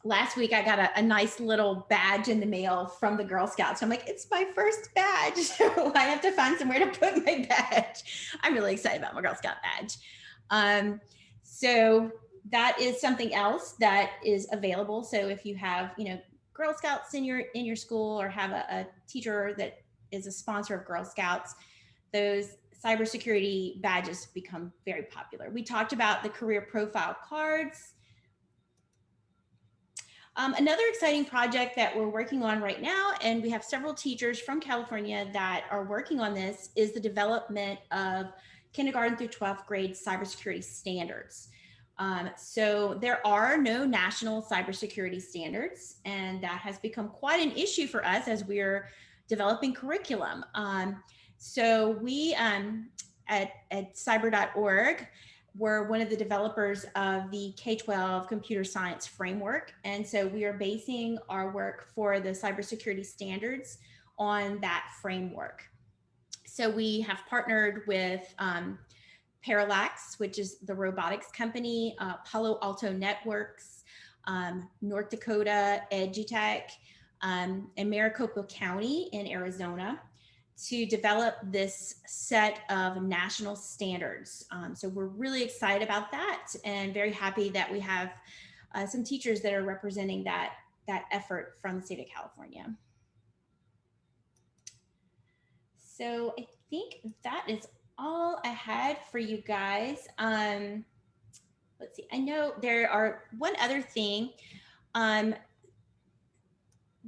last week I got a nice little badge in the mail from the Girl Scouts. So I'm like, it's my first badge. So I have to find somewhere to put my badge. I'm really excited about my Girl Scout badge. So that is something else that is available. So if you have, Girl Scouts in your school, or have a teacher that is a sponsor of Girl Scouts, those cybersecurity badges become very popular. We talked about the career profile cards. Another exciting project that we're working on right now, and we have several teachers from California that are working on this, is the development of kindergarten through 12th grade cybersecurity standards. So there are no national cybersecurity standards, and that has become quite an issue for us as we're developing curriculum. So we at cyber.org, we're one of the developers of the K-12 computer science framework. And so we are basing our work for the cybersecurity standards on that framework. So we have partnered with Parallax, which is the robotics company, Palo Alto Networks, North Dakota EduTech, and Maricopa County in Arizona, to develop this set of national standards. So we're really excited about that, and very happy that we have some teachers that are representing that effort from the state of California. So I think that is all I had for you guys. Let's see, I know there are one other thing.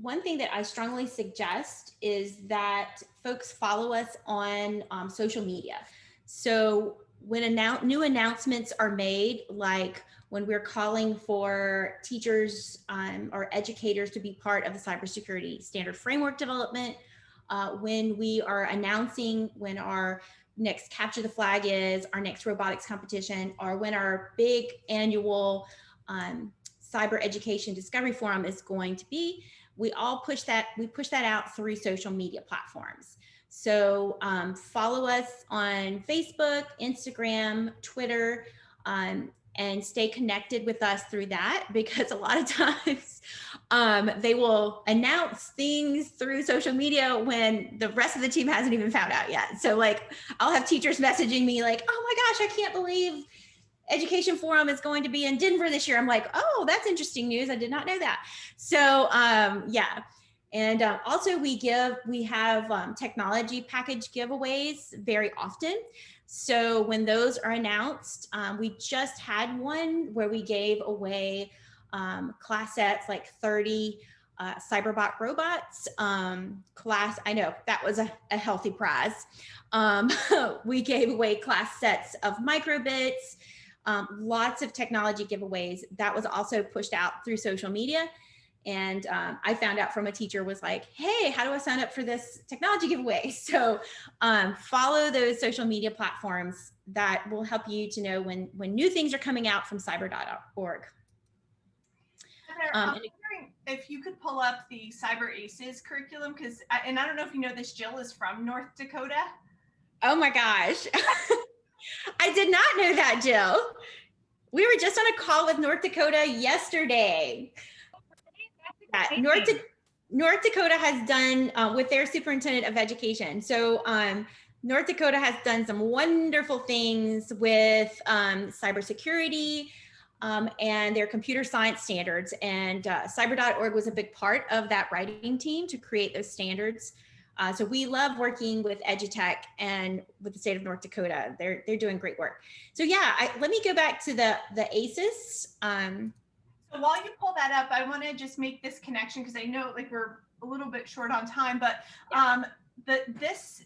One thing that I strongly suggest is that folks follow us on social media. So when new announcements are made, like when we're calling for teachers or educators to be part of the cybersecurity standard framework development, when we are announcing when our next Capture the Flag is, our next robotics competition, or when our big annual cyber education discovery forum is going to be, we push that out through social media platforms. So follow us on Facebook, Instagram, Twitter, and stay connected with us through that, because a lot of times they will announce things through social media when the rest of the team hasn't even found out yet. So like, I'll have teachers messaging me like, oh my gosh, I can't believe Education Forum is going to be in Denver this year. I'm like, oh, that's interesting news. I did not know that. So yeah. And also we have technology package giveaways very often. So when those are announced, we just had one where we gave away class sets, like 30 Cyberbot robots class. I know that was a healthy prize. We gave away class sets of microbits, lots of technology giveaways. That was also pushed out through social media. And I found out from a teacher was like, hey, how do I sign up for this technology giveaway? So follow those social media platforms. That will help you to know when new things are coming out from cyber.org. I'm wondering if you could pull up the Cyber Aces curriculum, because, and I don't know if you know this, Jill is from North Dakota. Oh my gosh. I did not know that, Jill. We were just on a call with North Dakota yesterday. North Dakota has done with their superintendent of education. So North Dakota has done some wonderful things with cybersecurity and their computer science standards. And cyber.org was a big part of that writing team to create those standards. So we love working with EduTech and with the state of North Dakota. They're doing great work. So yeah, let me go back to the ACES. So while you pull that up, I want to just make this connection, because I know like we're a little bit short on time, but this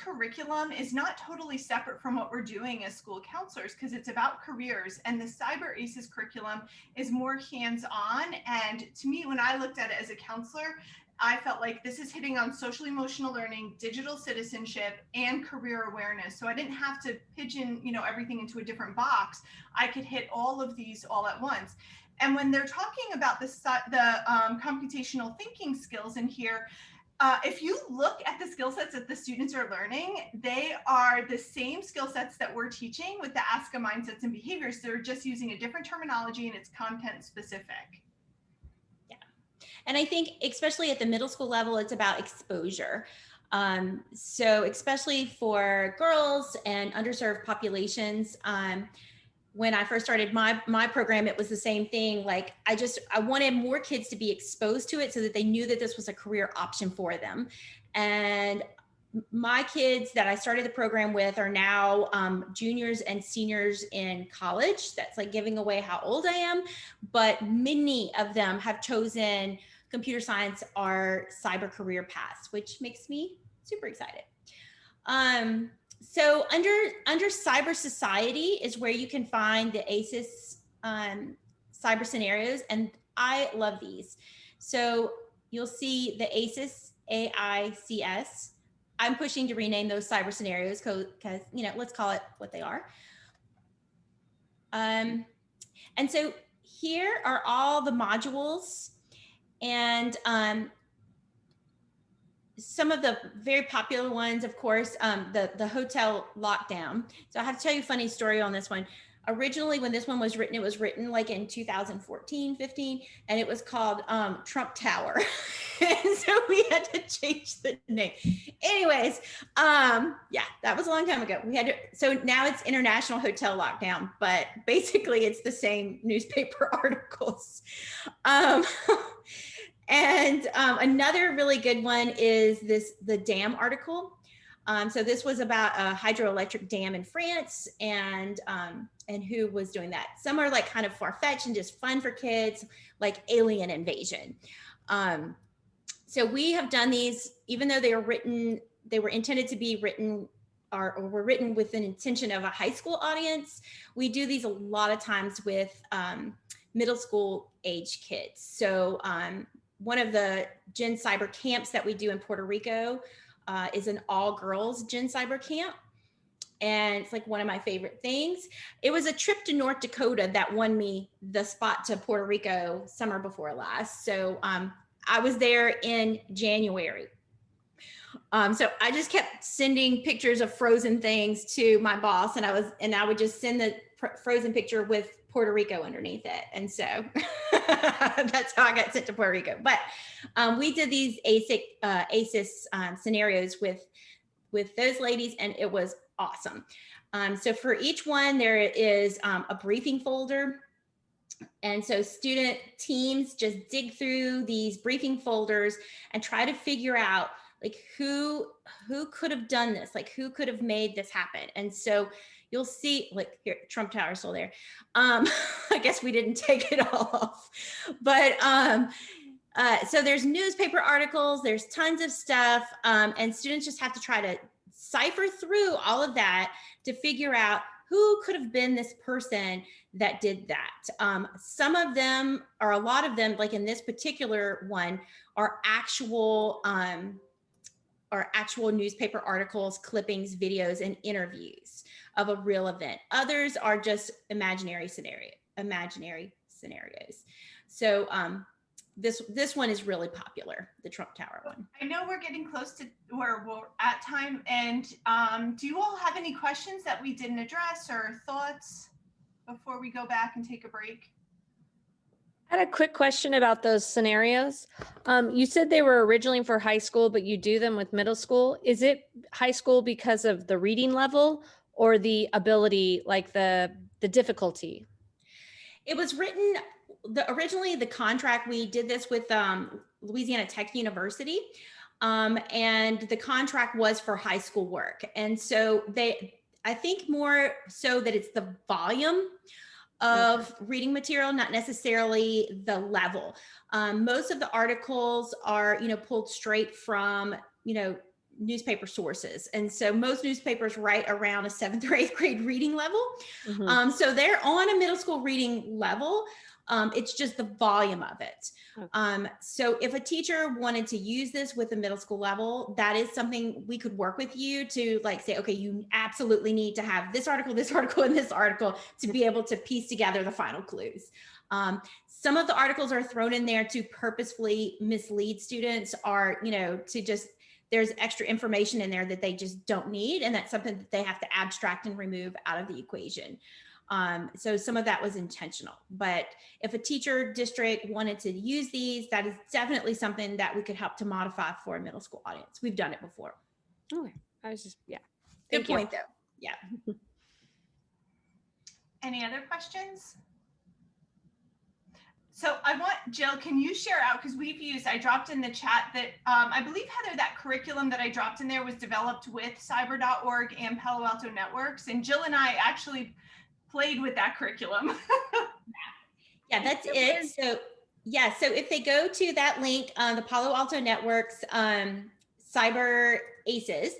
curriculum is not totally separate from what we're doing as school counselors, because it's about careers, and the Cyber Aces curriculum is more hands-on. And to me, when I looked at it as a counselor, I felt like this is hitting on social emotional learning, digital citizenship, and career awareness. So I didn't have to pigeon, everything into a different box. I could hit all of these all at once. And when they're talking about the computational thinking skills in here, if you look at the skill sets that the students are learning, they are the same skill sets that we're teaching with the ASCA mindsets and behaviors. They're just using a different terminology and it's content specific. And I think especially at the middle school level, it's about exposure. So especially for girls and underserved populations, when I first started my program, it was the same thing. Like I wanted more kids to be exposed to it so that they knew that this was a career option for them. And my kids that I started the program with are now juniors and seniors in college. That's like giving away how old I am, but many of them have chosen computer science or cyber career paths, which makes me super excited. So under cyber society is where you can find the ACES cyber scenarios, and I love these. So you'll see the ACES, AICS. I'm pushing to rename those cyber scenarios because, let's call it what they are. And so here are all the modules and some of the very popular ones, of course, the hotel lockdown. So I have to tell you a funny story on this one. Originally, when this one was written, it was written like in 2014, 15, and it was called Trump Tower. And so we had to change the name. Anyways, yeah, that was a long time ago. So now it's International Hotel Lockdown, but basically it's the same newspaper articles. And another really good one is the dam article. So this was about a hydroelectric dam in France and who was doing that. Some are like kind of far-fetched and just fun for kids, like alien invasion. So we have done these, even though they were intended to be written or were written with an intention of a high school audience. We do these a lot of times with middle school age kids. So one of the Gen Cyber camps that we do in Puerto Rico is an all girls Gen Cyber camp. And it's like one of my favorite things. It was a trip to North Dakota that won me the spot to Puerto Rico summer before last. So I was there in January. So I just kept sending pictures of frozen things to my boss, and I would just send the frozen picture with Puerto Rico underneath it. And so that's how I got sent to Puerto Rico. But we did these ACES scenarios with those ladies, and it was awesome. So for each one, there is a briefing folder. And so student teams just dig through these briefing folders and try to figure out like who could have done this, like who could have made this happen. And so you'll see, like here, Trump Tower is still there. I guess we didn't take it all off, but so there's newspaper articles, there's tons of stuff, and students just have to try to cipher through all of that to figure out who could have been this person that did that. Some of them, or a lot of them, like in this particular one, are actual newspaper articles, clippings, videos, and interviews of a real event. Others are just imaginary scenarios. So this one is really popular, the Trump Tower one. I know we're getting close to where we're at time, and do you all have any questions that we didn't address or thoughts before we go back and take a break? I had a quick question about those scenarios. You said they were originally for high school, but you do them with middle school. Is it high school because of the reading level or the ability, like the difficulty? It was written, originally the contract, we did this with Louisiana Tech University, and the contract was for high school work. And so I think more so that it's the volume of reading material, not necessarily the level. Most of the articles are, pulled straight from, newspaper sources. And so most newspapers write around a 7th or 8th grade reading level. So they're on a middle school reading level. It's just the volume of it. So if a teacher wanted to use this with the middle school level, that is something we could work with you to like say, okay, you absolutely need to have this article, and this article to be able to piece together the final clues. Some of the articles are thrown in there to purposefully mislead students, or, you know, to just, there's extra information in there that they just don't need. And that's something that they have to abstract and remove out of the equation. So some of that was intentional, but if a teacher district wanted to use these, that is definitely something that we could help to modify for a middle school audience. We've done it before. Okay. I was just, yeah. Good point though. Yeah. Any other questions? So I want, Jill, can you share out, because we've used, I dropped in the chat that I believe, Heather, that curriculum that I dropped in there was developed with cyber.org and Palo Alto Networks. And Jill and I actually played with that curriculum. Yeah, that's it. So yeah, so if they go to that link, the Palo Alto Networks Cyber ACEs,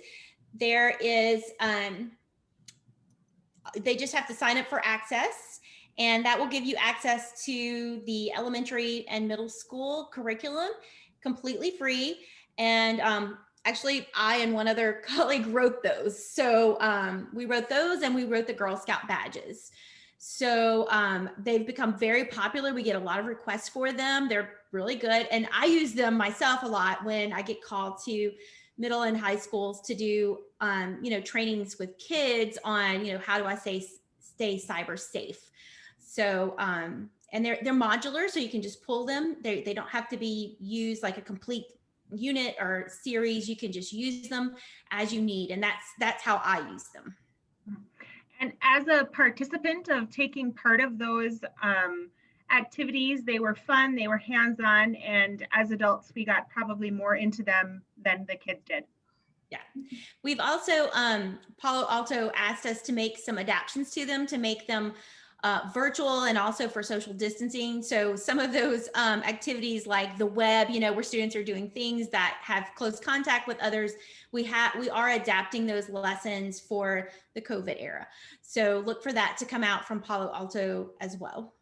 there is, they just have to sign up for access, and that will give you access to the elementary and middle school curriculum completely free. And actually, I and one other colleague wrote those. So we wrote those, and we wrote the Girl Scout badges. So they've become very popular. We get a lot of requests for them. They're really good. And I use them myself a lot when I get called to middle and high schools to do, you know, trainings with kids on, you know, how do I stay cyber safe. So, and they're modular, so you can just pull them. They don't have to be used like a complete unit or series. You can just use them as you need. And that's how I use them. And as a participant of taking part of those activities, they were fun, they were hands-on, and as adults, we got probably more into them than the kids did. Yeah, we've also, Palo Alto asked us to make some adaptations to them to make them virtual and also for social distancing. So some of those activities like the web, you know, where students are doing things that have close contact with others, we are adapting those lessons for the COVID era. So look for that to come out from Palo Alto as well.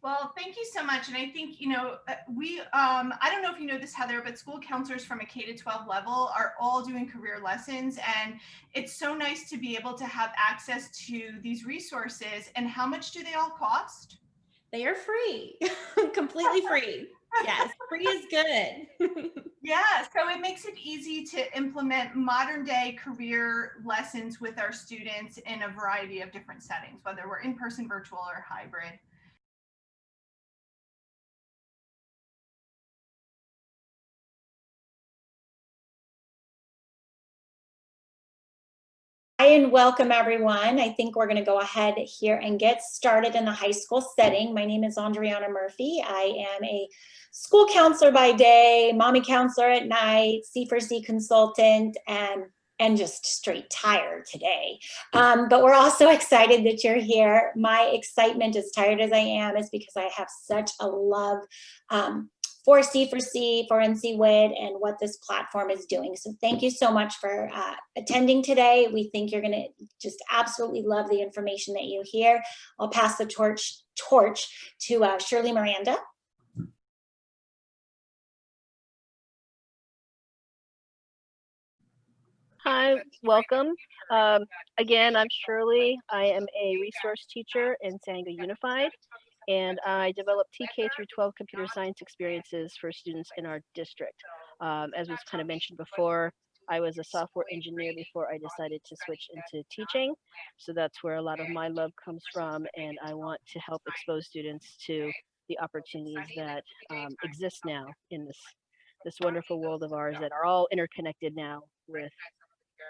Well, thank you so much. And I think, you know, I don't know if you know this, Heather, but school counselors from a K-12 level are all doing career lessons. And it's so nice to be able to have access to these resources. And how much do they all cost? They are free, completely free. Yes, free is good. Yeah, so it makes it easy to implement modern day career lessons with our students in a variety of different settings, whether we're in person, virtual, or hybrid. Hi and welcome everyone. I think we're going to go ahead here and get started in the high school setting. My name is Andriana Murphy. I am a school counselor by day, mommy counselor at night, C4C consultant, and just straight tired today. But we're also excited that you're here. My excitement, as tired as I am, is because I have such a love for C4C, for NCWID, and what this platform is doing. So thank you so much for attending today. We think you're gonna just absolutely love the information that you hear. I'll pass the torch to Shirley Miranda. Hi, welcome. Again, I'm Shirley. I am a resource teacher in San Diego Unified, and I develop TK through 12 computer science experiences for students in our district. As was kind of mentioned before, I was a software engineer before I decided to switch into teaching. So that's where a lot of my love comes from, and I want to help expose students to the opportunities that exist now in this wonderful world of ours that are all interconnected now with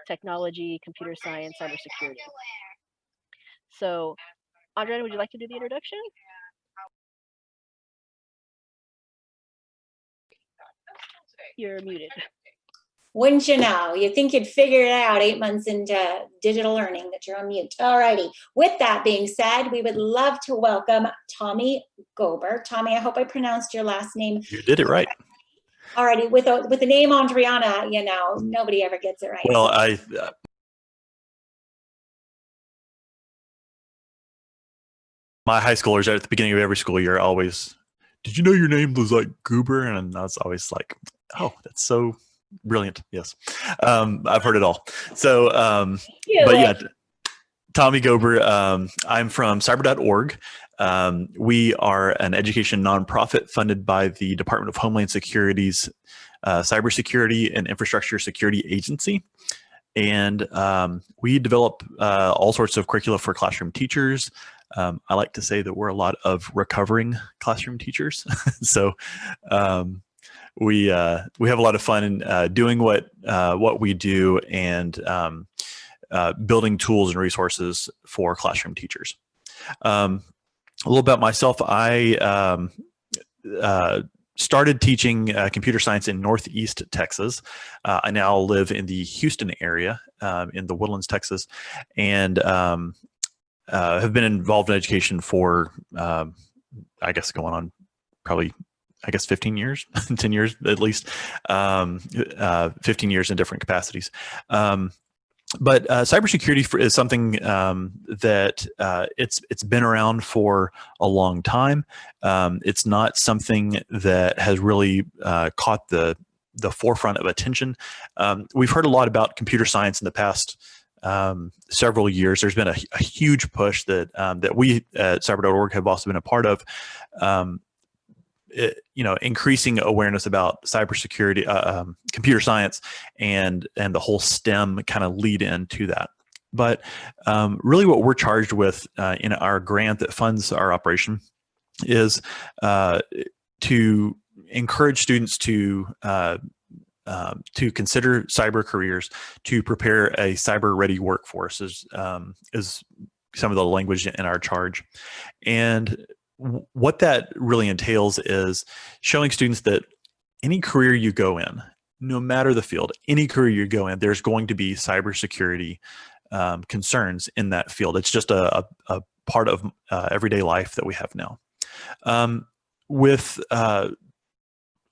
technology, computer science, cybersecurity. So, Andrea, would you like to do the introduction? You're muted. Wouldn't you know? You think you'd figure it out 8 months into digital learning that you're on mute. All righty. With that being said, we would love to welcome Tommy Gober. Tommy, I hope I pronounced your last name. You did it right. All righty. With the name Andriana, you know, nobody ever gets it right. Well, So my high schoolers at the beginning of every school year always, did you know your name was like Goober? And I was always like, oh, that's so brilliant. Yes. I've heard it all. So, but yeah, Tommy Gober. I'm from cyber.org. We are an education nonprofit funded by the Department of Homeland Security's Cybersecurity and Infrastructure Security Agency. And we develop all sorts of curricula for classroom teachers. I like to say that we're a lot of recovering classroom teachers. So we have a lot of fun in doing what we do and building tools and resources for classroom teachers. A little about myself. I started teaching computer science in Northeast Texas. I now live in the Houston area, in the Woodlands, Texas, and have been involved in education for, I guess, going on probably, 15 years, 10 years at least, 15 years in different capacities. But cybersecurity is something that it's been around for a long time. It's not something that has really caught the forefront of attention. We've heard a lot about computer science in the past several years. There's been a huge push that we at cyber.org have also been a part of. Increasing awareness about cybersecurity, computer science, and the whole STEM kind of lead into that. But really what we're charged with in our grant that funds our operation is to encourage students to consider cyber careers, to prepare a cyber-ready workforce is some of the language in our charge. And what that really entails is showing students that any career you go in, no matter the field, any career you go in, there's going to be cybersecurity concerns in that field. It's just a part of everyday life that we have now. With a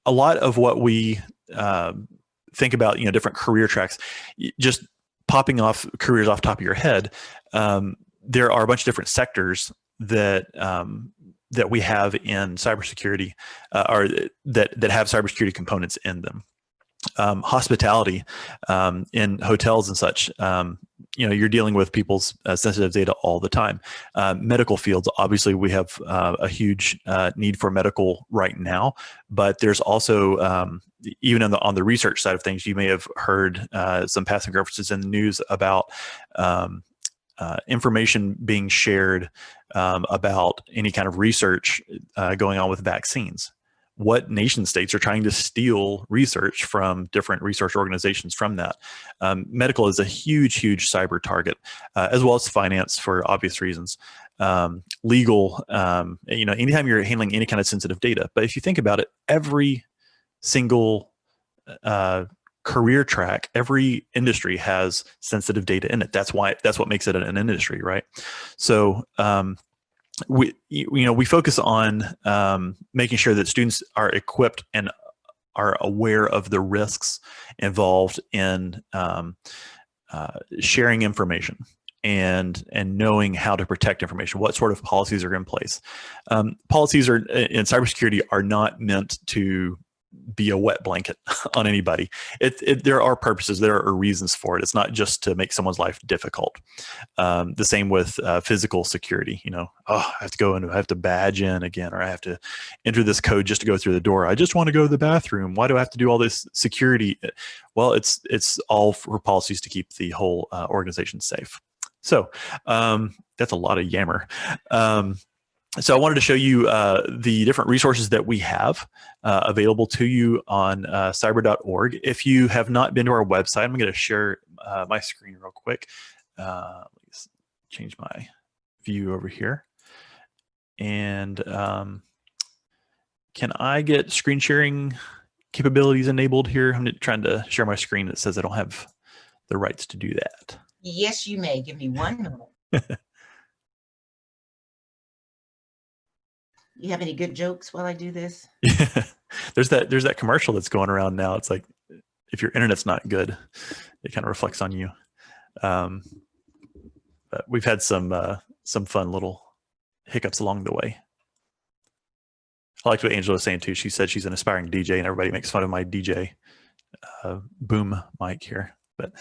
lot of what we think about, different career tracks, just popping off careers off the top of your head, there are a bunch of different sectors that we have in cybersecurity, or that have cybersecurity components in them. Hospitality, in hotels and such, you're dealing with people's sensitive data all the time. Medical fields, obviously, we have a huge need for medical right now, but there's also even on the research side of things, you may have heard some passing references in the news about information being shared about any kind of research going on with vaccines. What nation states are trying to steal research from different research organizations from that? Medical is a huge cyber target, as well as finance for obvious reasons. Legal, anytime you're handling any kind of sensitive data. But if you think about it, every single career track, every industry has sensitive data in it. That's what makes it an industry, right? So we focus on making sure that students are equipped and are aware of the risks involved in sharing information and knowing how to protect information. What sort of policies are in place? Policies in cybersecurity are not meant to be a wet blanket on anybody. There are purposes, there are reasons for it. It's not just to make someone's life difficult. The same with physical security. I have to go and I have to badge in again, or I have to enter this code just to go through the door. I just want to go to the bathroom. Why do I have to do all this security? Well, it's all for policies to keep the whole organization safe. So that's a lot of yammer. So I wanted to show you the different resources that we have available to you on cyber.org. If you have not been to our website, I'm going to share my screen real quick. Let's change my view over here. And can I get screen sharing capabilities enabled here? I'm trying to share my screen that says I don't have the rights to do that. Yes, you may. Give me 1 minute. You have any good jokes while I do this? There's that commercial that's going around now. It's like, if your internet's not good, it kind of reflects on you. But we've had some fun little hiccups along the way. I liked what Angela was saying too. She said she's an aspiring DJ, and everybody makes fun of my DJ boom mic here. But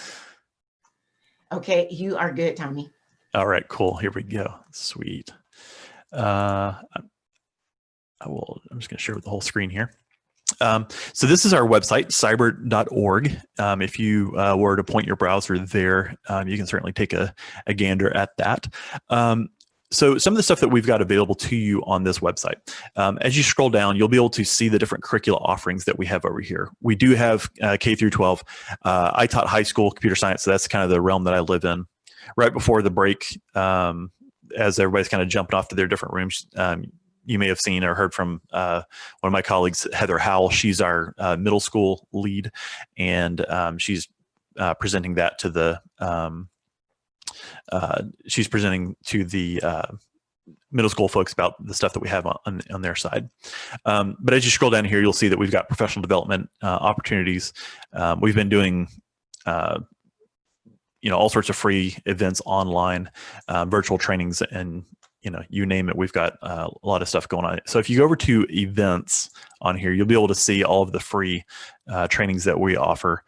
okay, you are good, Tommy. All right, cool. Here we go. Sweet. I'm just going to share with the whole screen here. So this is our website, cyber.org. If you were to point your browser there, you can certainly take a gander at that. So some of the stuff that we've got available to you on this website, as you scroll down, you'll be able to see the different curricular offerings that we have over here. We do have K through 12. I taught high school computer science, so that's kind of the realm that I live in. Right before the break, as everybody's kind of jumping off to their different rooms, you may have seen or heard from one of my colleagues, Heather Howell. She's our middle school lead, and she's presenting that to the middle school folks about the stuff that we have on their side. But as you scroll down here, you'll see that we've got professional development opportunities. We've been doing all sorts of free events online, virtual trainings, and you name it, we've got a lot of stuff going on. So if you go over to events on here, you'll be able to see all of the free trainings that we offer.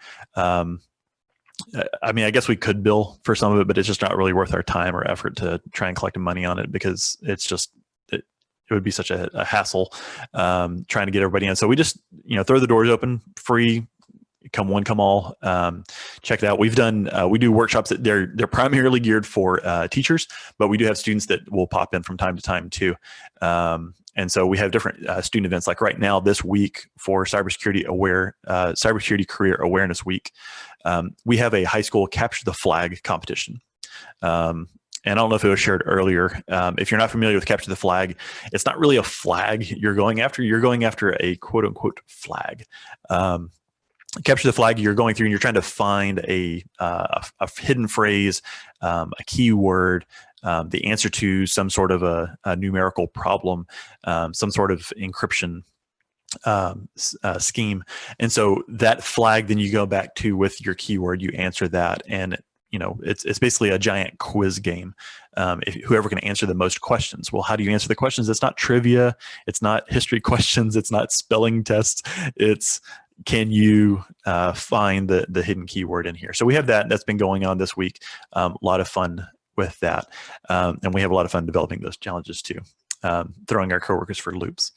I mean, I guess we could bill for some of it, but it's just not really worth our time or effort to try and collect money on it, because it's just, it would be such a hassle trying to get everybody in. So we just, throw the doors open, free, come one, come all. Check it out. We've done, we do workshops that they're primarily geared for teachers, but we do have students that will pop in from time to time too. And so we have different student events, like right now this week for Cybersecurity Career Awareness Week. We have a high school capture the flag competition. And I don't know if it was shared earlier. If you're not familiar with capture the flag, it's not really a flag you're going after. You're going after a quote unquote flag. Capture the flag, you're going through and you're trying to find a hidden phrase, a keyword, the answer to some sort of a numerical problem, some sort of encryption scheme. And so that flag, then you go back to with your keyword, you answer that, and it's basically a giant quiz game. Whoever can answer the most questions. Well, how do you answer the questions? It's not trivia. It's not history questions. It's not spelling tests. It's, can you find the hidden keyword in here? So we have that. That's been going on this week. A lot of fun with that. And we have a lot of fun developing those challenges too, throwing our coworkers for loops.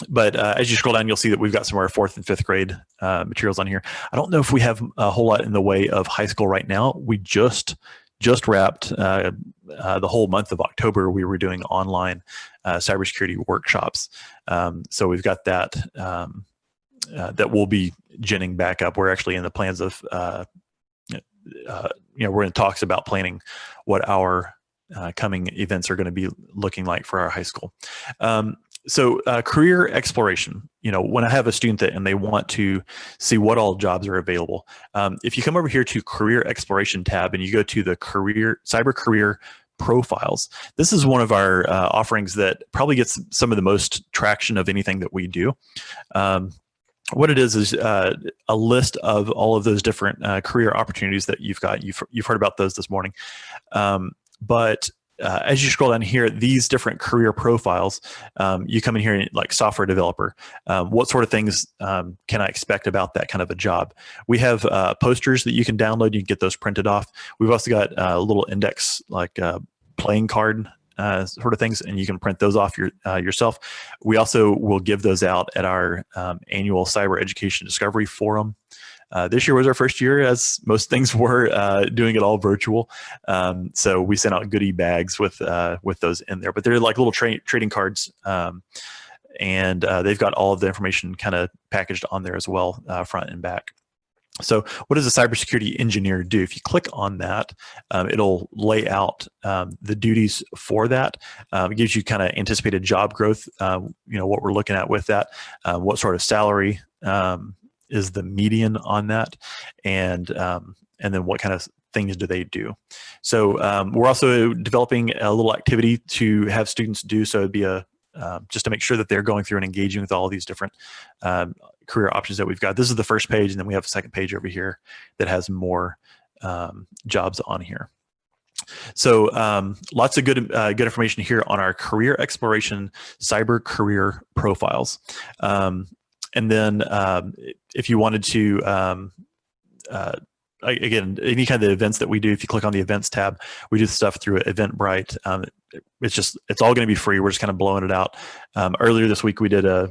But as you scroll down, you'll see that we've got some of our 4th and 5th grade materials on here. I don't know if we have a whole lot in the way of high school right now. We just wrapped the whole month of October. We were doing online cybersecurity workshops. So we've got that that will be ginning back up. We're actually in the plans of, we're in talks about planning what our coming events are going to be looking like for our high school. So career exploration, when I have a student and they want to see what all jobs are available, if you come over here to career exploration tab and you go to the cyber career profiles, this is one of our offerings that probably gets some of the most traction of anything that we do. What it is a list of all of those different career opportunities that you've got. You've heard about those this morning. But as you scroll down here, these different career profiles, you come in here and like software developer. What sort of things can I expect about that kind of a job? We have posters that you can download. You can get those printed off. We've also got a little index, like playing card sort of things, and you can print those off yourself. We also will give those out at our annual Cyber Education Discovery Forum. This year was our first year, as most things were, doing it all virtual. So we sent out goodie bags with those in there, but they're like little trading cards, and they've got all of the information kind of packaged on there as well, front and back. So what does a cybersecurity engineer do? If you click on that, it'll lay out the duties for that. It gives you kind of anticipated job growth, what we're looking at with that, what sort of salary is the median on that, and then what kind of things do they do. So we're also developing a little activity to have students do. So it'd be just to make sure that they're going through and engaging with all these different career options that we've got. This is the first page, and then we have a second page over here that has more jobs on here. So lots of good information here on our career exploration cyber career profiles. And then if you wanted to, again, any kind of events that we do, if you click on the events tab, we do stuff through Eventbrite. It's all going to be free. We're just kind of blowing it out. Earlier this week, we did I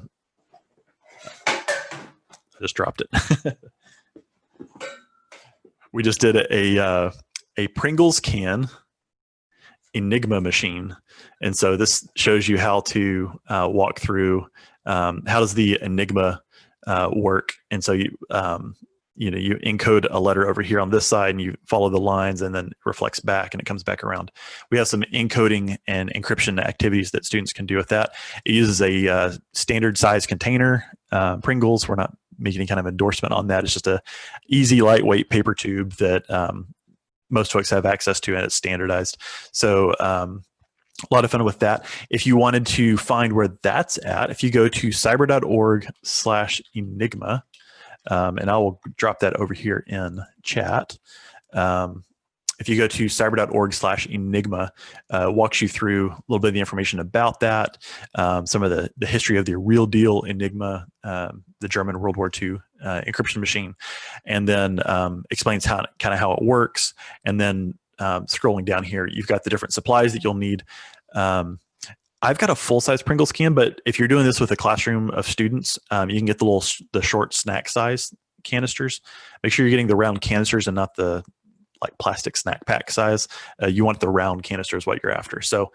just dropped it. We just did a Pringles can Enigma machine. And so this shows you how to walk through how does the Enigma work. And so you encode a letter over here on this side and you follow the lines and then it reflects back and it comes back around. We have some encoding and encryption activities that students can do with that. It uses a standard size container, Pringles. We're not making any kind of endorsement on that. It's just a easy, lightweight paper tube that most folks have access to, and it's standardized. So a lot of fun with that. If you wanted to find where that's at, if you go to cyber.org/enigma, and I will drop that over here in chat. If you go to cyber.org/enigma, walks you through a little bit of the information about that, some of the history of the real deal Enigma, the German World War II encryption machine, and then explains how it works. And then scrolling down here, you've got the different supplies that you'll need. I've got a full-size Pringles can, but if you're doing this with a classroom of students, you can get the short snack size canisters. Make sure you're getting the round canisters and not the like plastic snack pack size. You want the round canister is what you're after. So,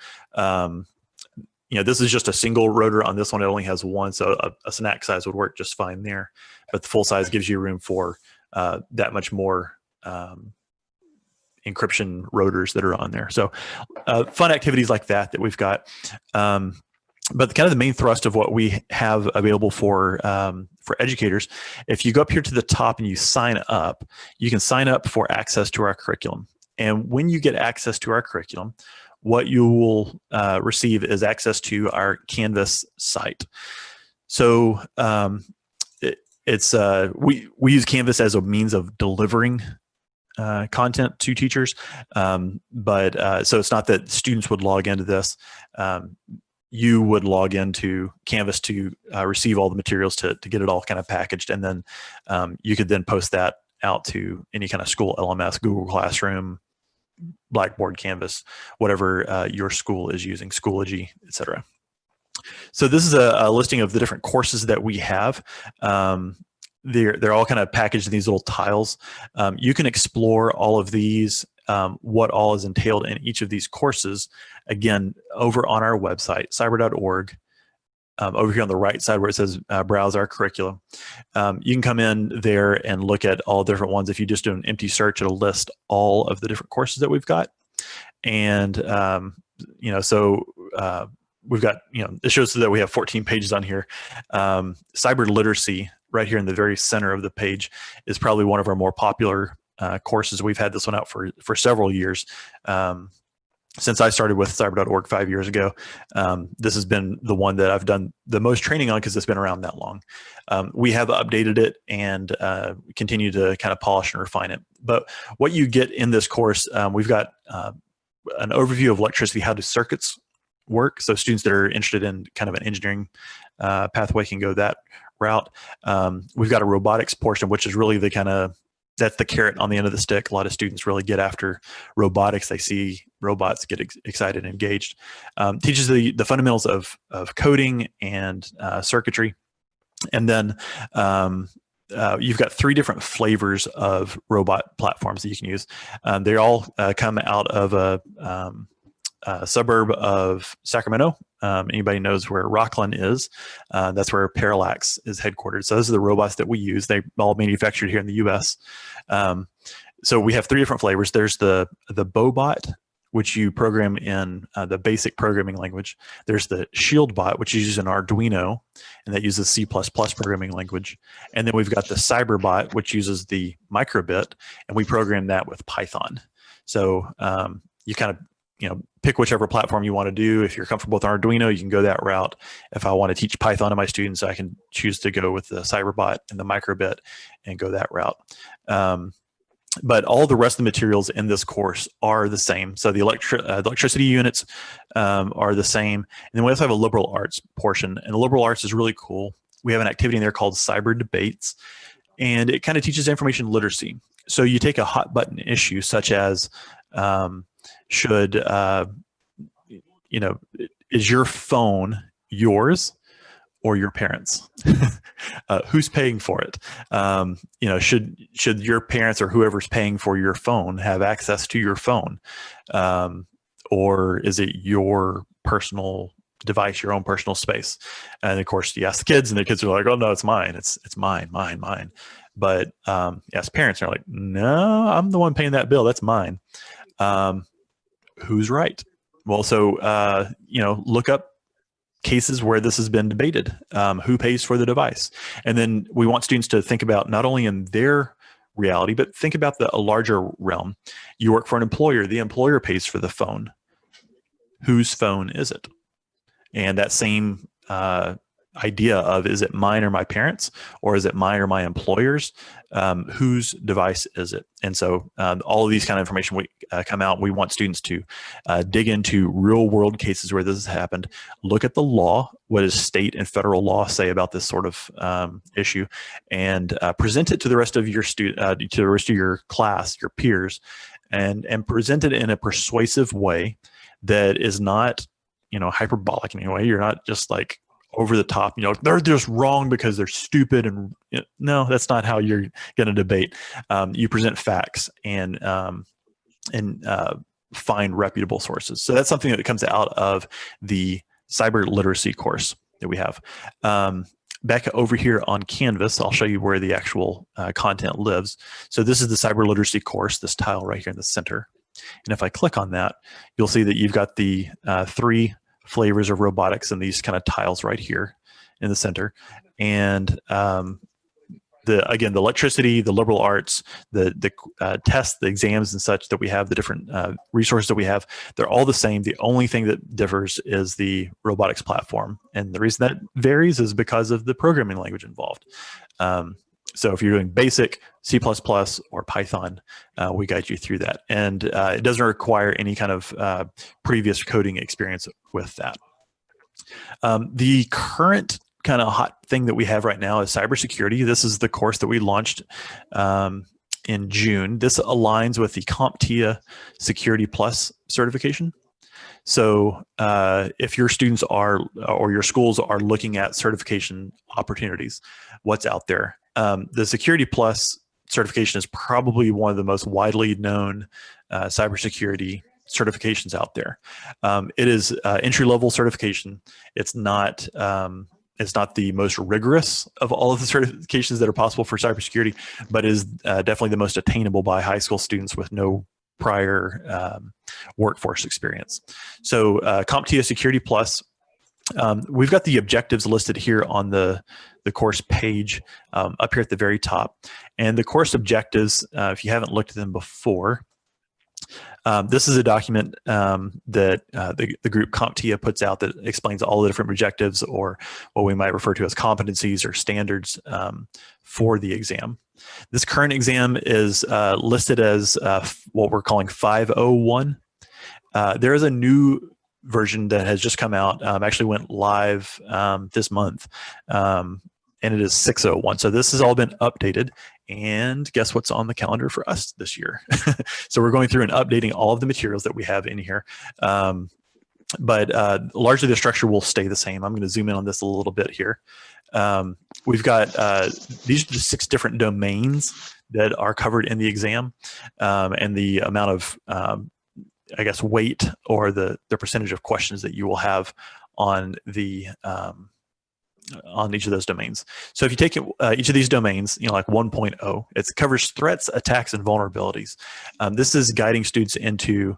this is just a single rotor on this one. It only has one, so a snack size would work just fine there. But the full size gives you room for that much more encryption rotors that are on there. So fun activities like that we've got. But kind of the main thrust of what we have available for educators, if you go up here to the top and you sign up, you can sign up for access to our curriculum. And when you get access to our curriculum, what you will receive is access to our Canvas site. So we use Canvas as a means of delivering content to teachers, so it's not that students would log into this. You would log into Canvas to receive all the materials to get it all kind of packaged, and then you could then post that out to any kind of school LMS, Google Classroom, Blackboard, Canvas, whatever your school is using, Schoology, etc. So this is a listing of the different courses that we have. They're all kind of packaged in these little tiles. You can explore all of these, what all is entailed in each of these courses, again, over on our website, cyber.org. Over here on the right side where it says browse our curriculum. You can come in there and look at all different ones. If you just do an empty search, it'll list all of the different courses that we've got. And, we've got, it shows that we have 14 pages on here. Cyber literacy right here in the very center of the page is probably one of our more popular courses. We've had this one out for several years. Since I started with cyber.org 5 years ago, this has been the one that I've done the most training on because it's been around that long. We have updated it and continue to kind of polish and refine it. But what you get in this course, we've got an overview of electricity, how do circuits work. So students that are interested in kind of an engineering pathway can go that route. We've got a robotics portion, which is really that's the carrot on the end of the stick. A lot of students really get after robotics. They see robots, get excited and engaged. Teaches the fundamentals of coding and circuitry. And then you've got 3 different flavors of robot platforms that you can use. They all come out of a suburb of Sacramento. Anybody knows where Rockland is? That's where Parallax is headquartered. So those are the robots that we use. They all manufactured here in the U.S. So we have 3 different flavors. There's the Bobot, which you program in the basic programming language. There's the ShieldBot, which uses an Arduino, and that uses C++ programming language. And then we've got the CyberBot, which uses the microbit, and we program that with Python. So you kind of pick whichever platform you want to do. If you're comfortable with Arduino, you can go that route. If I want to teach Python to my students, I can choose to go with the CyberBot and the microbit and go that route. but all the rest of the materials in this course are the same. So the electricity units are the same. And then we also have a liberal arts portion. And the liberal arts is really cool. We have an activity in there called Cyber Debates. And it kind of teaches information literacy. So you take a hot button issue such as is your phone yours or your parents? Who's paying for it? Should your parents or whoever's paying for your phone have access to your phone? Or is it your personal device, your own personal space? And of course, you ask the kids, and the kids are like, "Oh no, it's mine. It's mine. But as parents are like, "No, I'm the one paying that bill. That's mine." Who's right? Well, so look up cases where this has been debated. Who pays for the device? And then we want students to think about not only in their reality, but think about a larger realm. You work for an employer. The employer pays for the phone. Whose phone is it? And that same idea of, is it mine or my parents, or is it mine or my employer's? Whose device is it? And so all of these kind of information come out. We want students to dig into real world cases where this has happened, look at the law, what does state and federal law say about this sort of issue, and present it to the rest of your to the rest of your class, your peers, and present it in a persuasive way that is not hyperbolic in any way. You're not just like over the top, they're just wrong because they're stupid. And no, that's not how you're going to debate. You present facts and find reputable sources. So that's something that comes out of the cyber literacy course that we have. Back over here on Canvas, I'll show you where the actual content lives. So this is the cyber literacy course, this tile right here in the center. And if I click on that, you'll see that you've got the 3 flavors of robotics and these kind of tiles right here in the center. And again, the electricity, the liberal arts, the tests, the exams and such that we have, the different resources that we have, they're all the same. The only thing that differs is the robotics platform. And the reason that varies is because of the programming language involved. So if you're doing BASIC, C++, or Python, we guide you through that. And it doesn't require any kind of previous coding experience with that. The current kind of hot thing that we have right now is cybersecurity. This is the course that we launched in June. This aligns with the CompTIA Security Plus certification. So if your students are, or your schools are looking at certification opportunities, what's out there? The Security Plus certification is probably one of the most widely known cybersecurity certifications out there. It is entry-level certification. It's not the most rigorous of all of the certifications that are possible for cybersecurity, but is definitely the most attainable by high school students with no prior workforce experience. So CompTIA Security Plus, we've got the objectives listed here on the course page up here at the very top. And the course objectives, if you haven't looked at them before, this is a document that the group CompTIA puts out that explains all the different objectives, or what we might refer to as competencies or standards for the exam. This current exam is listed as what we're calling 501. There is a new version that has just come out, actually went live this month, and it is 601. So this has all been updated. And guess what's on the calendar for us this year? So we're going through and updating all of the materials that we have in here. But largely the structure will stay the same. I'm going to zoom in on this a little bit here. We've got, these are the 6 different domains that are covered in the exam, and the amount of, I guess, weight or the percentage of questions that you will have on the on each of those domains. So if you take each of these domains, like 1.0, it covers threats, attacks, and vulnerabilities. This is guiding students into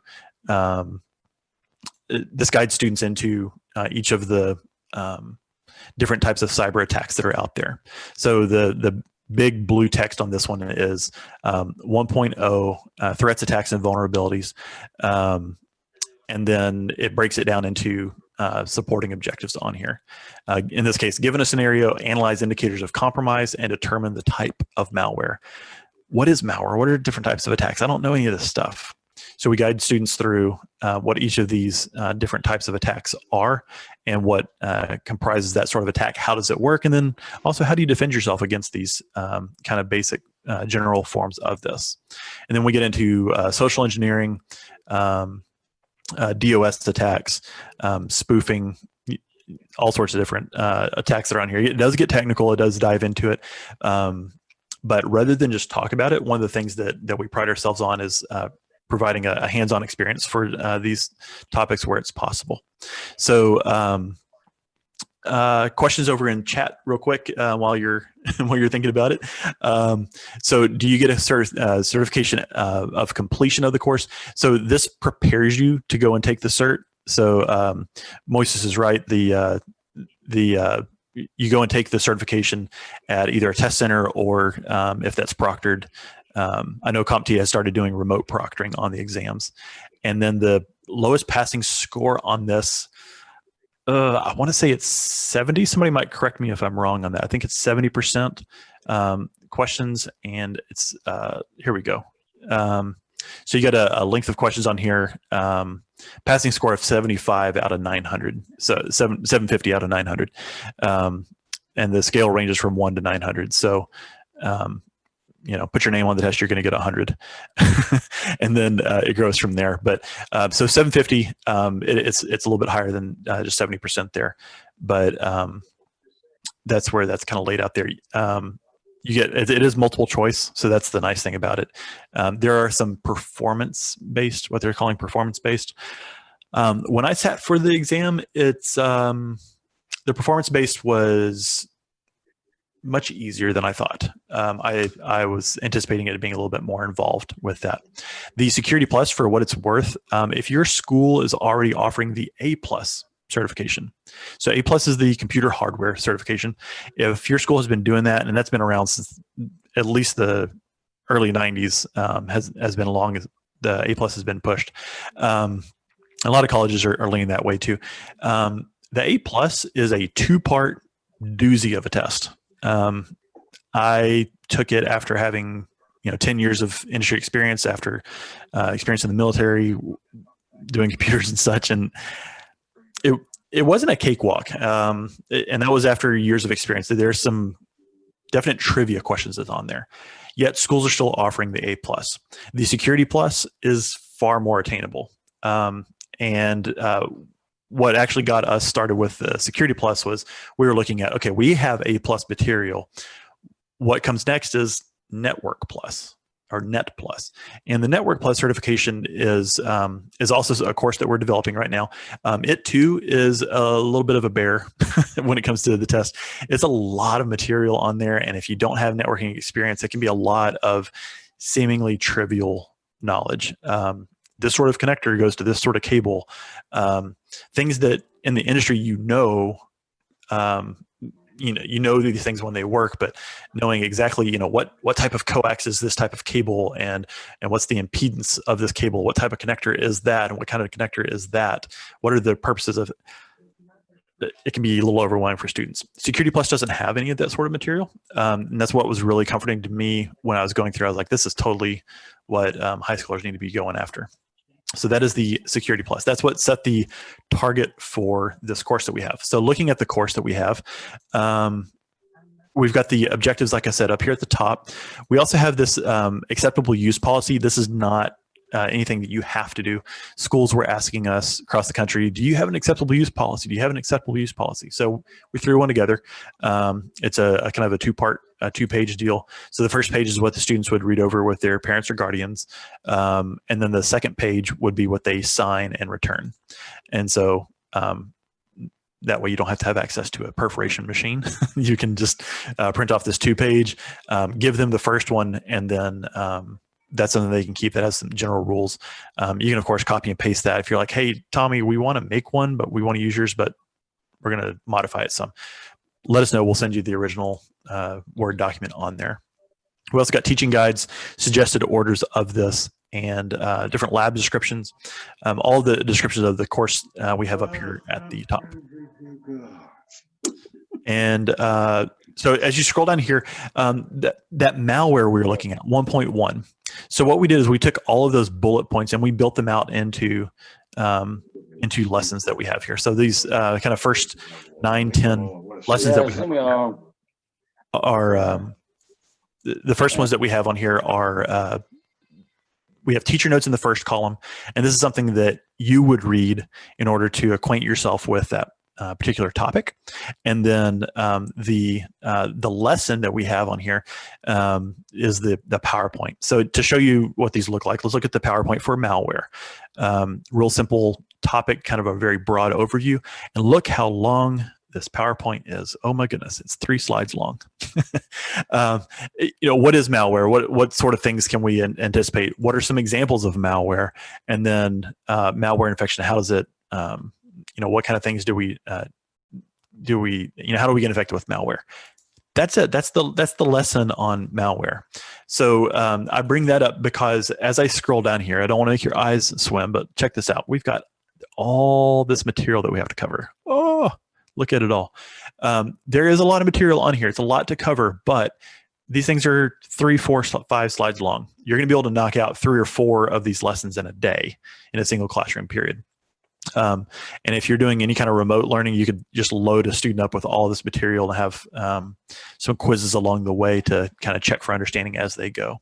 each of the different types of cyber attacks that are out there. So the big blue text on this one is 1.0 threats, attacks, and vulnerabilities. And then it breaks it down into supporting objectives on here. In this case, given a scenario, analyze indicators of compromise and determine the type of malware. what is malware? What are different types of attacks? I don't know any of this stuff. So we guide students through what each of these different types of attacks are and what comprises that sort of attack. How does it work? And then also, how do you defend yourself against these kind of basic general forms of this? And then we get into social engineering, DOS attacks, spoofing, all sorts of different attacks that are on here. It does get technical. It does dive into it. But rather than just talk about it, one of the things that we pride ourselves on is providing a hands-on experience for these topics where it's possible. So questions over in chat real quick while you're thinking about it. So do you get a certification of completion of the course? So this prepares you to go and take the cert. So Moises is right. You go and take the certification at either a test center or if that's proctored. I know CompTIA has started doing remote proctoring on the exams. And then the lowest passing score on this, I want to say it's 70. Somebody might correct me if I'm wrong on that. I think it's 70% questions, and it's, here we go. So you got a length of questions on here. Passing score of 75 out of 900. So 750 out of 900. And the scale ranges from 1 to 900. So, put your name on the test, you're going to get 100. And then it grows from there. But so 750, it's a little bit higher than just 70% there. But that's where that's kind of laid out there. You get it is multiple choice, so that's the nice thing about it. There are some performance-based, what they're calling performance-based. When I sat for the exam, it's the performance-based was much easier than I thought. I was anticipating it being a little bit more involved with that. The Security Plus, for what it's worth, if your school is already offering the A+ certification. So A+ is the computer hardware certification. If your school has been doing that, and that's been around since at least the early 90s, has been long as the A+ has been pushed. A lot of colleges are leaning that way too. The A+ is a 2-part doozy of a test. I took it after having 10 years of industry experience, after experience in the military, doing computers and such, and it wasn't a cakewalk, and that was after years of experience. There's some definite trivia questions that's on there, yet schools are still offering the A+. The Security Plus is far more attainable, and what actually got us started with the Security Plus was we were looking at, okay, we have A+ material. What comes next is Network Plus or Net Plus, and the Network Plus certification is also a course that we're developing right now. It too is a little bit of a bear when it comes to the test. It's a lot of material on there, and if you don't have networking experience, it can be a lot of seemingly trivial knowledge. This sort of connector goes to this sort of cable. Things that in the industry you know these things when they work, but knowing exactly what type of coax is this type of cable, and what's the impedance of this cable, what type of connector is that, and what kind of connector is that, what are the purposes of it. It can be a little overwhelming for students. Security Plus doesn't have any of that sort of material, and that's what was really comforting to me when I was going through. I was like, this is totally what high schoolers need to be going after. So that is the Security Plus. That's what set the target for this course that we have. So looking at the course that we have, we've got the objectives, like I said, up here at the top. We also have this acceptable use policy. This is not anything that you have to do. Schools were asking us across the country, do you have an acceptable use policy? Do you have an acceptable use policy? So we threw one together. It's a kind of a two-page deal. So the first page is what the students would read over with their parents or guardians. And then the second page would be what they sign and return. And so that way you don't have to have access to a perforation machine. You can just print off this 2-page, give them the first one, and then that's something they can keep that has some general rules. You can, of course, copy and paste that. If you're like, hey, Tommy, we want to make one, but we want to use yours, but we're going to modify it some. Let us know. We'll send you the original Word document on there. We also got teaching guides, suggested orders of this, and different lab descriptions. All the descriptions of the course we have up here at the top. And So as you scroll down here, that malware we were looking at, 1.1. So what we did is we took all of those bullet points and we built them out into lessons that we have here. So these kind of first 9, 10 lessons that we have are the first ones that we have on here are we have teacher notes in the first column, and this is something that you would read in order to acquaint yourself with that particular topic. And then the lesson that we have on here is the PowerPoint. So to show you what these look like, let's look at the PowerPoint for malware. Real simple topic, kind of a very broad overview. And look how long this PowerPoint is. Oh my goodness, it's 3 slides long. What is malware? What sort of things can we anticipate? What are some examples of malware? And then malware infection, how does it, what kind of things do we, how do we get infected with malware? That's it. That's the lesson on malware. So I bring that up because as I scroll down here, I don't want to make your eyes swim, but check this out. We've got all this material that we have to cover. Oh, look at it all. There is a lot of material on here. It's a lot to cover, but these things are 3, 4, 5 slides long. You're going to be able to knock out 3 or 4 of these lessons in a day in a single classroom period. And if you're doing any kind of remote learning, you could just load a student up with all this material and have some quizzes along the way to kind of check for understanding as they go.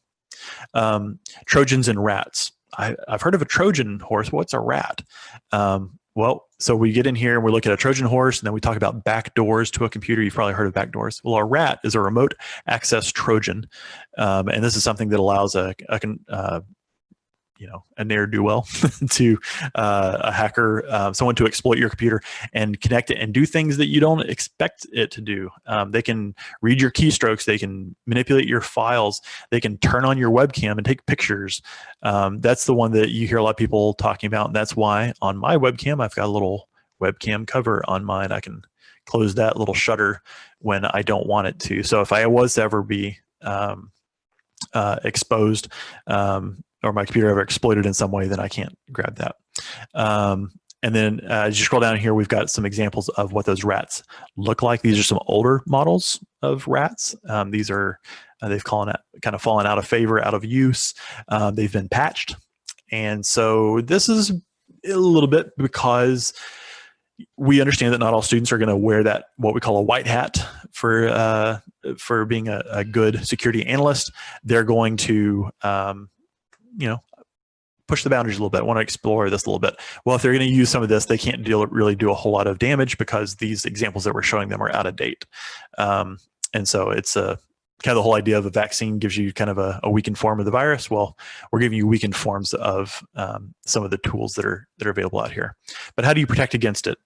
Trojans and rats. I've heard of a Trojan horse. What's a rat? Well, so we get in here and we look at a Trojan horse, and then we talk about backdoors to a computer. You've probably heard of backdoors. Well, a rat is a remote access Trojan, and this is something that allows a ne'er-do-well to a hacker, someone to exploit your computer and connect it and do things that you don't expect it to do. They can read your keystrokes. They can manipulate your files. They can turn on your webcam and take pictures. That's the one that you hear a lot of people talking about, and that's why on my webcam, I've got a little webcam cover on mine. I can close that little shutter when I don't want it to. So if I was to ever be exposed, or my computer ever exploited in some way, then I can't grab that. And then as you scroll down here, we've got some examples of what those rats look like. These are some older models of rats. These are, they've kind of fallen out of favor, out of use. They've been patched. And so this is a little bit because we understand that not all students are going to wear that, what we call a white hat for being a good security analyst. They're going to, push the boundaries a little bit, want to explore this a little bit. Well, if they're going to use some of this, they can't really do a whole lot of damage because these examples that we're showing them are out of date. And so it's kind of the whole idea of a vaccine gives you kind of a weakened form of the virus. Well, we're giving you weakened forms of some of the tools that are available out here. But how do you protect against it?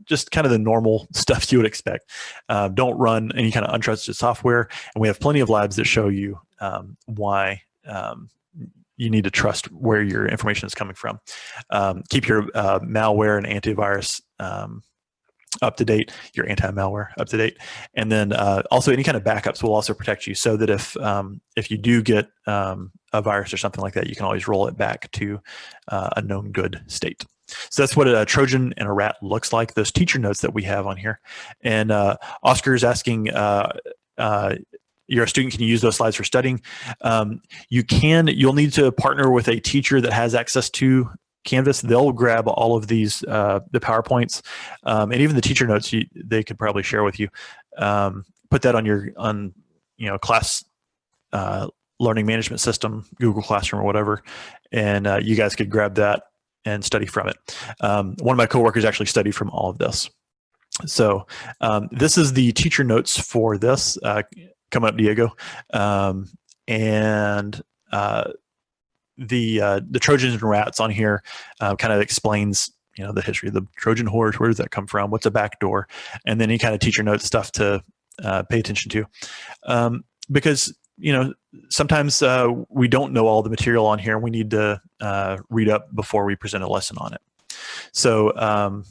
Just kind of the normal stuff you would expect. Don't run any kind of untrusted software. And we have plenty of labs that show you why you need to trust where your information is coming from. Keep your malware and antivirus up to date, your anti-malware up to date. And then also any kind of backups will also protect you so that if you do get a virus or something like that, you can always roll it back to a known good state. So that's what a Trojan and a rat looks like, those teacher notes that we have on here. And Oscar is asking, you're a student, can you use those slides for studying? You'll need to partner with a teacher that has access to Canvas. They'll grab all of these, the PowerPoints, and even the teacher notes they could probably share with you. Put that on class learning management system, Google Classroom or whatever, and you guys could grab that and study from it. One of my coworkers actually studied from all of this. So this is the teacher notes for this. Come up, Diego. And the Trojans and rats on here kind of explains the history of the Trojan horse. Where does that come from? What's a backdoor? And then any kind of teacher note stuff to pay attention to, because sometimes we don't know all the material on here, and we need to read up before we present a lesson on it. So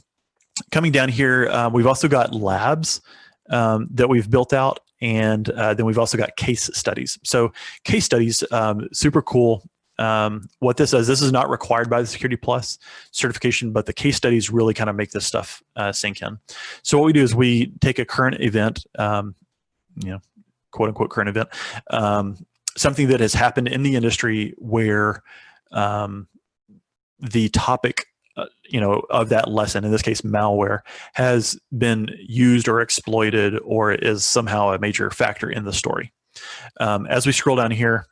coming down here, we've also got labs that we've built out. And then we've also got case studies. So case studies, super cool. What this is not required by the Security Plus certification, but the case studies really kind of make this stuff sink in. So what we do is we take a current event quote unquote current event. Something that has happened in the industry where the topic of that lesson, in this case malware, has been used or exploited or is somehow a major factor in the story. As we scroll down here,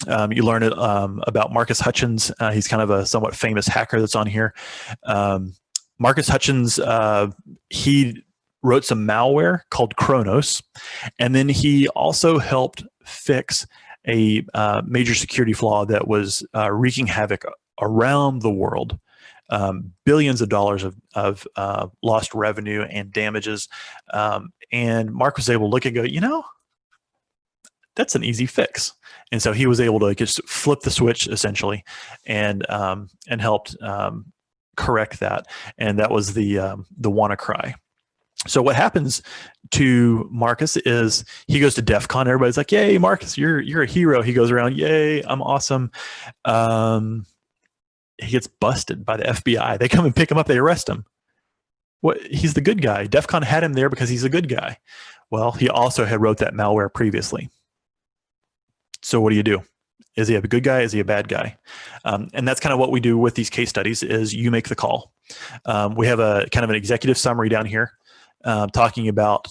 you learn about Marcus Hutchins. He's kind of a somewhat famous hacker that's on here. Marcus Hutchins, he wrote some malware called Kronos, and then he also helped fix a major security flaw that was wreaking havoc around the world. Billions of dollars of lost revenue and damages. And Mark was able to look and go, that's an easy fix. And so he was able to just flip the switch essentially and helped correct that. And that was the WannaCry. So what happens to Marcus is he goes to DEF CON. Everybody's like, yay, Marcus, you're a hero. He goes around, yay, I'm awesome. He gets busted by the FBI. They come and pick him up. They arrest him. He's the good guy. DEF CON had him there because he's a good guy. Well, he also had wrote that malware previously. So what do? Is he a good guy? Is he a bad guy? And that's kind of what we do with these case studies is you make the call. We have a kind of an executive summary down here talking about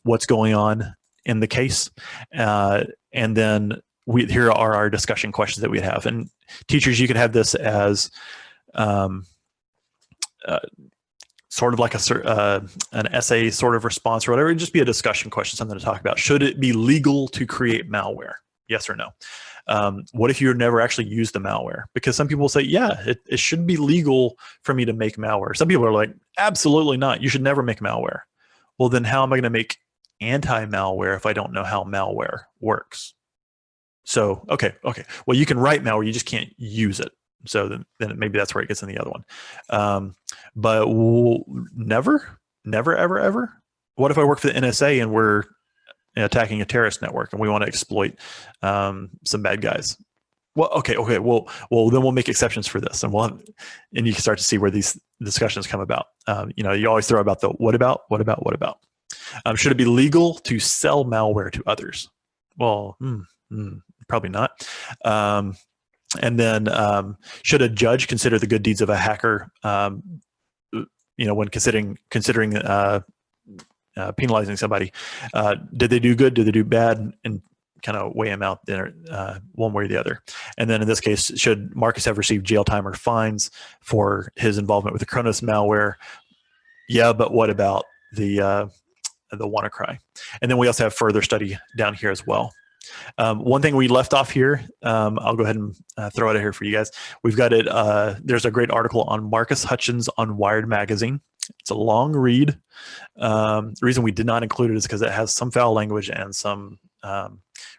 what's going on in the case. And then here are our discussion questions that we have. And teachers, you could have this as sort of like an essay sort of response or whatever. It'd just be a discussion question, something to talk about. Should it be legal to create malware? Yes or no? What if you never actually used the malware? Because some people say, yeah, it should be legal for me to make malware. Some people are like, absolutely not. You should never make malware. Well, then how am I going to make anti-malware if I don't know how malware works? So, okay. Well, you can write malware, you just can't use it. So then maybe that's where it gets in the other one. But never, ever. What if I work for the NSA and we're attacking a terrorist network and we want to exploit some bad guys? Well, okay. Well, then we'll make exceptions for this, and and you can start to see where these discussions come about. You always throw about the what about. Should it be legal to sell malware to others? Well, probably not. And then should a judge consider the good deeds of a hacker, when considering penalizing somebody? Did they do good? Did they do bad? And kind of weigh them out there one way or the other. And then in this case, should Marcus have received jail time or fines for his involvement with the Kronos malware? Yeah, but what about the WannaCry? And then we also have further study down here as well. One thing we left off here, I'll go ahead and throw it out here for you guys. We've got it. There's a great article on Marcus Hutchins on Wired Magazine. It's a long read. The reason we did not include it is because it has some foul language and some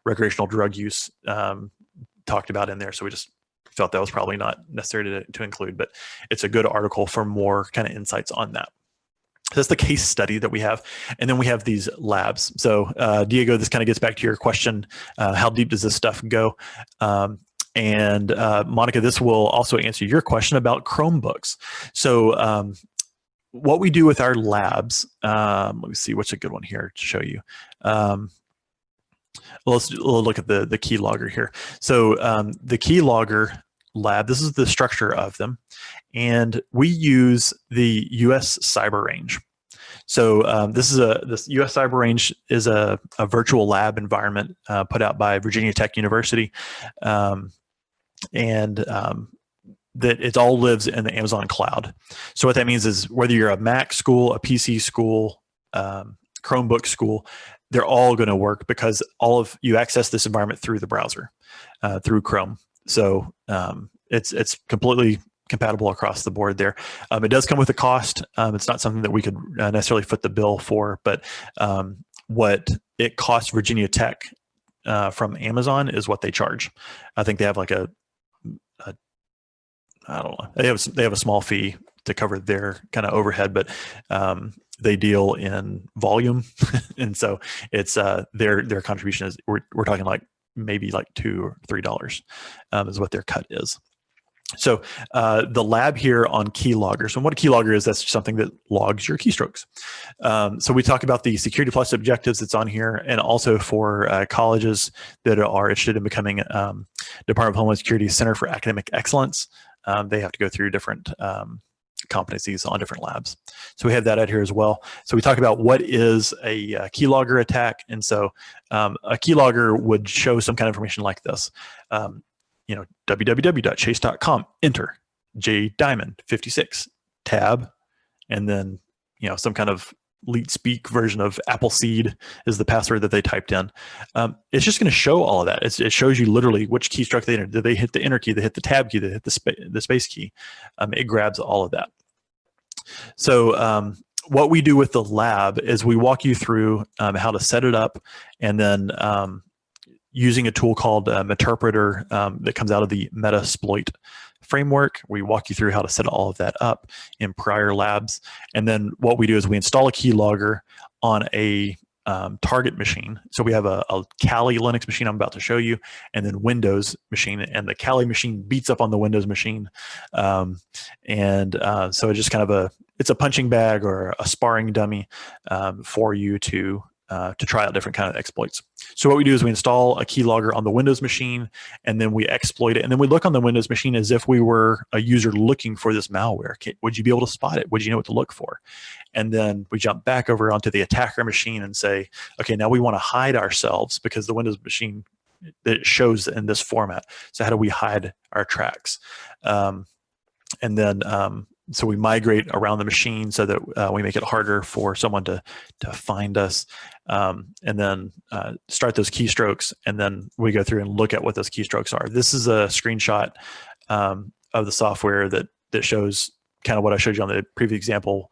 recreational drug use talked about in there. So we just felt that was probably not necessary to include, but it's a good article for more kind of insights on that. So that's the case study that we have. And then we have these labs. So Diego, this kind of gets back to your question, how deep does this stuff go? And Monica, this will also answer your question about Chromebooks. So what we do with our labs, let me see, what's a good one here to show you. Let's look at the keylogger here. So the keylogger lab, this is the structure of them. And we use the US Cyber Range. So this US Cyber Range is a virtual lab environment put out by Virginia Tech University. That it all lives in the Amazon cloud. So what that means is whether you're a Mac school, a PC school, Chromebook school, they're all going to work because you access this environment through the browser, through Chrome. So it's completely compatible across the board there. It does come with a cost. It's not something that we could necessarily foot the bill for, but what it costs Virginia Tech from Amazon is what they charge. I think they have like I don't know. They have a small fee to cover their kind of overhead, but they deal in volume, and so it's their contribution is we're talking like maybe like $2 or $3 is what their cut is. So the lab here on keyloggers, and what a keylogger is, that's something that logs your keystrokes. So we talk about the Security Plus objectives that's on here, and also for colleges that are interested in becoming Department of Homeland Security Center for Academic Excellence. They have to go through different competencies on different labs. So we have that out here as well. So we talk about what is a keylogger attack. And so a keylogger would show some kind of information like this. You know, www.chase.com, enter jdiamond56, tab, and then, you know, some kind of leet speak version of Appleseed is the password that they typed in. It's just going to show all of that. It shows you literally which keystroke they entered. Did they hit the enter key? They hit the tab key? They hit the space key? It grabs all of that. So what we do with the lab is we walk you through how to set it up, and then using a tool called Meterpreter that comes out of the Metasploit framework. We walk you through how to set all of that up in prior labs. And then what we do is we install a keylogger on a target machine. So we have a Kali Linux machine I'm about to show you, and then Windows machine. And the Kali machine beats up on the Windows machine. So it's just kind of it's a punching bag or a sparring dummy for you to try out different kind of exploits. So what we do is we install a keylogger on the Windows machine, and then we exploit it. And then we look on the Windows machine as if we were a user looking for this malware. Would you be able to spot it? Would you know what to look for? And then we jump back over onto the attacker machine and say, okay, now we want to hide ourselves because the Windows machine, it shows in this format. So how do we hide our tracks? So we migrate around the machine so that we make it harder for someone to find us, and then start those keystrokes, and then we go through and look at what those keystrokes are. This is a screenshot of the software that shows kind of what I showed you on the previous example.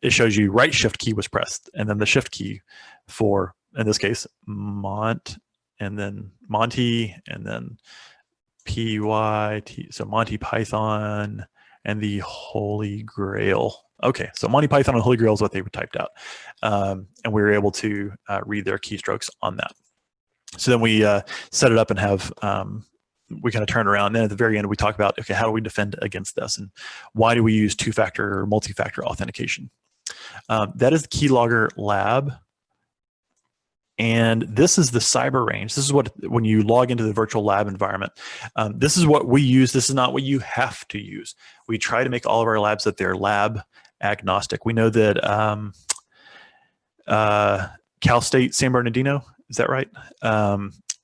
It shows you right shift key was pressed, and then the shift key for, in this case, Mont, and then Monty, and then PYT, so Monty Python, and the Holy Grail. Okay, so Monty Python and Holy Grail is what they typed out. And we were able to read their keystrokes on that. So then we set it up and have, we kind of turn around. And then at the very end, we talk about, okay, how do we defend against this? And why do we use two-factor or multi-factor authentication? That is the Keylogger Lab. And this is the cyber range. This is what, when you log into the virtual lab environment, this is what we use. This is not what you have to use. We try to make all of our labs that they're lab agnostic. We know that Cal State San Bernardino, is that right?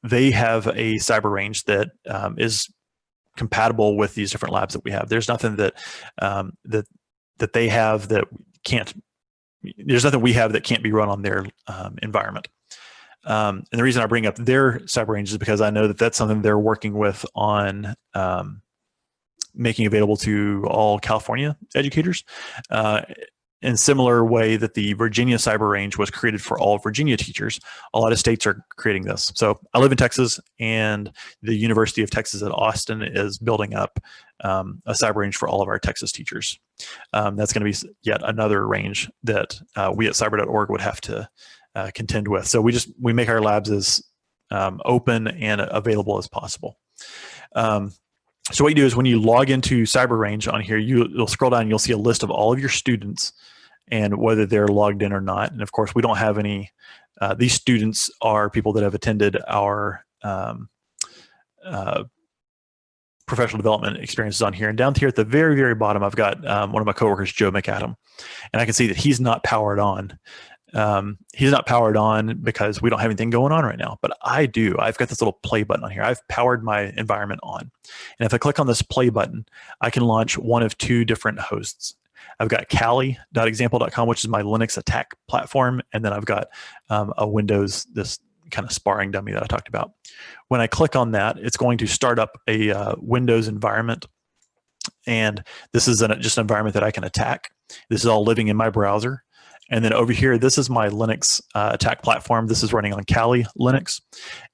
They have a cyber range that is compatible with these different labs that we have. There's nothing that that they have that can't. There's nothing we have that can't be run on their environment. And the reason I bring up their cyber range is because I know that that's something they're working with on making available to all California educators. In similar way that the Virginia cyber range was created for all Virginia teachers, a lot of states are creating this. So I live in Texas, and the University of Texas at Austin is building up a cyber range for all of our Texas teachers. That's going to be yet another range that we at cyber.org would have to contend with. So we make our labs as open and available as possible. So what you do is when you log into Cyber Range on here, you'll scroll down and you'll see a list of all of your students and whether they're logged in or not. And of course, we don't have any, these students are people that have attended our professional development experiences on here. And down here at the very, very bottom, I've got one of my coworkers, Joe McAdam, and I can see that he's not powered on. He's not powered on because we don't have anything going on right now, but I do. I've got this little play button on here. I've powered my environment on. And if I click on this play button, I can launch one of two different hosts. I've got Kali.example.com, which is my Linux attack platform. And then I've got a Windows, this kind of sparring dummy that I talked about. When I click on that, it's going to start up a Windows environment. And this is just an environment that I can attack. This is all living in my browser. And then over here, this is my Linux attack platform. This is running on Kali Linux.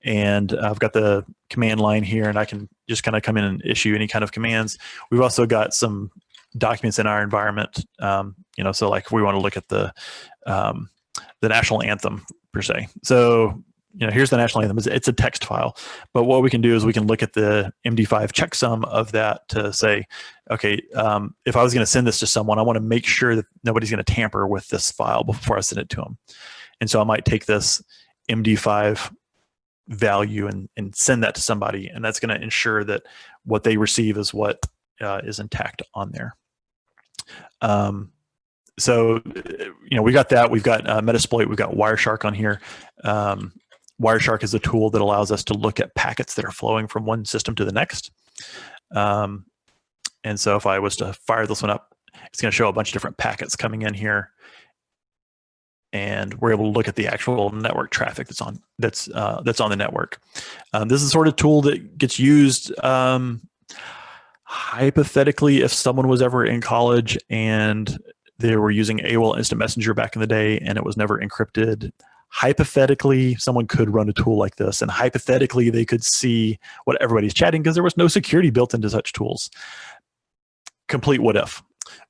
And I've got the command line here, and I can just kind of come in and issue any kind of commands. We've also got some documents in our environment, so like if we want to look at the national anthem per se. So here's the national anthem. It's a text file. But what we can do is we can look at the MD5 checksum of that to say, okay, if I was going to send this to someone, I want to make sure that nobody's going to tamper with this file before I send it to them. And so I might take this MD5 value and send that to somebody, and that's going to ensure that what they receive is what is intact on there. So, we got that. We've got Metasploit. We've got Wireshark on here. Wireshark is a tool that allows us to look at packets that are flowing from one system to the next. And so if I was to fire this one up, it's going to show a bunch of different packets coming in here. And we're able to look at the actual network traffic that's on the network. This is the sort of tool that gets used hypothetically if someone was ever in college and they were using AOL Instant Messenger back in the day and it was never encrypted. Hypothetically, someone could run a tool like this, and hypothetically they could see what everybody's chatting because there was no security built into such tools. Complete what if.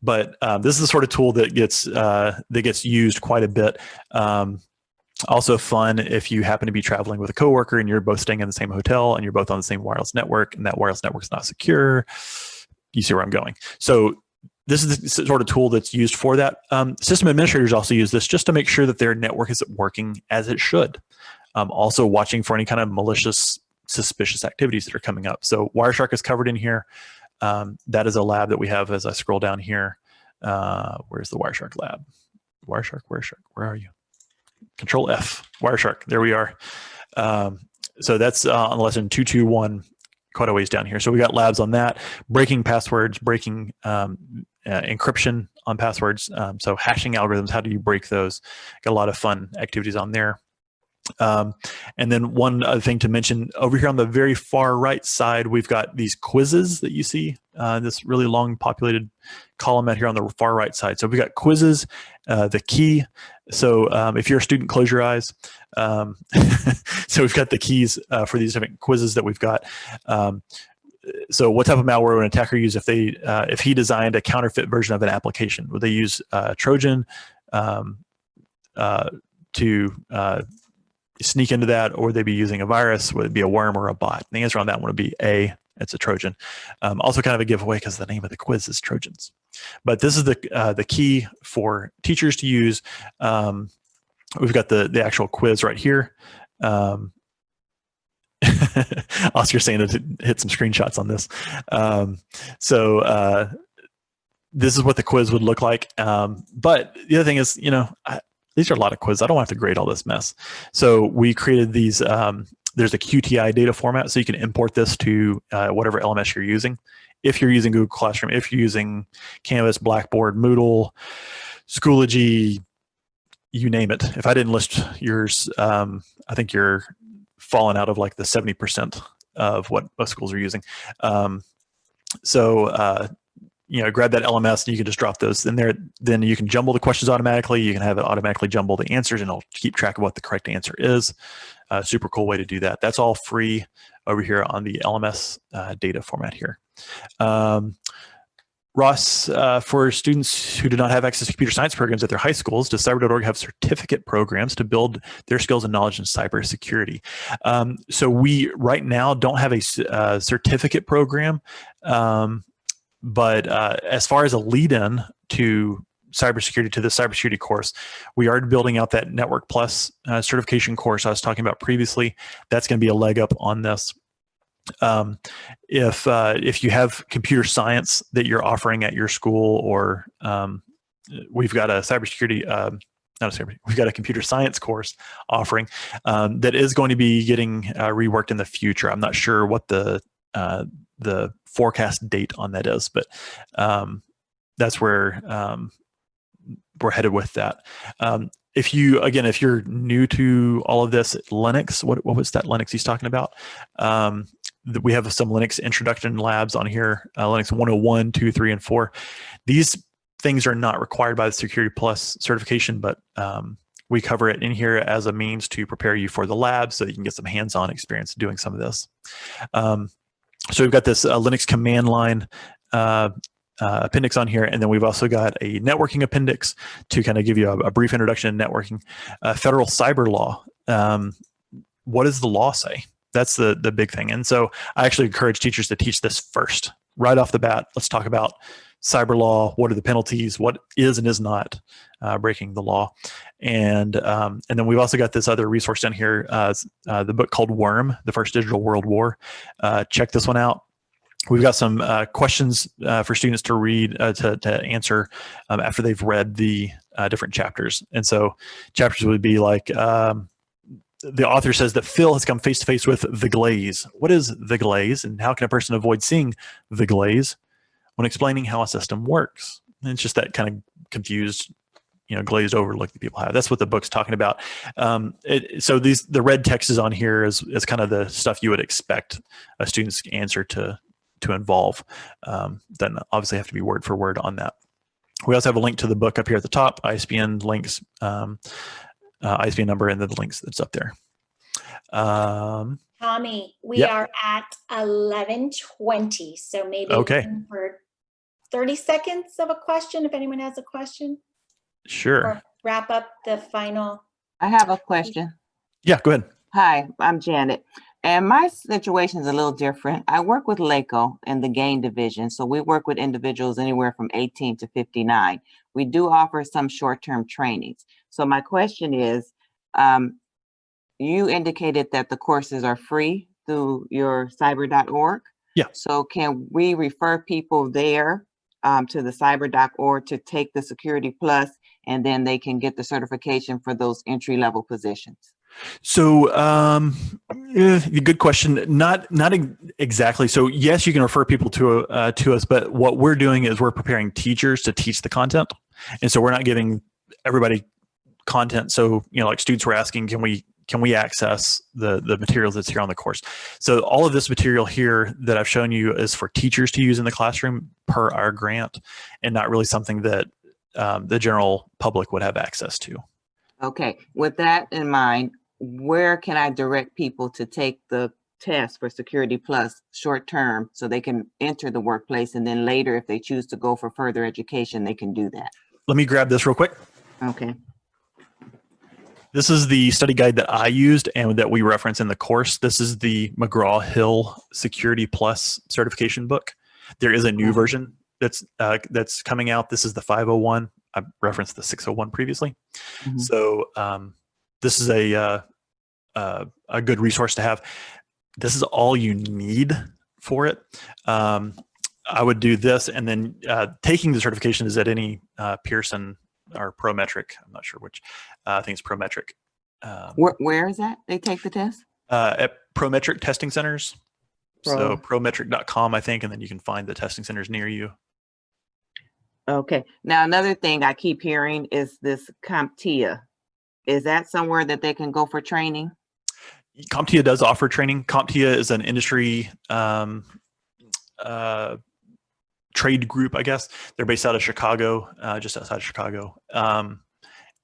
But this is the sort of tool that gets used quite a bit. Also fun if you happen to be traveling with a coworker and you're both staying in the same hotel and you're both on the same wireless network and that wireless network is not secure. You see where I'm going. So this is the sort of tool that's used for that. System administrators also use this just to make sure that their network is working as it should. Also watching for any kind of malicious, suspicious activities that are coming up. So Wireshark is covered in here. That is a lab that we have as I scroll down here. Where's the Wireshark lab? Wireshark, where are you? Control F, Wireshark, there we are. So that's on lesson 221, quite a ways down here. So we got labs on that, breaking passwords, breaking encryption on passwords. So hashing algorithms, how do you break those? Got a lot of fun activities on there. And then one other thing to mention, over here on the very far right side, we've got these quizzes that you see, this really long populated column out here on the far right side. So we've got quizzes, the key. So if you're a student, close your eyes. So we've got the keys for these different quizzes that we've got. So what type of malware would an attacker use if he designed a counterfeit version of an application? Would they use Trojan to sneak into that, or would they be using a virus? Would it be a worm or a bot? And the answer on that one would be A, it's a Trojan. Also kind of a giveaway because the name of the quiz is Trojans. But this is the key for teachers to use. We've got the actual quiz right here. Oscar's saying to hit some screenshots on this. This is what the quiz would look like. But the other thing is, these are a lot of quizzes. I don't have to grade all this mess. So we created these, there's a QTI data format, so you can import this to whatever LMS you're using. If you're using Google Classroom, if you're using Canvas, Blackboard, Moodle, Schoology, you name it. If I didn't list yours, I think you're falling out of like the 70% of what most schools are using. Grab that LMS and you can just drop those in there. Then you can jumble the questions automatically. You can have it automatically jumble the answers and it'll keep track of what the correct answer is. Super cool way to do that. That's all free over here on the LMS data format here. Ross, for students who do not have access to computer science programs at their high schools, does cyber.org have certificate programs to build their skills and knowledge in cybersecurity? So we right now don't have a certificate program, but as far as a lead-in to cybersecurity, to the cybersecurity course, we are building out that Network Plus certification course I was talking about previously. That's going to be a leg up on this. If you have computer science that you're offering at your school, or we've got a cybersecurity, we've got a computer science course offering that is going to be getting reworked in the future. I'm not sure what the forecast date on that is, but that's where we're headed with that. If you're new to all of this, Linux, what was that Linux he's talking about? We have some Linux introduction labs on here, Linux 101, 2, 3, and 4. These things are not required by the Security Plus certification, but we cover it in here as a means to prepare you for the lab so that you can get some hands-on experience doing some of this. So we've got this Linux command line appendix on here, and then we've also got a networking appendix to kind of give you a brief introduction to networking. Federal cyber law. what does the law say? That's the big thing. And so I actually encourage teachers to teach this first. Right off the bat, let's talk about cyber law. What are the penalties? What is and is not breaking the law? And then we've also got this other resource down here, the book called Worm, The First Digital World War. Check this one out. We've got some questions for students to read, to answer after they've read the different chapters. And so chapters would be like, the author says that Phil has come face to face with the glaze. What is the glaze, and how can a person avoid seeing the glaze when explaining how a system works? And it's just that kind of confused, glazed over look that people have. That's what the book's talking about. So the red text is on here is kind of the stuff you would expect a student's answer to involve. Then obviously have to be word for word on that. We also have a link to the book up here at the top, ISBN links, ISBN number, and then the links that's up there. Tommy, we are at 11:20, so maybe for 30 seconds of a question, if anyone has a question. Sure. Or wrap up the final. I have a question. Yeah, go ahead. Hi, I'm Janet. And my situation is a little different. I work with LACO in the GAIN division. So we work with individuals anywhere from 18 to 59. We do offer some short-term trainings. So my question is, you indicated that the courses are free through your cyber.org. Yeah. So can we refer people there to the cyber.org to take the Security Plus, and then they can get the certification for those entry-level positions? So, good question. Not exactly. So, yes, you can refer people to us, but what we're doing is we're preparing teachers to teach the content, and so we're not giving everybody content. So, like students were asking, can we access the materials that's here on the course? So, all of this material here that I've shown you is for teachers to use in the classroom per our grant, and not really something that the general public would have access to. Okay, with that in mind, where can I direct people to take the test for Security Plus short term so they can enter the workplace, and then later if they choose to go for further education, they can do that? Let me grab this real quick. Okay. This is the study guide that I used and that we reference in the course. This is the McGraw-Hill Security Plus certification book. There is a new version that's coming out. This is the 501. I referenced the 601 previously. Mm-hmm. So this is a good resource to have. This is all you need for it. I would do this, and then taking the certification is at any Pearson or Prometric. I'm not sure which. I think it's Prometric. Where is that? They take the test? At Prometric testing centers. So prometric.com, I think, and then you can find the testing centers near you. Okay. Now, another thing I keep hearing is this CompTIA. Is that somewhere that they can go for training? CompTIA does offer training. CompTIA is an industry trade group, I guess. They're based out of Chicago, just outside of Chicago.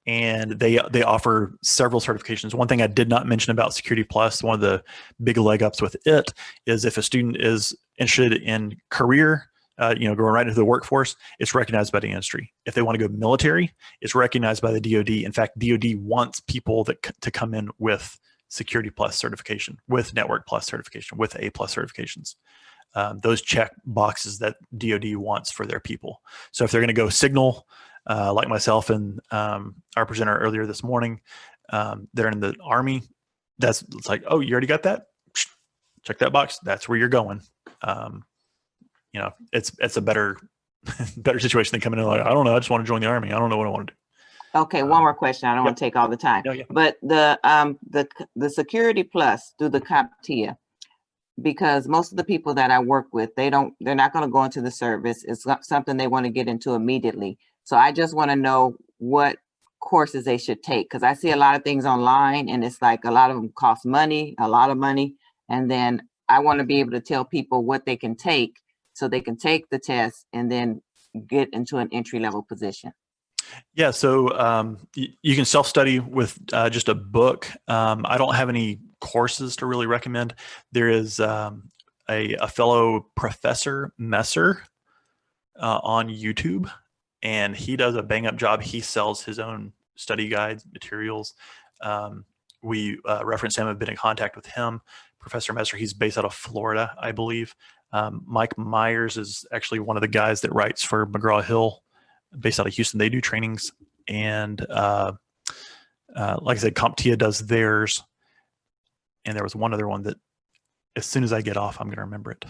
And they offer several certifications. One thing I did not mention about Security Plus, one of the big leg ups with it is if a student is interested in career, going right into the workforce, it's recognized by the industry. If they want to go military, it's recognized by the DoD. In fact, DoD wants people to come in with Security Plus certification, with Network Plus certification, with A Plus certifications. Those check boxes that DoD wants for their people. So if they're going to go signal, like myself and our presenter earlier this morning, they're in the Army. It's like, oh, you already got that? Check that box. That's where you're going. It's a better situation than coming in like, I don't know, I just want to join the Army. I don't know what I want to do. Okay, one more question. I don't want to take all the time. Yeah. But the Security Plus through the CompTIA, because most of the people that I work with, they're not going to go into the service. It's something they want to get into immediately. So I just want to know what courses they should take, because I see a lot of things online and it's like a lot of them cost money, a lot of money. And then I want to be able to tell people what they can take so they can take the test and then get into an entry-level position. Yeah, so you can self-study with just a book. I don't have any courses to really recommend. There is a fellow Professor Messer on YouTube, and he does a bang-up job. He sells his own study guides, materials we reference him, have been in contact with him. Professor Messer, he's based out of Florida, I believe. Mike Myers is actually one of the guys that writes for McGraw-Hill, based out of Houston. They do trainings. And like I said, CompTIA does theirs. And there was one other one that as soon as I get off, I'm going to remember it.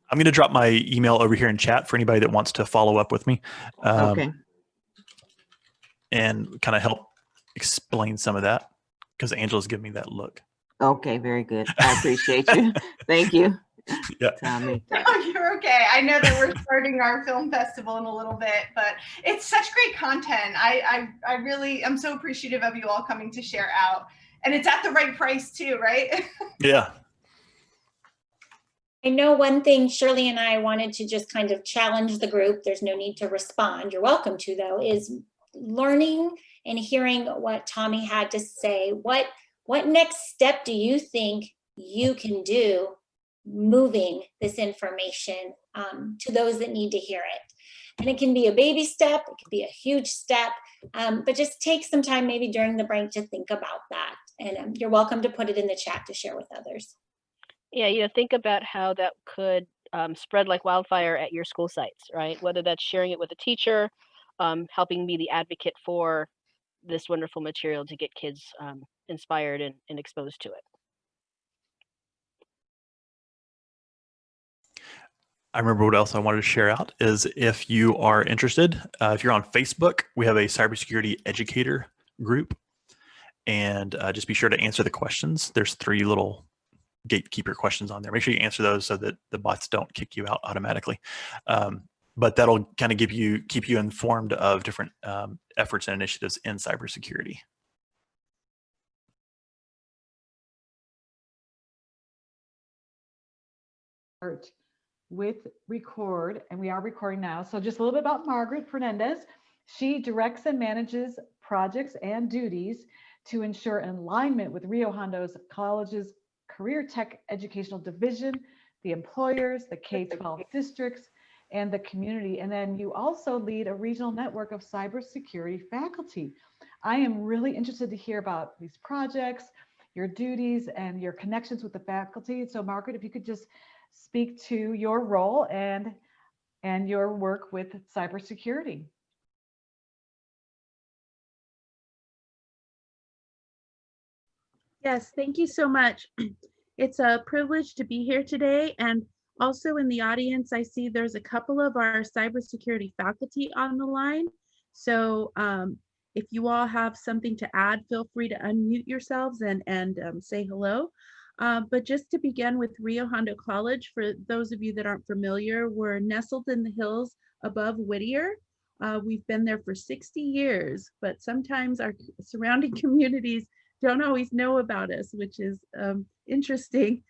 I'm going to drop my email over here in chat for anybody that wants to follow up with me. Okay. And kind of help explain some of that, because Angela's giving me that look. Okay, very good. I appreciate you. Thank you. Yeah. Tommy. No, you're okay. I know that we're starting our film festival in a little bit, but it's such great content. I really am so appreciative of you all coming to share out. And it's at the right price too, right? Yeah. I know one thing Shirley and I wanted to just kind of challenge the group. There's no need to respond. You're welcome to, though, is learning and hearing what Tommy had to say. What next step do you think you can do moving this information to those that need to hear it? And it can be a baby step, it can be a huge step, but just take some time maybe during the break to think about that. And you're welcome to put it in the chat to share with others. Yeah, think about how that could spread like wildfire at your school sites, right? Whether that's sharing it with a teacher, helping be the advocate for this wonderful material to get kids inspired and exposed to it. I remember what else I wanted to share out is, if you are interested, if you're on Facebook, we have a cybersecurity educator group, and just be sure to answer the questions. There's 3 little gatekeeper questions on there. Make sure you answer those so that the bots don't kick you out automatically. But that'll kind of keep you informed of different efforts and initiatives in cybersecurity. With record, and we are recording now. So just a little bit about Margaret Fernandez. She directs and manages projects and duties to ensure alignment with Rio Hondo College's Career Tech Educational Division, the employers, the K-12 districts, and the community. And then you also lead a regional network of cybersecurity faculty. I am really interested to hear about these projects, your duties, and your connections with the faculty. So Margaret, if you could just speak to your role and your work with cybersecurity. Yes, thank you so much. It's a privilege to be here today. And also in the audience, I see there's a couple of our cybersecurity faculty on the line. So if you all have something to add, feel free to unmute yourselves and say hello. But just to begin with Rio Hondo College, for those of you that aren't familiar, we're nestled in the hills above Whittier. We've been there for 60 years, but sometimes our surrounding communities don't always know about us, which is interesting.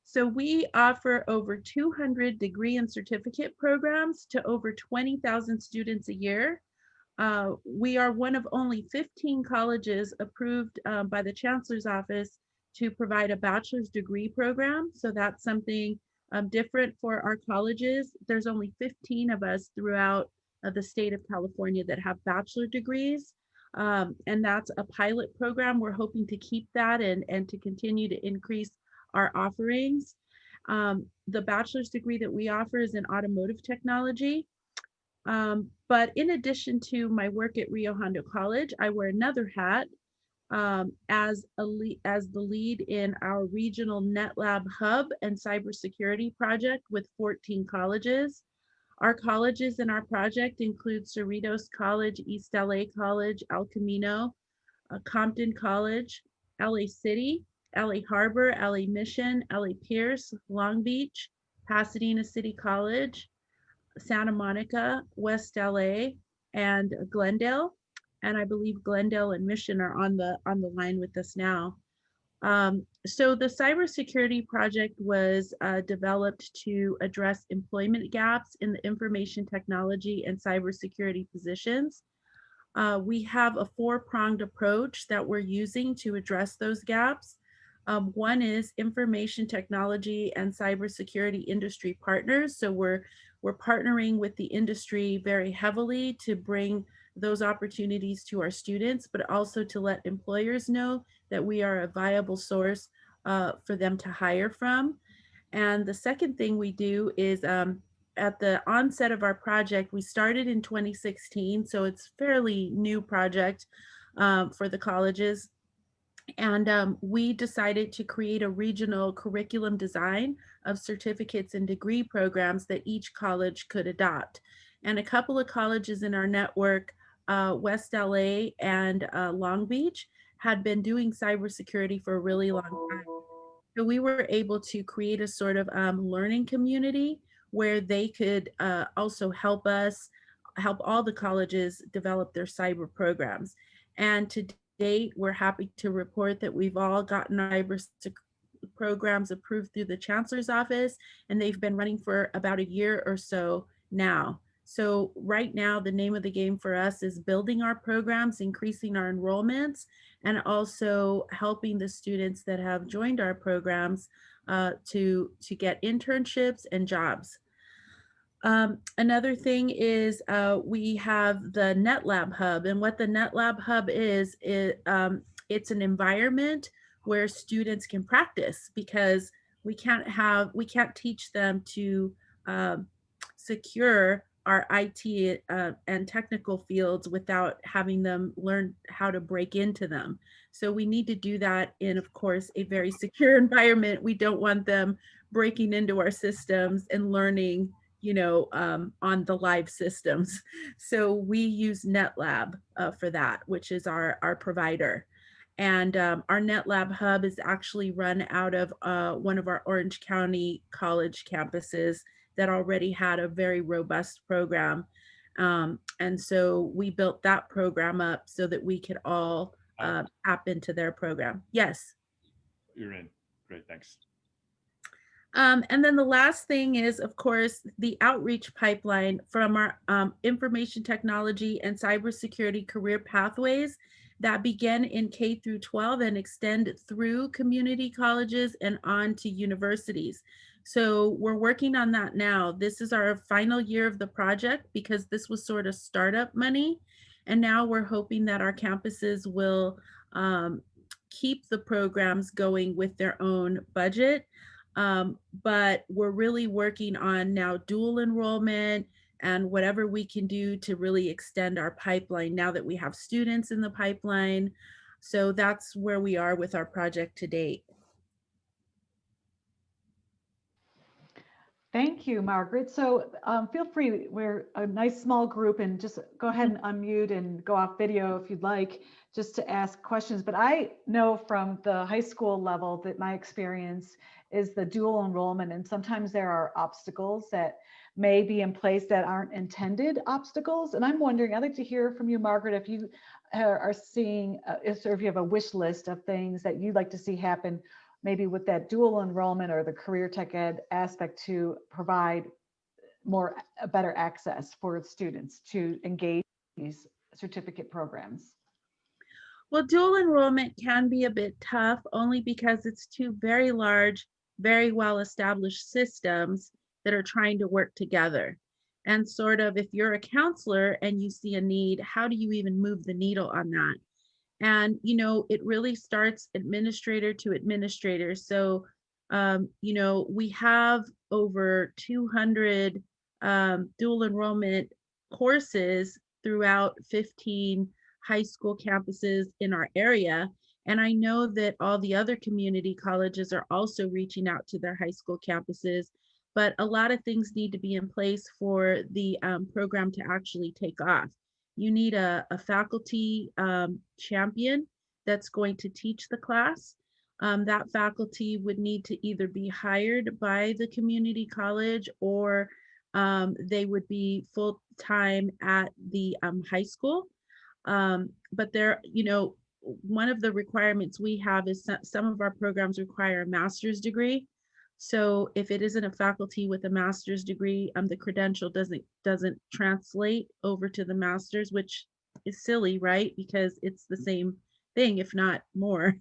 So we offer over 200 degree and certificate programs to over 20,000 students a year. We are one of only 15 colleges approved by the Chancellor's Office to provide a bachelor's degree program. So that's something different for our colleges. There's only 15 of us throughout the state of California that have bachelor degrees. And that's a pilot program. We're hoping to keep that and to continue to increase our offerings. The bachelor's degree that we offer is in automotive technology. But in addition to my work at Rio Hondo College, I wear another hat as the lead in our regional NetLab hub and cybersecurity project with 14 colleges. Our colleges in our project include Cerritos College, East LA College, El Camino, Compton College, LA City, LA Harbor, LA Mission, LA Pierce, Long Beach, Pasadena City College, Santa Monica, West LA, and Glendale. And I believe Glendale and Mission are on the line with us now. So the cybersecurity project was developed to address employment gaps in the information technology and cybersecurity positions. We have a 4-pronged approach that we're using to address those gaps. One is information technology and cybersecurity industry partners. So we're partnering with the industry very heavily to bring those opportunities to our students, but also to let employers know that we are a viable source for them to hire from. And the second thing we do is at the onset of our project, we started in 2016, so it's a fairly new project for the colleges. And we decided to create a regional curriculum design of certificates and degree programs that each college could adopt. And a couple of colleges in our network, West LA and Long Beach, had been doing cybersecurity for a really long time. So we were able to create a sort of learning community where they could also help us, help all the colleges develop their cyber programs. And to date, we're happy to report that we've all gotten our cyber programs approved through the chancellor's office, and they've been running for about a year or so now. So right now, the name of the game for us is building our programs, increasing our enrollments, and also helping the students that have joined our programs to get internships and jobs. Another thing is we have the NetLab Hub, and what the NetLab Hub is it's an environment where students can practice, because we can't teach them to secure our IT and technical fields without having them learn how to break into them. So we need to do that in, of course, a very secure environment. We don't want them breaking into our systems and learning, on the live systems. So we use NetLab for that, which is our provider. And our NetLab Hub is actually run out of one of our Orange County college campuses that already had a very robust program. And so we built that program up so that we could all tap into their program. Yes. You're in. Great, thanks. And then the last thing is, of course, the outreach pipeline from our information technology and cybersecurity career pathways that begin in K through 12 and extend through community colleges and on to universities. So we're working on that now. This is our final year of the project because this was sort of startup money. And now we're hoping that our campuses will keep the programs going with their own budget. But we're really working on now dual enrollment and whatever we can do to really extend our pipeline now that we have students in the pipeline. So that's where we are with our project to date. Thank you, Margaret. So feel free, we're a nice small group, and just go ahead and unmute and go off video if you'd like, just to ask questions. But I know from the high school level that my experience is the dual enrollment, and sometimes there are obstacles that may be in place that aren't intended obstacles. And I'm wondering, I'd like to hear from you, Margaret, if you are seeing, or if you have a wish list of things that you'd like to see happen, maybe with that dual enrollment or the career tech ed aspect, to provide better access for students to engage these certificate programs. Well, dual enrollment can be a bit tough only because it's two very large, very well-established systems that are trying to work together. And sort of, if you're a counselor and you see a need, how do you even move the needle on that? And, it really starts administrator to administrator. So, we have over 200 dual enrollment courses throughout 15 high school campuses in our area. And I know that all the other community colleges are also reaching out to their high school campuses, but a lot of things need to be in place for the program to actually take off. You need a faculty champion that's going to teach the class. That faculty would need to either be hired by the community college or they would be full-time at the high school. But there, one of the requirements we have is some of our programs require a master's degree. So if it isn't a faculty with a master's degree, the credential doesn't translate over to the master's, which is silly, right? Because it's the same thing, if not more.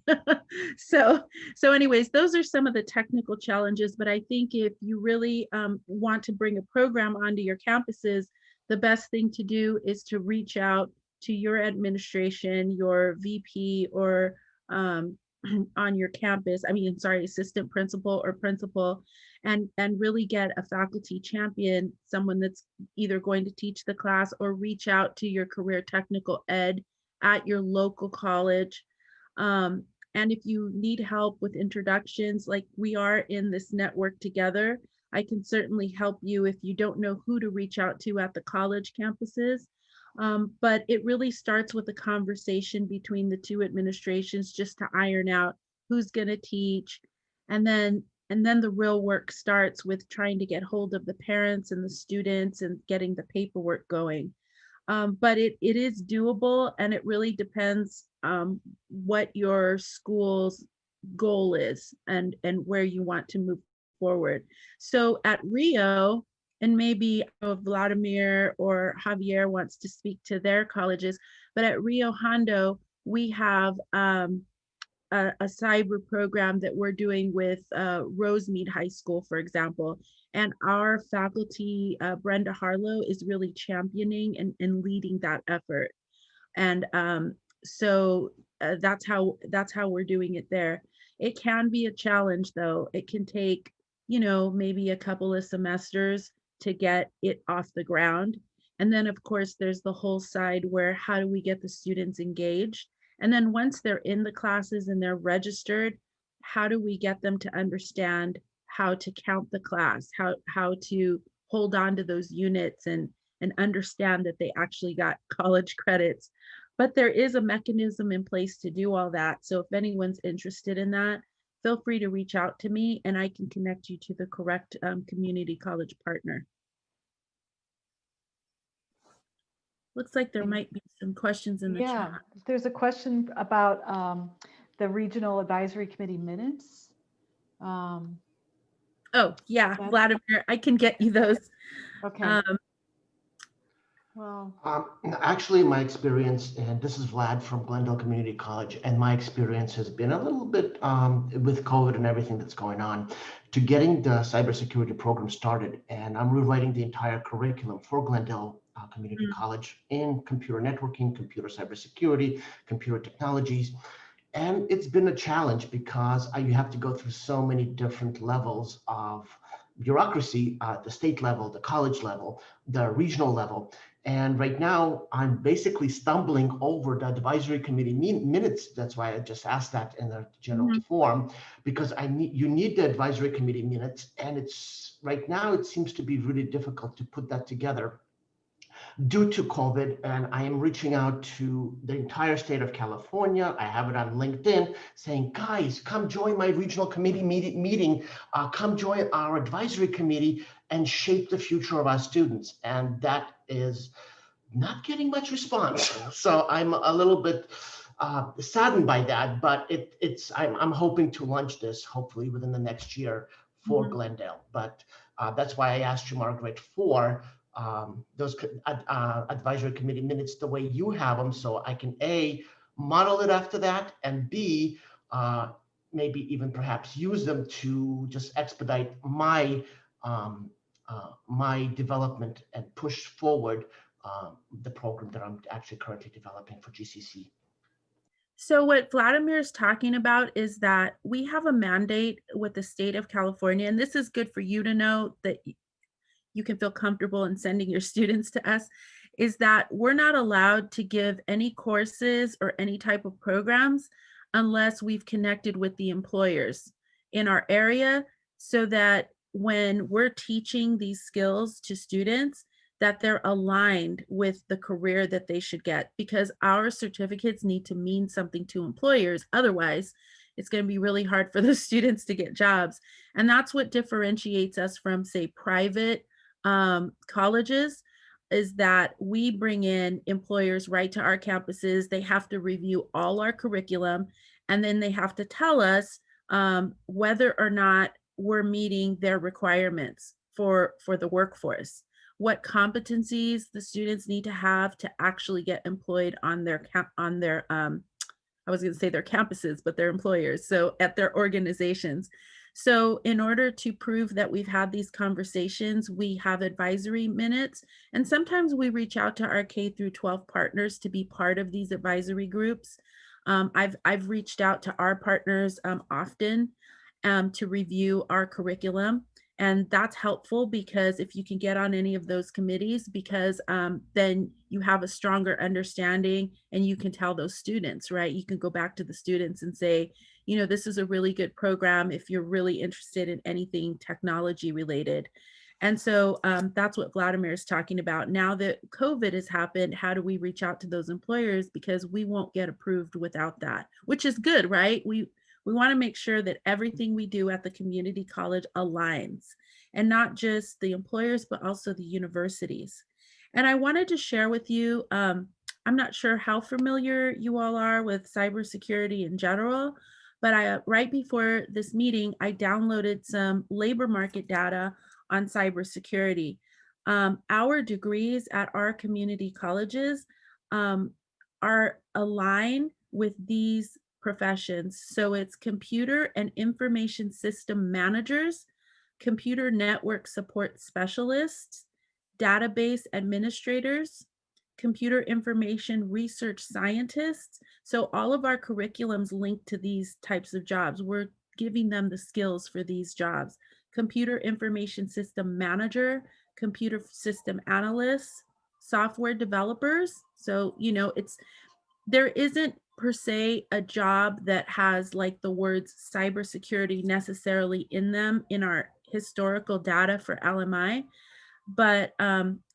So anyways, those are some of the technical challenges. But I think if you really want to bring a program onto your campuses, the best thing to do is to reach out to your administration, your VP, or on your campus, assistant principal or principal, and really get a faculty champion, someone that's either going to teach the class or reach out to your career technical ed at your local college. And if you need help with introductions, like we are in this network together, I can certainly help you if you don't know who to reach out to at the college campuses. But it really starts with a conversation between the two administrations just to iron out who's going to teach. And then the real work starts with trying to get hold of the parents and the students and getting the paperwork going. But it is doable, and it really depends what your school's goal is and where you want to move forward. So at Rio, and maybe Vladimir or Javier wants to speak to their colleges, but at Rio Hondo, we have a cyber program that we're doing with Rosemead High School, for example. And our faculty, Brenda Harlow, is really championing and leading that effort. And so that's how we're doing it there. It can be a challenge, though. It can take, maybe a couple of semesters to get it off the ground. And then, of course, there's the whole side where how do we get the students engaged? And then once they're in the classes and they're registered, how do we get them to understand how to count the class, how to hold on to those units and understand that they actually got college credits? But there is a mechanism in place to do all that. So if anyone's interested in that, feel free to reach out to me and I can connect you to the correct community college partner. Looks like there might be some questions in the chat. There's a question about the regional advisory committee minutes. Oh yeah, Vladimir, I can get you those. Okay. Well, actually, my experience, and this is Vlad from Glendale Community College, and my experience has been a little bit with COVID and everything that's going on, to getting the cybersecurity program started. And I'm rewriting the entire curriculum for Glendale Community College in computer networking, computer cybersecurity, computer technologies. And it's been a challenge because you have to go through so many different levels of bureaucracy at the state level, the college level, the regional level. And right now, I'm basically stumbling over the advisory committee minutes. That's why I just asked that in the general form, because you need the advisory committee minutes. And it's right now, it seems to be really difficult to put that together due to COVID. And I am reaching out to the entire state of California. I have it on LinkedIn saying, guys, come join my regional committee meeting. Come join our advisory committee and shape the future of our students. And that is not getting much response. So I'm a little bit saddened by that, but I'm hoping to launch this hopefully within the next year for Glendale. But that's why I asked you, Margaret, for those advisory committee minutes the way you have them, so I can A, model it after that, and B, maybe even perhaps use them to just expedite my my development and push forward the program that I'm actually currently developing for GCC. So what Vladimir is talking about is that we have a mandate with the state of California, and this is good for you to know that you can feel comfortable in sending your students to us, is that we're not allowed to give any courses or any type of programs unless we've connected with the employers in our area, so that when we're teaching these skills to students, that they're aligned with the career that they should get, because our certificates need to mean something to employers. Otherwise, it's going to be really hard for those students to get jobs. And that's what differentiates us from, say, private colleges, is that we bring in employers right to our campuses. They have to review all our curriculum, and then they have to tell us whether or not we're meeting their requirements for the workforce, what competencies the students need to have to actually get employed on their I was going to say their campuses, but their employers, so at their organizations. So in order to prove that we've had these conversations, we have advisory minutes, and sometimes we reach out to our K through 12 partners to be part of these advisory groups. I've reached out to our partners often to review our curriculum. And that's helpful because if you can get on any of those committees, because then you have a stronger understanding and you can tell those students, right? You can go back to the students and say, you know, this is a really good program if you're really interested in anything technology related. And so that's what Vladimir is talking about. Now that COVID has happened, how do we reach out to those employers? Because we won't get approved without that, which is good, right? We want to make sure that everything we do at the community college aligns, and not just the employers, but also the universities. And I wanted to share with you, I'm not sure how familiar you all are with cybersecurity in general, but right before this meeting, I downloaded some labor market data on cybersecurity. Our degrees at our community colleges are aligned with these professions. So it's computer and information system managers, computer network support specialists, database administrators, computer information research scientists. So all of our curriculums link to these types of jobs. We're giving them the skills for these jobs. Computer information system manager, computer system analysts, software developers. So, you know, there isn't per se a job that has like the words cybersecurity necessarily in them in our historical data for LMI, but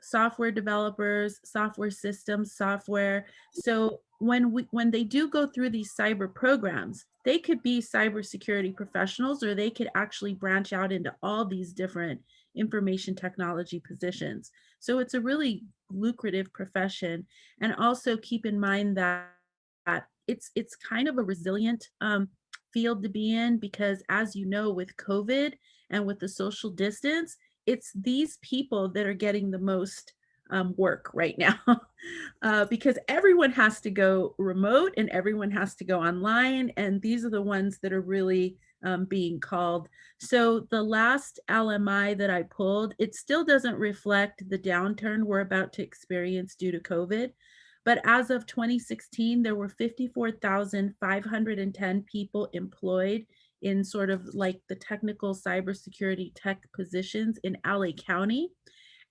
software developers, software systems, software. So when they do go through these cyber programs, they could be cybersecurity professionals, or they could actually branch out into all these different information technology positions. So it's a really lucrative profession. And also keep in mind that it's kind of a resilient field to be in, because as you know, with COVID and with the social distance, it's these people that are getting the most work right now because everyone has to go remote and everyone has to go online. And these are the ones that are really being called. So the last LMI that I pulled, it still doesn't reflect the downturn we're about to experience due to COVID. But as of 2016, there were 54,510 people employed in sort of like the technical cybersecurity tech positions in LA County.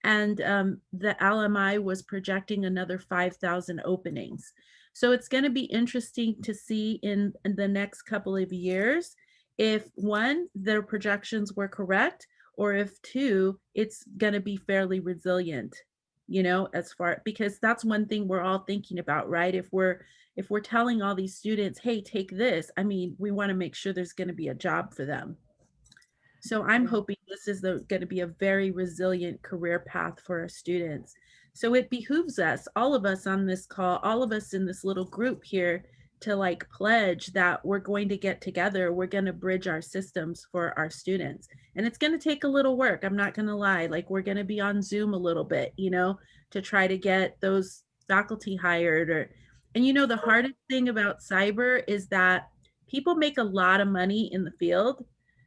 And the LMI was projecting another 5,000 openings. So it's going to be interesting to see in the next couple of years if, one, their projections were correct, or if, two, it's going to be fairly resilient, you know, as far, because that's one thing we're all thinking about, right? If we're telling all these students, hey, take this, I mean, we want to make sure there's going to be a job for them. So I'm hoping this is going to be a very resilient career path for our students. So it behooves us, all of us on this call, all of us in this little group here, to like pledge that we're going to get together, we're going to bridge our systems for our students. And it's going to take a little work, I'm not going to lie, like we're going to be on Zoom a little bit, you know, to try to get those faculty hired. And you know, the hardest thing about cyber is that people make a lot of money in the field.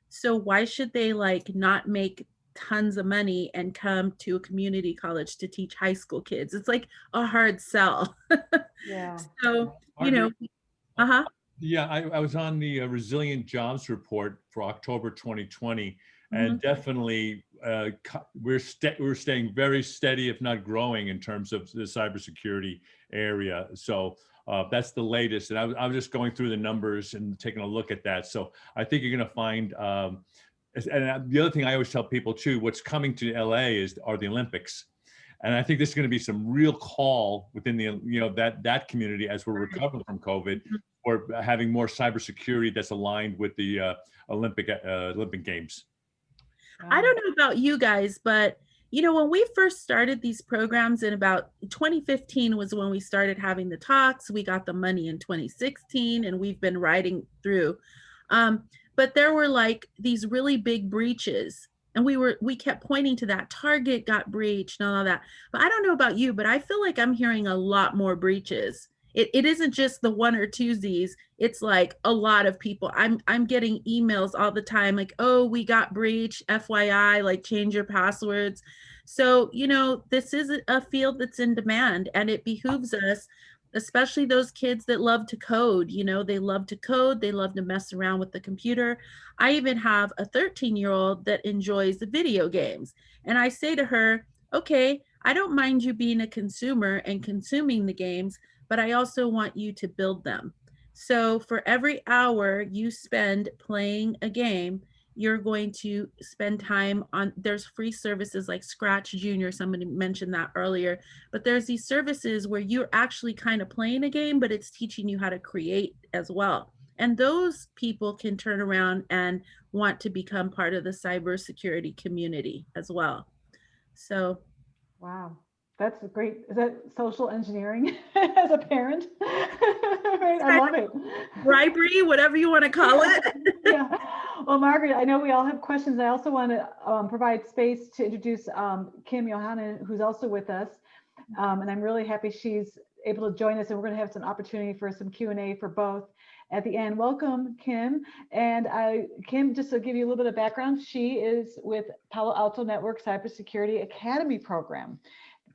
So why should they like not make tons of money and come to a community college to teach high school kids? It's like a hard sell. Yeah. So, you know, Yeah, I was on the Resilient Jobs Report for October 2020, and definitely we're staying very steady, if not growing, in terms of the cybersecurity area. So that's the latest, and I was just going through the numbers and taking a look at that. So I think you're going to find, and the other thing I always tell people too, what's coming to LA are the Olympics. And I think there's going to be some real call within the, you know, that community as we're recovering from COVID, or having more cybersecurity that's aligned with the Olympic Games. I don't know about you guys, but you know, when we first started these programs in about 2015 was when we started having the talks. We got the money in 2016, and we've been riding through. But there were like these really big breaches, and we kept pointing to that. Target got breached and all of that. But I don't know about you, but I feel like I'm hearing a lot more breaches it isn't just the one or two Z's. It's like a lot of people. I'm getting emails all the time like, oh, we got breached, FYI, like change your passwords. So, you know, this is a field that's in demand, and it behooves us, especially those kids that love to code. You know, they love to code, they love to mess around with the computer. I even have a 13-year-old that enjoys the video games. And I say to her, okay, I don't mind you being a consumer and consuming the games, but I also want you to build them. So for every hour you spend playing a game, you're going to spend time on, there's free services like Scratch Junior, somebody mentioned that earlier, but there's these services where you're actually kind of playing a game, but it's teaching you how to create as well. And those people can turn around and want to become part of the cybersecurity community as well. So. Wow. That's great. Is that social engineering as a parent? Right? I love it. Bribery, whatever you want to call it. Yeah. Well, Margaret, I know we all have questions. I also want to provide space to introduce Kim Johanna, who's also with us. And I'm really happy she's able to join us, and we're going to have some opportunity for some Q&A for both at the end. Welcome, Kim. And Kim, just to give you a little bit of background, she is with Palo Alto Network Cybersecurity Academy program.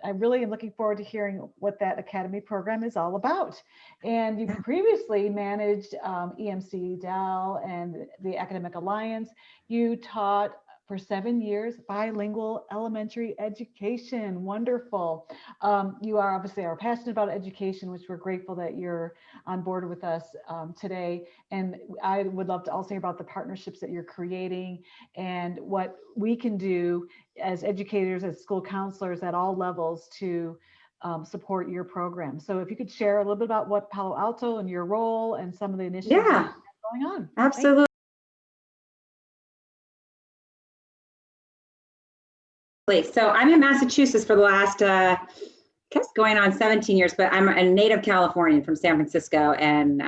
I really am looking forward to hearing what that Academy program is all about. And you previously managed EMC, Dell, and the Academic Alliance. You taught for 7 years bilingual elementary education. Wonderful. You are obviously passionate about education, which we're grateful that you're on board with us today. And I would love to also hear about the partnerships that you're creating and what we can do as educators, as school counselors at all levels to support your program. So if you could share a little bit about what Palo Alto and your role and some of the initiatives that you have going on. Absolutely. So I'm in Massachusetts for the last, I guess going on 17 years, but I'm a native Californian from San Francisco, and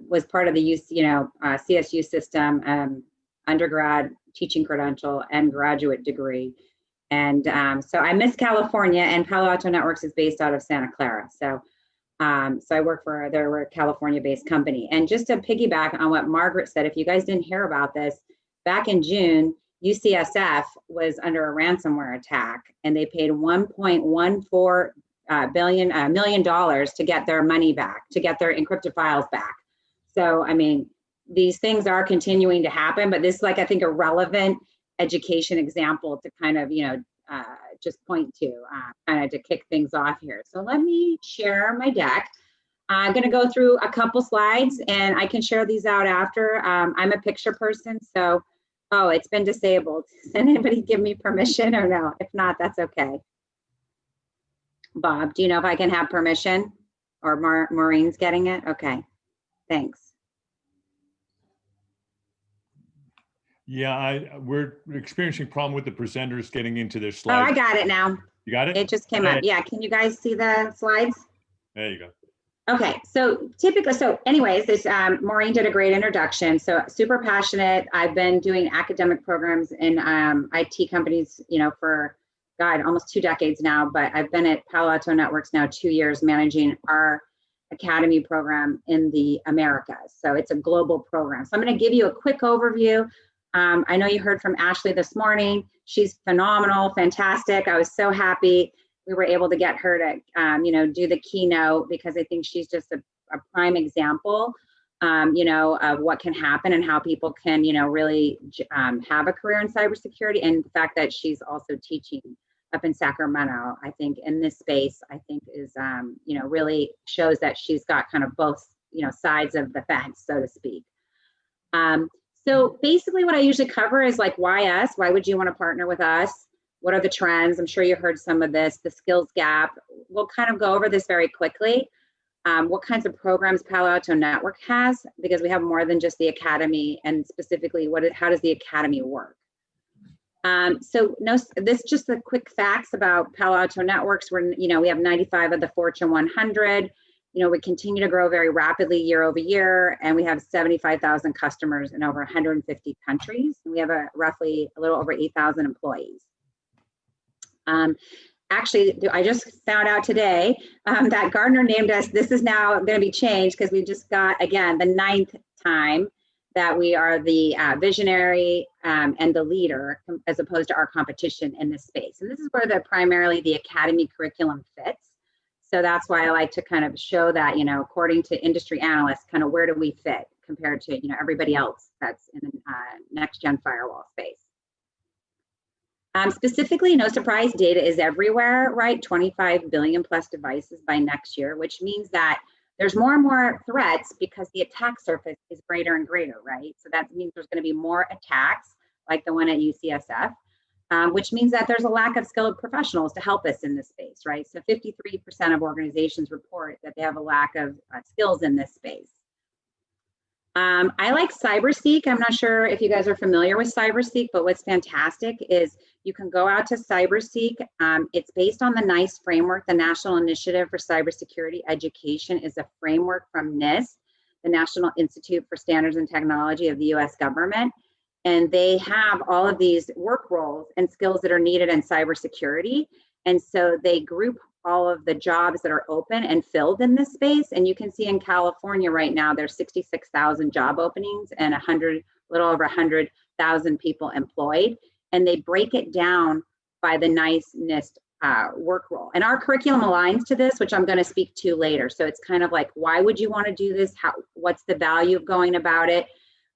was part of the CSU system, undergrad teaching credential and graduate degree. And so I miss California, and Palo Alto Networks is based out of Santa Clara. So so I work for, they're a California-based company. And just to piggyback on what Margaret said, if you guys didn't hear about this, back in June, UCSF was under a ransomware attack, and they paid $1.14 million to get their money back, to get their encrypted files back. So, I mean, these things are continuing to happen, but this is like, I think, a relevant education example to kind of, just point to, kind of to kick things off here. So let me share my deck. I'm going to go through a couple slides, and I can share these out after. I'm a picture person, so, oh, it's been disabled. Does anybody give me permission or no? If not, that's okay. Bob, do you know if I can have permission, or Maureen's getting it? Okay, thanks. Yeah, we're experiencing a problem with the presenters getting into their slides. Oh, I got it now. You got it? It just came up. Yeah, can you guys see the slides? There you go. Okay, so typically, anyways, this Maureen did a great introduction. So super passionate. I've been doing academic programs in IT companies, for, God, almost 2 decades now, but I've been at Palo Alto Networks now 2 years managing our academy program in the Americas. So it's a global program. So I'm going to give you a quick overview. I know you heard from Ashley this morning. She's phenomenal, fantastic. I was so happy we were able to get her to, do the keynote, because I think she's just a prime example, of what can happen and how people can, really have a career in cybersecurity. And the fact that she's also teaching up in Sacramento, I think in this space, I think is, really shows that she's got kind of both, sides of the fence, so to speak. So basically what I usually cover is like, why us? Why would you want to partner with us? What are the trends? I'm sure you heard some of this, the skills gap. We'll kind of go over this very quickly. What kinds of programs Palo Alto Network has, because we have more than just the academy, and specifically how does the academy work? This just the quick facts about Palo Alto Networks. We have 95 of the Fortune 100. We continue to grow very rapidly year over year, and we have 75,000 customers in over 150 countries. And we have roughly a little over 8,000 employees. actually, I just found out today that Gardner named us, this is now going to be changed because we just got, again, the 9th time that we are the visionary and the leader as opposed to our competition in this space. And this is where primarily the academy curriculum fits. So that's why I like to kind of show that, you know, according to industry analysts, kind of where do we fit compared to, you know, everybody else that's in the next gen firewall space. Specifically, no surprise, data is everywhere, right? 25 billion plus devices by next year, which means that there's more and more threats because the attack surface is greater and greater, right? So that means there's going to be more attacks like the one at UCSF, which means that there's a lack of skilled professionals to help us in this space, right? So 53% of organizations report that they have a lack of skills in this space. I like CyberSeek. I'm not sure if you guys are familiar with CyberSeek, but what's fantastic is you can go out to CyberSeek. It's based on the NICE framework. The National Initiative for Cybersecurity Education is a framework from NIST, the National Institute for Standards and Technology of the US government. And they have all of these work roles and skills that are needed in cybersecurity. And so they group all of the jobs that are open and filled in this space. And you can see in California right now, there's 66,000 job openings and a little over 100,000 people employed. And they break it down by the NICE NIST work role. And our curriculum aligns to this, which I'm going to speak to later. So it's kind of like, why would you want to do this? What's the value of going about it?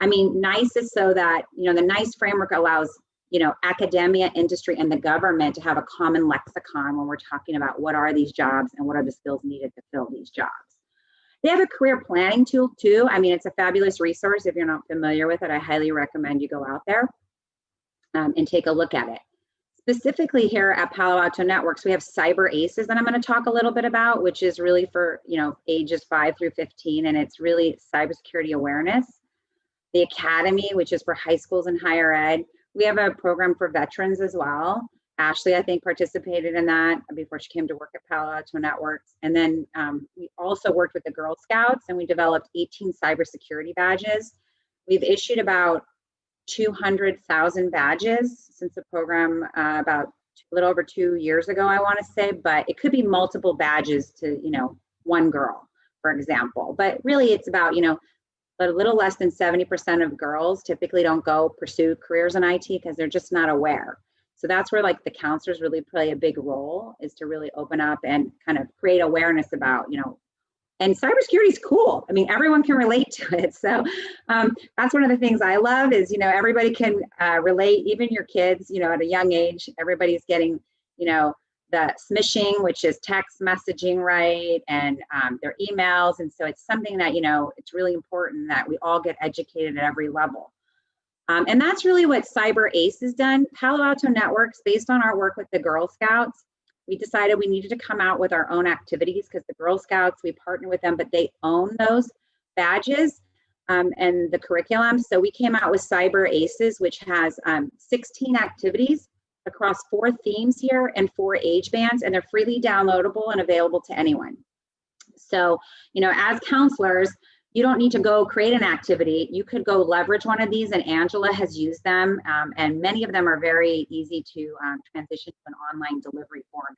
I mean, NICE is so that, you know, the NICE framework allows, you know, academia, industry, and the government to have a common lexicon when we're talking about what are these jobs and what are the skills needed to fill these jobs. They have a career planning tool too. I mean, it's a fabulous resource. If you're not familiar with it, I highly recommend you go out there and take a look at it. Specifically here at Palo Alto Networks, we have Cyber ACEs that I'm going to talk a little bit about, which is really for, you know, ages 5 through 15, and it's really cybersecurity awareness. The Academy, which is for high schools and higher ed. We have a program for veterans as well. Ashley, I think, participated in that before she came to work at Palo Alto Networks. And then we also worked with the Girl Scouts, and we developed 18 cybersecurity badges. We've issued about 200,000 badges since the program about a little over 2 years ago, I want to say, but it could be multiple badges to, you know, one girl, for example. But really it's about, you know, but a little less than 70% of girls typically don't go pursue careers in IT because they're just not aware. So that's where like the counselors really play a big role, is to really open up and kind of create awareness about, you know, and cybersecurity is cool. I mean, everyone can relate to it. So that's one of the things I love is, you know, everybody can relate, even your kids, you know, at a young age, everybody's getting, you know, the smishing, which is text messaging, right? And their emails. And so it's something that, you know, it's really important that we all get educated at every level. And that's really what Cyber ACE has done. Palo Alto Networks, based on our work with the Girl Scouts, we decided we needed to come out with our own activities because the Girl Scouts, we partner with them, but they own those badges and the curriculum. So we came out with Cyber ACEs, which has 16 activities across 4 themes here and 4 age bands, and they're freely downloadable and available to anyone. So, you know, as counselors, you don't need to go create an activity. You could go leverage one of these, and Angela has used them, and many of them are very easy to transition to an online delivery format.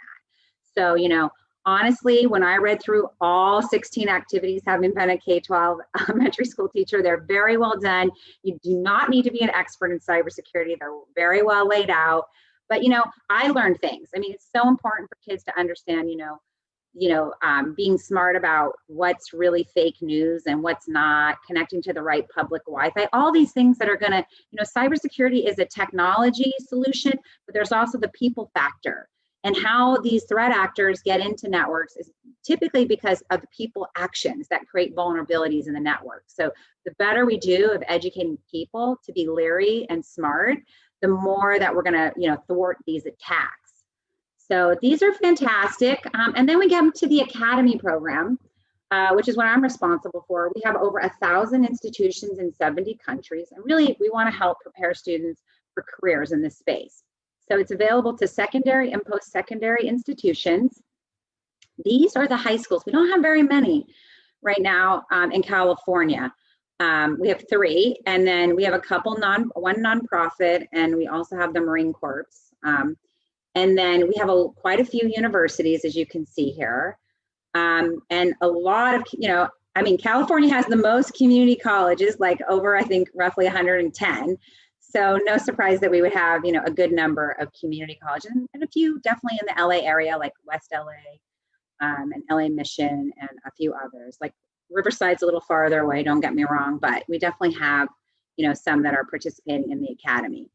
So, you know, honestly, when I read through all 16 activities, having been a K-12 elementary school teacher, they're very well done. You do not need to be an expert in cybersecurity. They're very well laid out. But, you know, I learned things. I mean, it's so important for kids to understand, being smart about what's really fake news and what's not, connecting to the right public Wi-Fi, all these things that are going to, you know, cybersecurity is a technology solution, but there's also the people factor. And how these threat actors get into networks is typically because of the people actions that create vulnerabilities in the network. So the better we do of educating people to be leery and smart, the more that we're going to, you know, thwart these attacks. So these are fantastic. And then we get to the Academy program, which is what I'm responsible for. We have over 1,000 institutions in 70 countries. And really, we want to help prepare students for careers in this space. So it's available to secondary and post-secondary institutions. These are the high schools. We don't have very many right now in California. We have 3, and then we have a couple one nonprofit, and we also have the Marine Corps. And then we have quite a few universities, as you can see here. And a lot of, I mean, California has the most community colleges, like over, I think, roughly 110. So no surprise that we would have, a good number of community colleges, and a few definitely in the LA area, like West LA, and LA Mission, and a few others. Like Riverside's a little farther away, don't get me wrong, but we definitely have, some that are participating in the academy.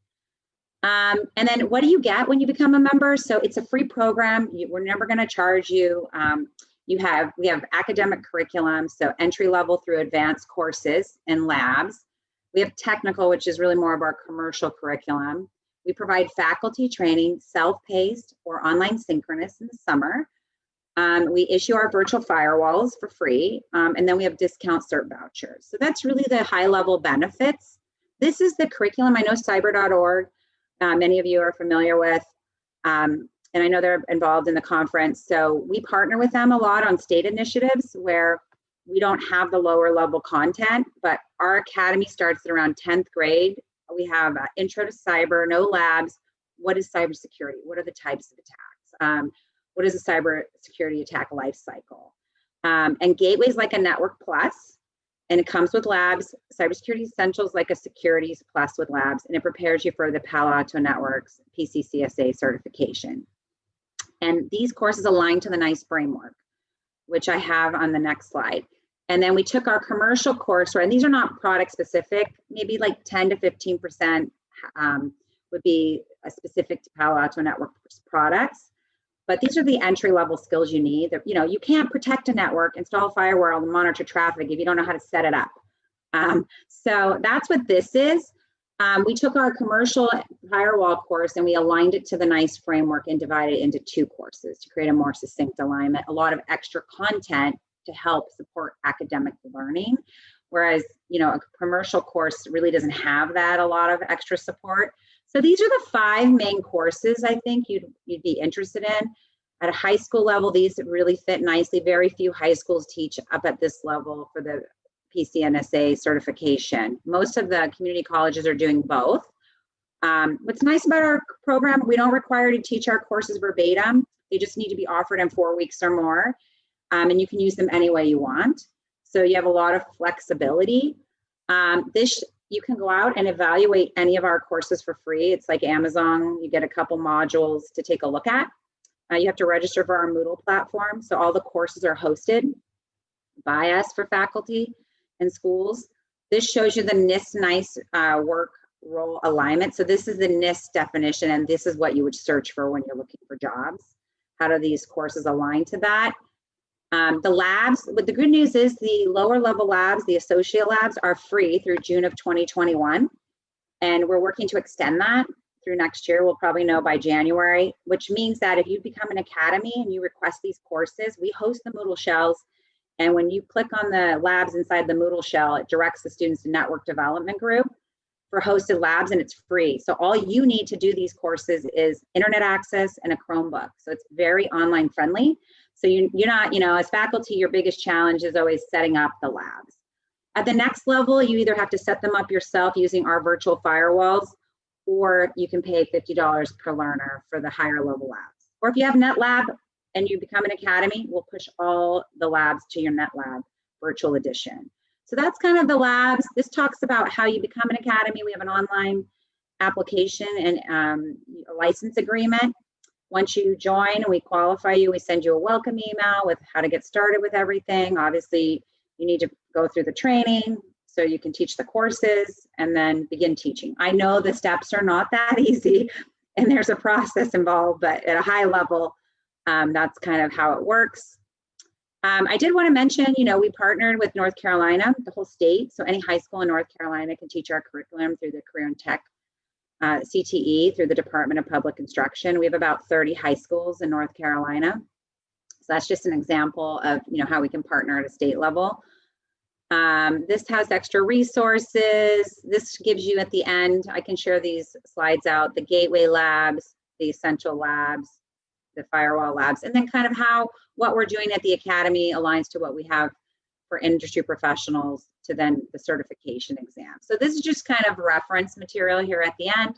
And then what do you get when you become a member? So it's a free program. We're never going to charge you. We have academic curriculum, so entry level through advanced courses and labs. We have technical, which is really more of our commercial curriculum. We provide faculty training, self-paced or online synchronous in the summer. We issue our virtual firewalls for free, and then we have discount cert vouchers. So that's really the high level benefits. This is the curriculum. I know cyber.org, many of you are familiar with, and I know they're involved in the conference. So we partner with them a lot on state initiatives where we don't have the lower level content, but our academy starts at around 10th grade. We have intro to cyber, no labs. What is cybersecurity? What are the types of attacks? What is a cybersecurity attack life cycle? And Gateway's like a Network Plus, and it comes with labs. Cybersecurity Essentials like a Securities Plus with labs, and it prepares you for the Palo Alto Networks PCCSA certification. And these courses align to the NICE framework, which I have on the next slide. And then we took our commercial courseware, and these are not product specific, maybe like 10 to 15% would be specific to Palo Alto Networks products. But these are the entry level skills you need. You can't protect a network, install a firewall, and monitor traffic if you don't know how to set it up. So that's what this is. We took our commercial firewall course and we aligned it to the NICE framework and divided it into 2 courses to create a more succinct alignment, a lot of extra content to help support academic learning. Whereas, a commercial course really doesn't have that, a lot of extra support. So these are the 5 main courses I think you'd be interested in. At a high school level, these really fit nicely. Very few high schools teach up at this level for the PCNSA certification. Most of the community colleges are doing both. What's nice about our program, we don't require you to teach our courses verbatim. They just need to be offered in 4 weeks or more. And you can use them any way you want. So you have a lot of flexibility. You can go out and evaluate any of our courses for free. It's like Amazon. You get a couple modules to take a look at. You have to register for our Moodle platform. So all the courses are hosted by us for faculty and schools. This shows you the NIST NICE work role alignment. So this is the NIST definition, and this is what you would search for when you're looking for jobs. How do these courses align to that? The labs, but the good news is the lower level labs, the associate labs, are free through June of 2021. And we're working to extend that through next year. We'll probably know by January, which means that if you become an academy and you request these courses, we host the Moodle shells. And when you click on the labs inside the Moodle shell, it directs the students to Network Development Group for hosted labs, and it's free. So all you need to do these courses is internet access and a Chromebook. So it's very online friendly. So you're not, as faculty, your biggest challenge is always setting up the labs. At the next level, you either have to set them up yourself using our virtual firewalls, or you can pay $50 per learner for the higher level labs. Or if you have NetLab and you become an academy, we'll push all the labs to your NetLab virtual edition. So that's kind of the labs. This talks about how you become an academy. We have an online application and a license agreement. Once you join and we qualify you, we send you a welcome email with how to get started with everything. Obviously, you need to go through the training so you can teach the courses and then begin teaching. I know the steps are not that easy and there's a process involved, but at a high level, that's kind of how it works. I did want to mention, we partnered with North Carolina, the whole state. So any high school in North Carolina can teach our curriculum through the Career and Tech CTE through the Department of Public Instruction. We have about 30 high schools in North Carolina. So that's just an example of how we can partner at a state level. This has extra resources. This gives you at the end, I can share these slides out, the Gateway labs, the Essential labs, the Firewall labs, and then kind of how what we're doing at the Academy aligns to what we have for industry professionals to then the certification exam. So this is just kind of reference material here at the end.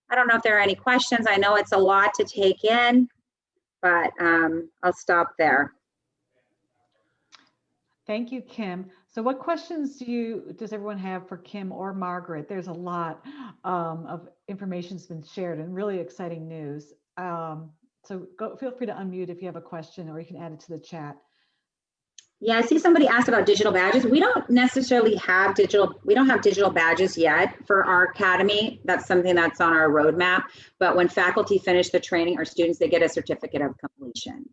I don't know if there are any questions. I know it's a lot to take in, but I'll stop there. Thank you, Kim. So what questions does everyone have for Kim or Margaret? There's a lot of information that's been shared and really exciting news. So feel free to unmute if you have a question, or you can add it to the chat. Yeah, I see somebody asked about digital badges. We don't necessarily have we don't have digital badges yet for our academy. That's something that's on our roadmap. But when faculty finish the training, our students, they get a certificate of completion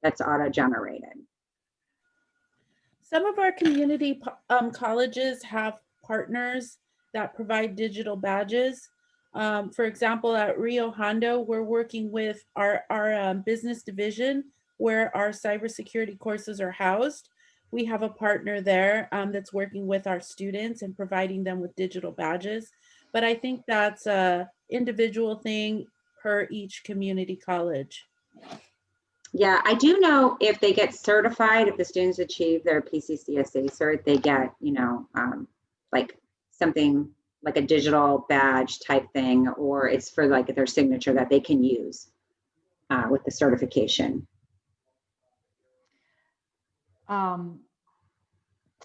that's auto-generated. Some of our community colleges have partners that provide digital badges. For example, at Rio Hondo, we're working with our business division where our cybersecurity courses are housed. We have a partner there that's working with our students and providing them with digital badges. But I think that's an individual thing per each community college. Yeah, I do know if they get certified, if the students achieve their PCCSA cert, they get, like something like a digital badge type thing, or it's for like their signature that they can use with the certification.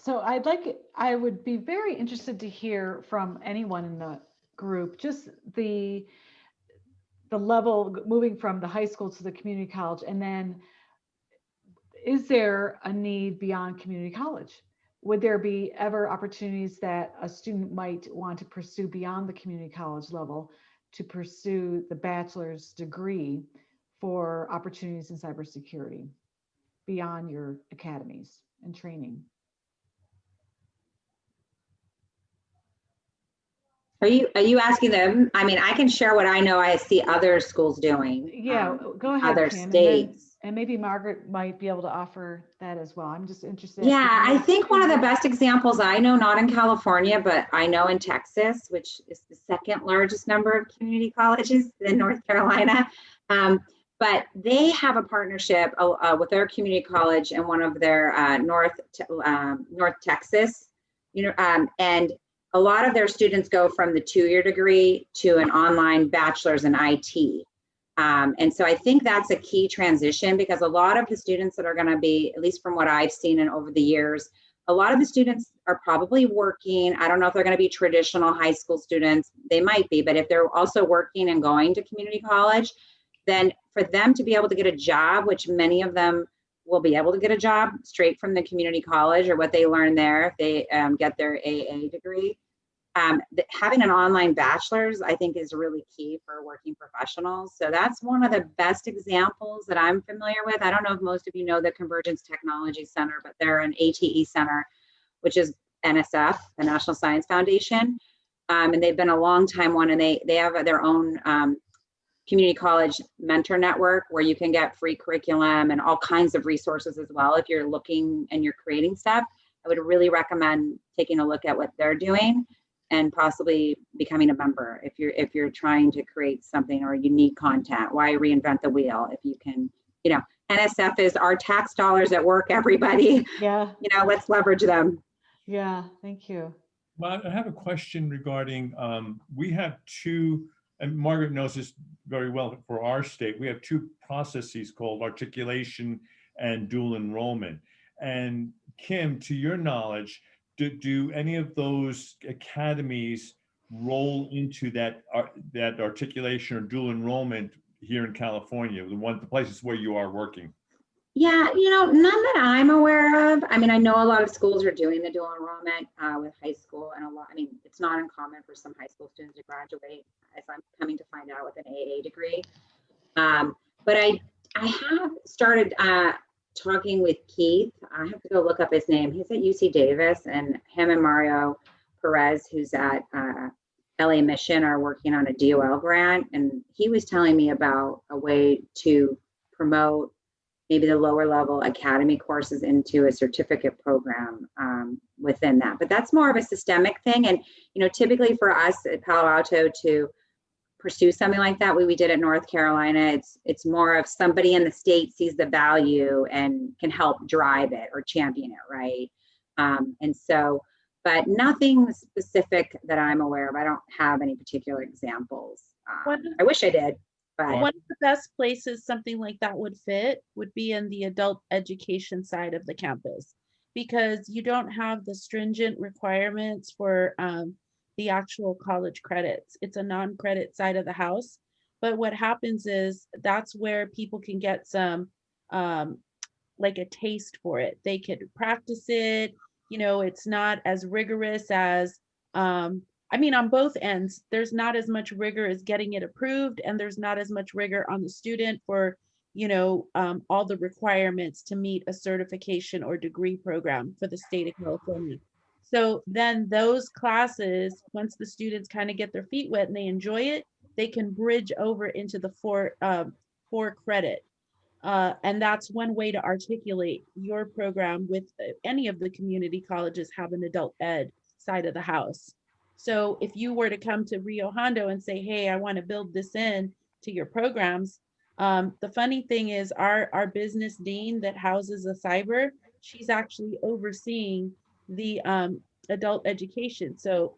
So I would be very interested to hear from anyone in the group, just the level moving from the high school to the community college, and then is there a need beyond community college? Would there be ever opportunities that a student might want to pursue beyond the community college level to pursue the bachelor's degree for opportunities in cybersecurity beyond your academies and training? Are you asking them? I mean, I can share what I know I see other schools doing. Yeah, go ahead, other Kim, states. and maybe Margaret might be able to offer that as well. I'm just interested. Yeah, I think one of the best examples I know, not in California, but I know in Texas, which is the second largest number of community colleges in North Carolina. But they have a partnership with their community college and one of their North Texas, and a lot of their students go from the 2-year degree to an online bachelor's in IT. And so I think that's a key transition, because a lot of the students that are going to be, at least from what I've seen and over the years, a lot of the students are probably working. I don't know if they're going to be traditional high school students. They might be, but if they're also working and going to community college, then for them to be able to get a job, which many of them will be able to get a job straight from the community college or what they learn there if they get their AA degree. Having an online bachelor's, I think, is really key for working professionals. So that's one of the best examples that I'm familiar with. I don't know if most of you know the Convergence Technology Center, but they're an ATE center, which is NSF, the National Science Foundation. And they've been a long time one, and they have their own community college mentor network where you can get free curriculum and all kinds of resources as well. If you're looking and you're creating stuff, I would really recommend taking a look at what they're doing and possibly becoming a member if you're trying to create something or unique content. Why reinvent the wheel if you can, NSF is our tax dollars at work, everybody. Yeah. Let's leverage them. Yeah, thank you. Well, I have a question regarding, we have two, and Margaret knows this very well for our state, we have two processes called articulation and dual enrollment. And Kim, to your knowledge, do any of those academies roll into that articulation or dual enrollment here in California, the places where you are working? Yeah, none that I'm aware of. I mean, I know a lot of schools are doing the dual enrollment with high school, and it's not uncommon for some high school students to graduate, as I'm coming to find out, with an AA degree. But I have started talking with Keith. I have to go look up his name. He's at UC Davis, and him and Mario Perez, who's at LA Mission, are working on a DOL grant. And he was telling me about a way to promote maybe the lower level academy courses into a certificate program within that. But that's more of a systemic thing. And, typically for us at Palo Alto to pursue something like that, we did at North Carolina, it's more of somebody in the state sees the value and can help drive it or champion it, right? And so, but nothing specific that I'm aware of. I don't have any particular examples I wish I did, but One of the best places something like that would fit would be in the adult education side of the campus, because you don't have the stringent requirements for the actual college credits. It's a non-credit side of the house. But what happens is that's where people can get some like a taste for it. They could practice it. You know, it's not as rigorous as I mean, on both ends, there's not as much rigor as getting it approved, and there's not as much rigor on the student for, you know, all the requirements to meet a certification or degree program for the state of California. So then those classes, once the students kind of get their feet wet and they enjoy it, they can bridge over into the four credit. And that's one way to articulate your program with any of the community colleges have an adult ed side of the house. So if you were to come to Rio Hondo and say, hey, I want to build this in to your programs, the funny thing is our business dean that houses a cyber, she's actually overseeing the adult education. So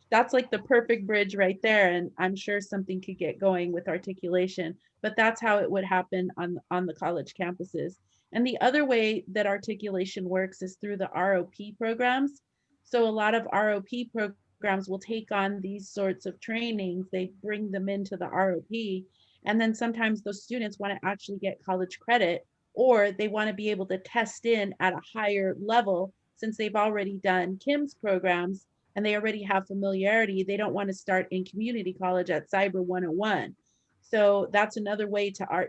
that's like the perfect bridge right there. And I'm sure something could get going with articulation, but that's how it would happen on the college campuses. And the other way that articulation works is through the ROP programs. So a lot of ROP programs will take on these sorts of trainings, they bring them into the ROP, and then sometimes those students want to actually get college credit, or they want to be able to test in at a higher level since they've already done KIMS programs and they already have familiarity. They don't want to start in community college at Cyber 101. So that's another way to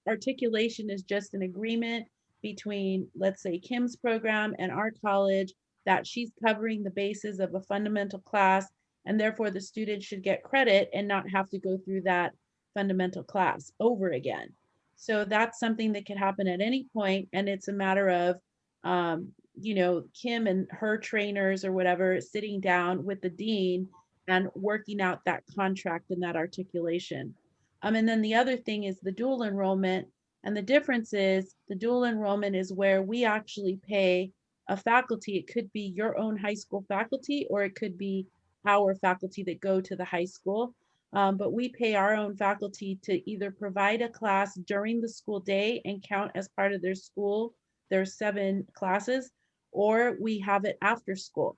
articulation is just an agreement between, let's say, Kim's program and our college that she's covering the bases of a fundamental class, and therefore the student should get credit and not have to go through that fundamental class over again. So that's something that could happen at any point, and it's a matter of Kim and her trainers or whatever sitting down with the dean and working out that contract and that articulation. And then the other thing is the dual enrollment. And the difference is the dual enrollment is where we actually pay a faculty. It could be your own high school faculty, or it could be our faculty that go to the high school. But we pay our own faculty to either provide a class during the school day and count as part of their school, their 7 classes, or we have it after school.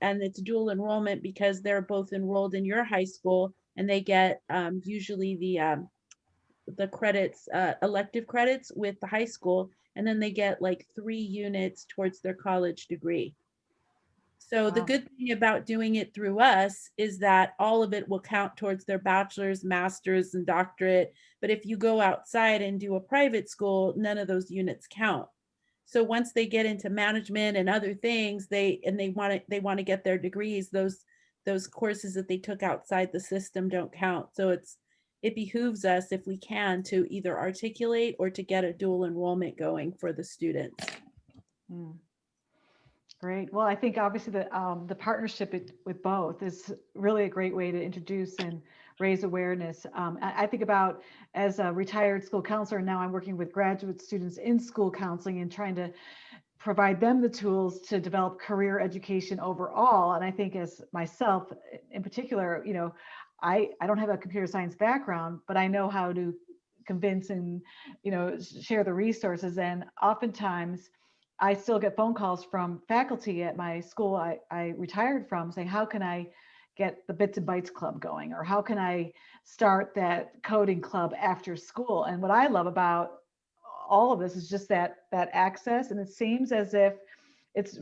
And it's dual enrollment because they're both enrolled in your high school, and they get usually the credits, elective credits with the high school, and then they get like 3 units towards their college degree. So the good thing about doing it through us is that all of it will count towards their bachelor's, master's, and doctorate. But if you go outside and do a private school, none of those units count. So once they get into management and other things, they want to get their degrees, those courses that they took outside the system don't count. So it behooves us, if we can, to either articulate or to get a dual enrollment going for the students. Great. Well, I think obviously the partnership with both is really a great way to introduce and raise awareness. I think about, as a retired school counselor, now I'm working with graduate students in school counseling and trying to provide them the tools to develop career education overall. And I think, as myself in particular, I don't have a computer science background, but I know how to convince and, share the resources. And oftentimes I still get phone calls from faculty at my school I retired from saying, how can I get the Bits and Bytes Club going? Or how can I start that coding club after school? And what I love about all of this is just that access. And it seems as if it's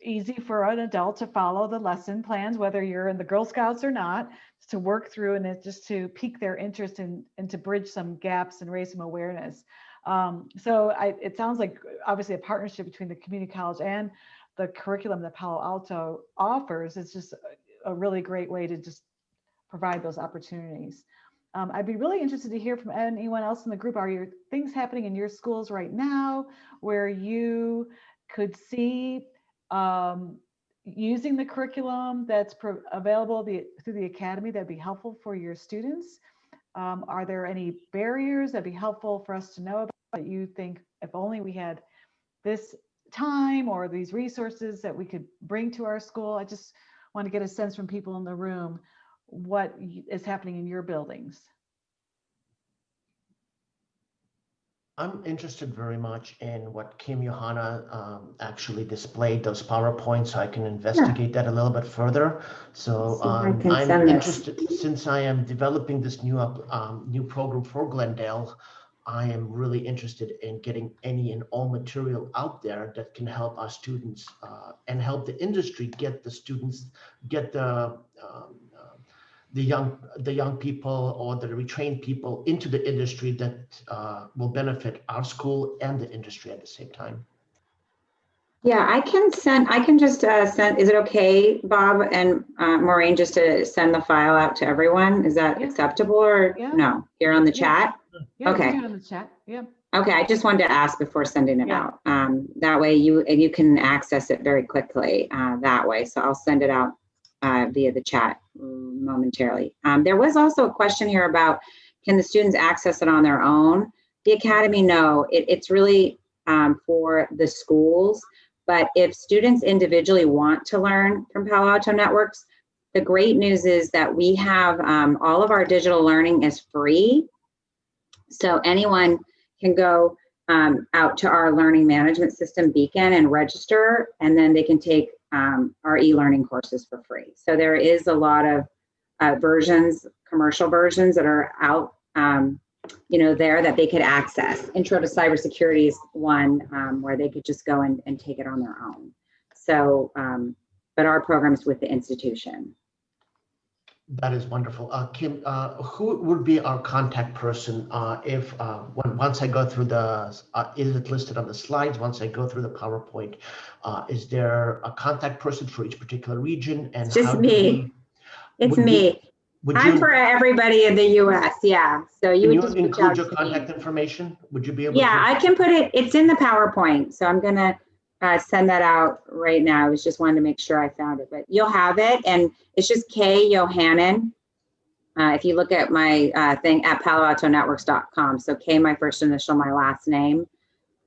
easy for an adult to follow the lesson plans, whether you're in the Girl Scouts or not, to work through and it just to pique their interest and to bridge some gaps and raise some awareness. So it sounds like obviously a partnership between the community college and the curriculum that Palo Alto offers is just a really great way to just provide those opportunities. I'd be really interested to hear from anyone else in the group. Are there things happening in your schools right now where you could see using the curriculum that's available through the academy that'd be helpful for your students? Are there any barriers that'd be helpful for us to know about that you think, if only we had this time or these resources that we could bring to our school? I just want to get a sense from people in the room. what is happening in your buildings? I'm interested very much in what Kim Johanna actually displayed, those PowerPoints, so I can investigate that a little bit further. So I'm interested, since I am developing this new program for Glendale, I am really interested in getting any and all material out there that can help our students and help the industry get the students, get the young people or the retrained people into the industry that will benefit our school and the industry at the same time. Yeah, I can just send, is it okay, Bob and Maureen, just to send the file out to everyone? Is that acceptable or no? Here on the chat? Yeah, okay. You can do it on the chat. Yeah. Okay, I just wanted to ask before sending it out. That way you can access it very quickly that way. So I'll send it out via the chat momentarily. There was also a question here about, can the students access it on their own? The Academy, no, it's really for the schools. But if students individually want to learn from Palo Alto Networks, the great news is that we have all of our digital learning is free. So anyone can go out to our learning management system, Beacon, and register, and then they can take our e-learning courses for free. So there is a lot of versions, commercial versions that are out, there that they could access. Intro to Cybersecurity is one where they could just go and take it on their own. So, but our program's with the institution. That is wonderful. Kim, who would be our contact person if once I go through the, is it listed on the slides? Once I go through the PowerPoint, is there a contact person for each particular region? And it's just me. It's me. I'm for everybody in the U.S. Yeah. So you would just include your contact information? Would you be able to? Yeah, I can put it. It's in the PowerPoint. So I'm going to send that out right now. I was just wanting to make sure I found it, but you'll have it. And it's just K Yohannan. If you look at my thing at paloaltonetworks.com. So K, my first initial, my last name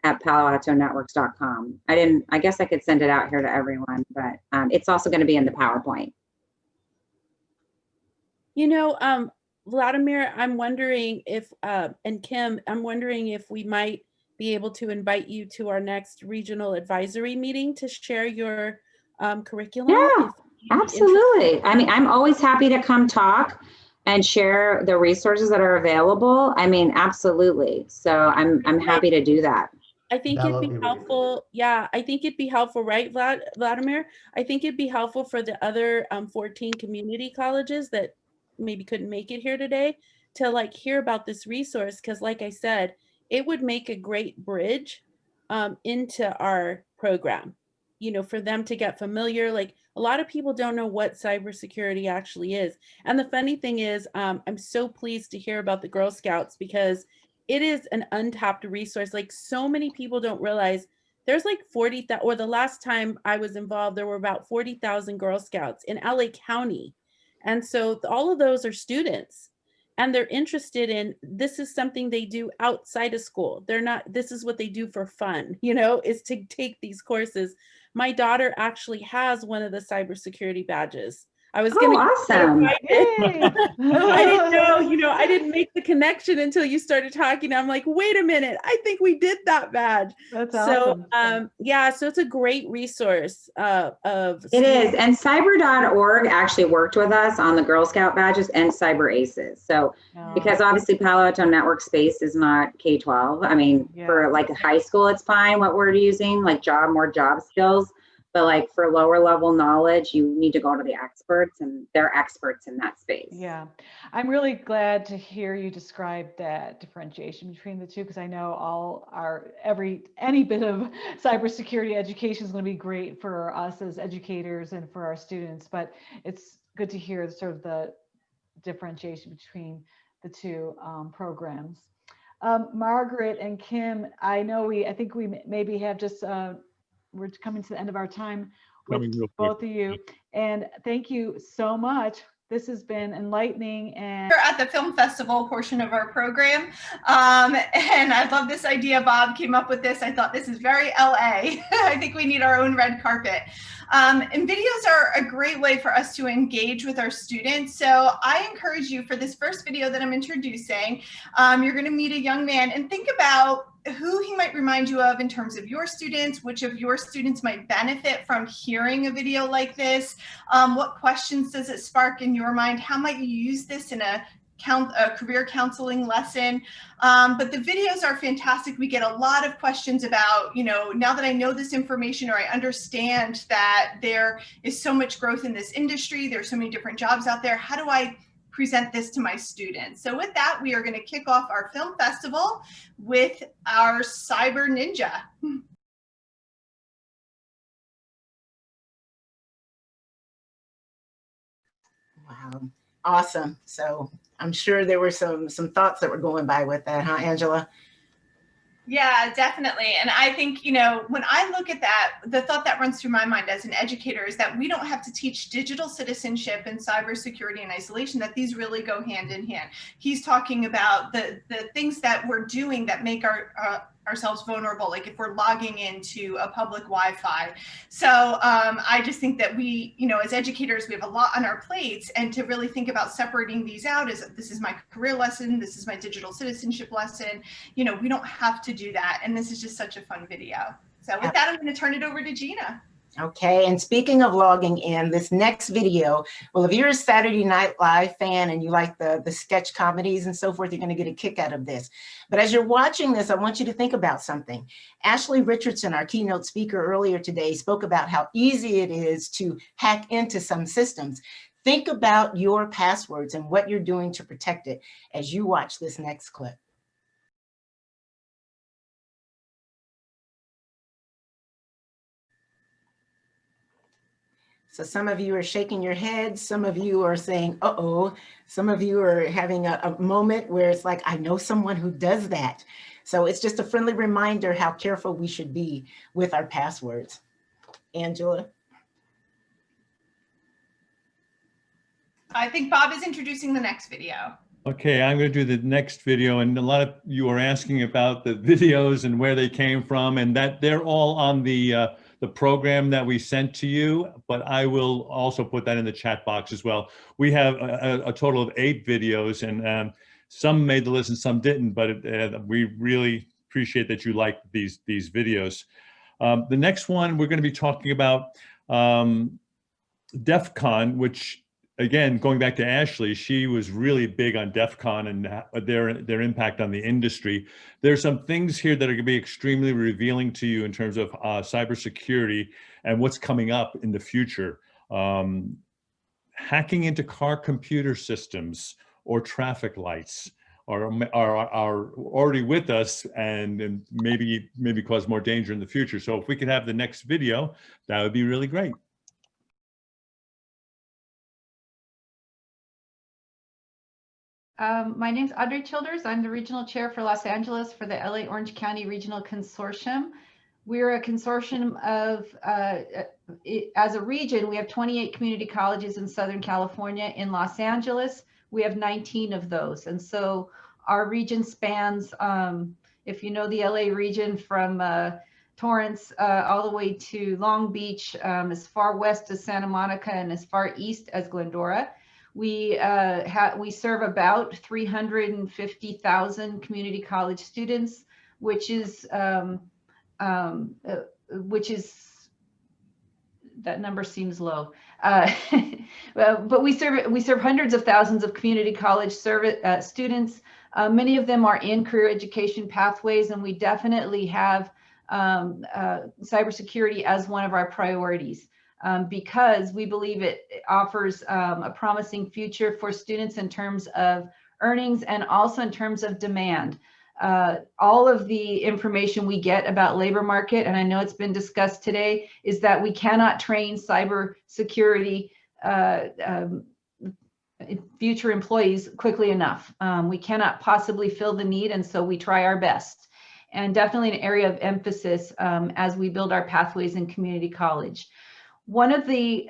at paloaltonetworks.com. I guess I could send it out here to everyone, but it's also going to be in the PowerPoint. Vladimir, I'm wondering if, and Kim, I'm wondering if we might be able to invite you to our next regional advisory meeting to share your curriculum. Yeah, absolutely. I mean, I'm always happy to come talk and share the resources that are available. I mean, absolutely. So I'm happy to do that. I think it'd be helpful. Yeah, I think it'd be helpful, right, Vladimir? I think it'd be helpful for the other 14 community colleges that maybe couldn't make it here today to hear about this resource, because like I said, it would make a great bridge into our program, for them to get familiar. Like, a lot of people don't know what cybersecurity actually is. And the funny thing is, I'm so pleased to hear about the Girl Scouts, because it is an untapped resource. Like, so many people don't realize there's 40,000, or the last time I was involved, there were about 40,000 Girl Scouts in LA County. And so all of those are students, and they're interested in, this is something they do outside of school. This is what they do for fun, is to take these courses. My daughter actually has one of the cybersecurity badges. I was going to awesome. I didn't know, I didn't make the connection until you started talking. I'm like, wait a minute, I think we did that badge. That's awesome. So yeah, so it's a great resource It is. And cyber.org actually worked with us on the Girl Scout badges and Cyber Aces. So because obviously Palo Alto Network space is not K-12. I mean, for a high school, it's fine what we're using, more job skills. But for lower level knowledge, you need to go to the experts, and they're experts in that space. Yeah, I'm really glad to hear you describe that differentiation between the two, because I know any bit of cybersecurity education is going to be great for us as educators and for our students. But it's good to hear sort of the differentiation between the two programs. Margaret and Kim, I think we maybe have just. We're coming to the end of our time with both of you. And thank you so much This has been enlightening. And we're at the film festival portion of our program. And I love this idea. Bob came up with this. I thought this is very LA. I think we need our own red carpet. And videos are a great way for us to engage with our students. So I encourage you for this first video that I'm introducing, you're going to meet a young man and think about who he might remind you of in terms of your students, which of your students might benefit from hearing a video like this. What questions does it spark in your mind? How might you use this in a career counseling lesson? But the videos are fantastic. We get a lot of questions about, now that I know this information, or I understand that there is so much growth in this industry, there's so many different jobs out there, how do I present this to my students? So with that, we are going to kick off our film festival with our Cyber Ninja. Wow, awesome. So I'm sure there were some thoughts that were going by with that, huh, Angela? Yeah, definitely. And I think, when I look at that, the thought that runs through my mind as an educator is that we don't have to teach digital citizenship and cybersecurity and isolation, that these really go hand in hand. He's talking about the things that we're doing that make ourselves vulnerable, like if we're logging into a public Wi-Fi. So I just think that we, as educators, we have a lot on our plates, and to really think about separating these out as this is my career lesson, this is my digital citizenship lesson. We don't have to do that. And this is just such a fun video. So with that, I'm going to turn it over to Gina. Okay, and speaking of logging in, this next video, well, if you're a Saturday Night Live fan and you like the sketch comedies and so forth, you're going to get a kick out of this. But as you're watching this, I want you to think about something. Ashley Richardson, our keynote speaker earlier today, spoke about how easy it is to hack into some systems. Think about your passwords and what you're doing to protect it as you watch this next clip. So some of you are shaking your heads. Some of you are saying, uh-oh. Some of you are having a moment where it's like, I know someone who does that. So it's just a friendly reminder how careful we should be with our passwords. Angela? I think Bob is introducing the next video. Okay, I'm going to do the next video, and a lot of you are asking about the videos and where they came from, and that they're all on the program that we sent to you, but I will also put that in the chat box as well. We have a total of 8 videos, and some made the list and some didn't, but we really appreciate that you like these videos. The next one, we're going to be talking about DEF CON, which, again, going back to Ashley, she was really big on DEF CON and their impact on the industry. There's some things here that are going to be extremely revealing to you in terms of cybersecurity and what's coming up in the future. Hacking into car computer systems or traffic lights are already with us and maybe cause more danger in the future. So if we could have the next video, that would be really great. My name's Audrey Childers. I'm the regional chair for Los Angeles for the LA Orange County Regional Consortium. We're a consortium of, as a region, we have 28 community colleges in Southern California. In Los Angeles, we have 19 of those. And so our region spans, if you know the LA region, from Torrance all the way to Long Beach, as far west as Santa Monica and as far east as Glendora. We serve about 350,000 community college students, which is that number seems low, but we serve hundreds of thousands of community college students. Many of them are in career education pathways, and we definitely have cybersecurity as one of our priorities. Because we believe it offers a promising future for students in terms of earnings and also in terms of demand. All of the information we get about labor market, and I know it's been discussed today, is that we cannot train cybersecurity future employees quickly enough. We cannot possibly fill the need, and so we try our best. And definitely an area of emphasis as we build our pathways in community college. One of the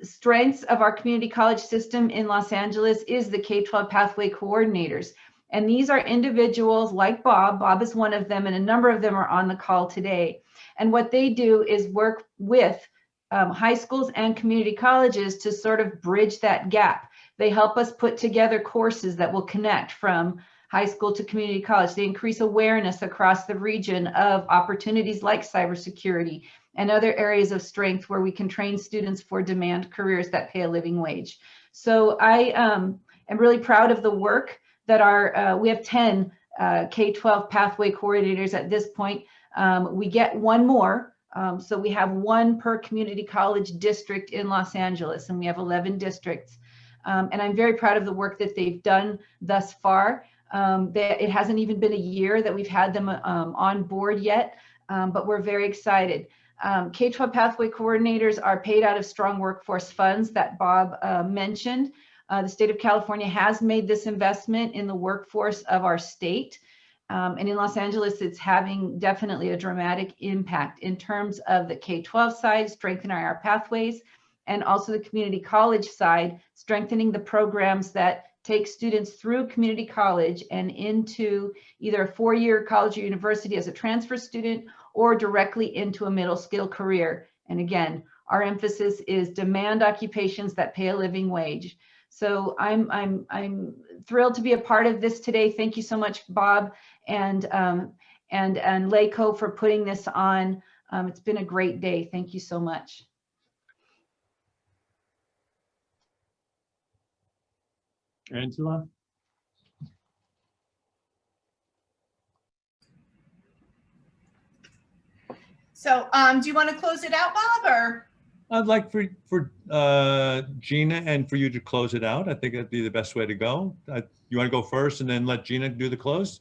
strengths of our community college system in Los Angeles is the K-12 pathway coordinators. And these are individuals like Bob. Bob is one of them, and a number of them are on the call today. And what they do is work with high schools and community colleges to sort of bridge that gap. They help us put together courses that will connect from high school to community college. They increase awareness across the region of opportunities like cybersecurity and other areas of strength where we can train students for demand careers that pay a living wage. So I am really proud of the work that we have 10 K-12 pathway coordinators at this point. We get one more. So we have one per community college district in Los Angeles, and we have 11 districts. And I'm very proud of the work that they've done thus far. It hasn't even been a year that we've had them on board yet, but we're very excited. K-12 pathway coordinators are paid out of strong workforce funds that Bob mentioned. The state of California has made this investment in the workforce of our state. And in Los Angeles, it's having definitely a dramatic impact in terms of the K-12 side, strengthening our pathways, and also the community college side, strengthening the programs that take students through community college and into either a four-year college or university as a transfer student or directly into a middle skill career. And again, our emphasis is demand occupations that pay a living wage. So I'm thrilled to be a part of this today. Thank you so much, Bob and LACO for putting this on. It's been a great day. Thank you so much. Angela? So do you want to close it out, Bob, or? I'd like for Gina and for you to close it out. I think that'd be the best way to go. You want to go first and then let Gina do the close?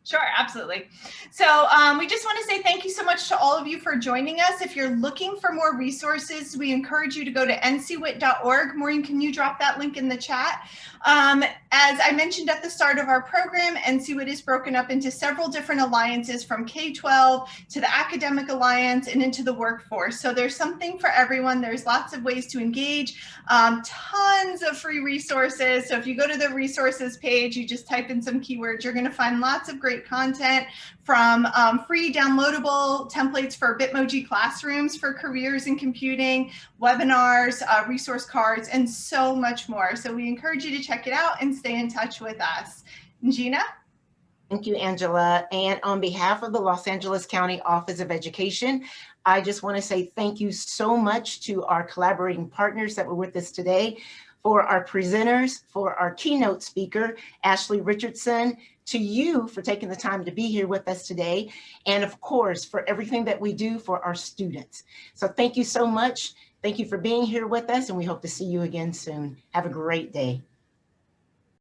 Sure, absolutely. So we just want to say thank you so much to all of you for joining us. If you're looking for more resources, we encourage you to go to ncwit.org. Maureen, can you drop that link in the chat? As I mentioned at the start of our program, NCWIT is broken up into several different alliances from K-12 to the Academic Alliance and into the workforce. So there's something for everyone. There's lots of ways to engage, tons of free resources. So if you go to the resources page, you just type in some keywords, you're going to find lots of great content from free downloadable templates for Bitmoji classrooms for careers in computing, webinars, resource cards, and so much more. So we encourage you to check it out and stay in touch with us. Gina? Thank you, Angela. And on behalf of the Los Angeles County Office of Education, I just want to say thank you so much to our collaborating partners that were with us today, for our presenters, for our keynote speaker, Ashley Richardson, to you for taking the time to be here with us today, and of course, for everything that we do for our students. So thank you so much. Thank you for being here with us, and we hope to see you again soon. Have a great day.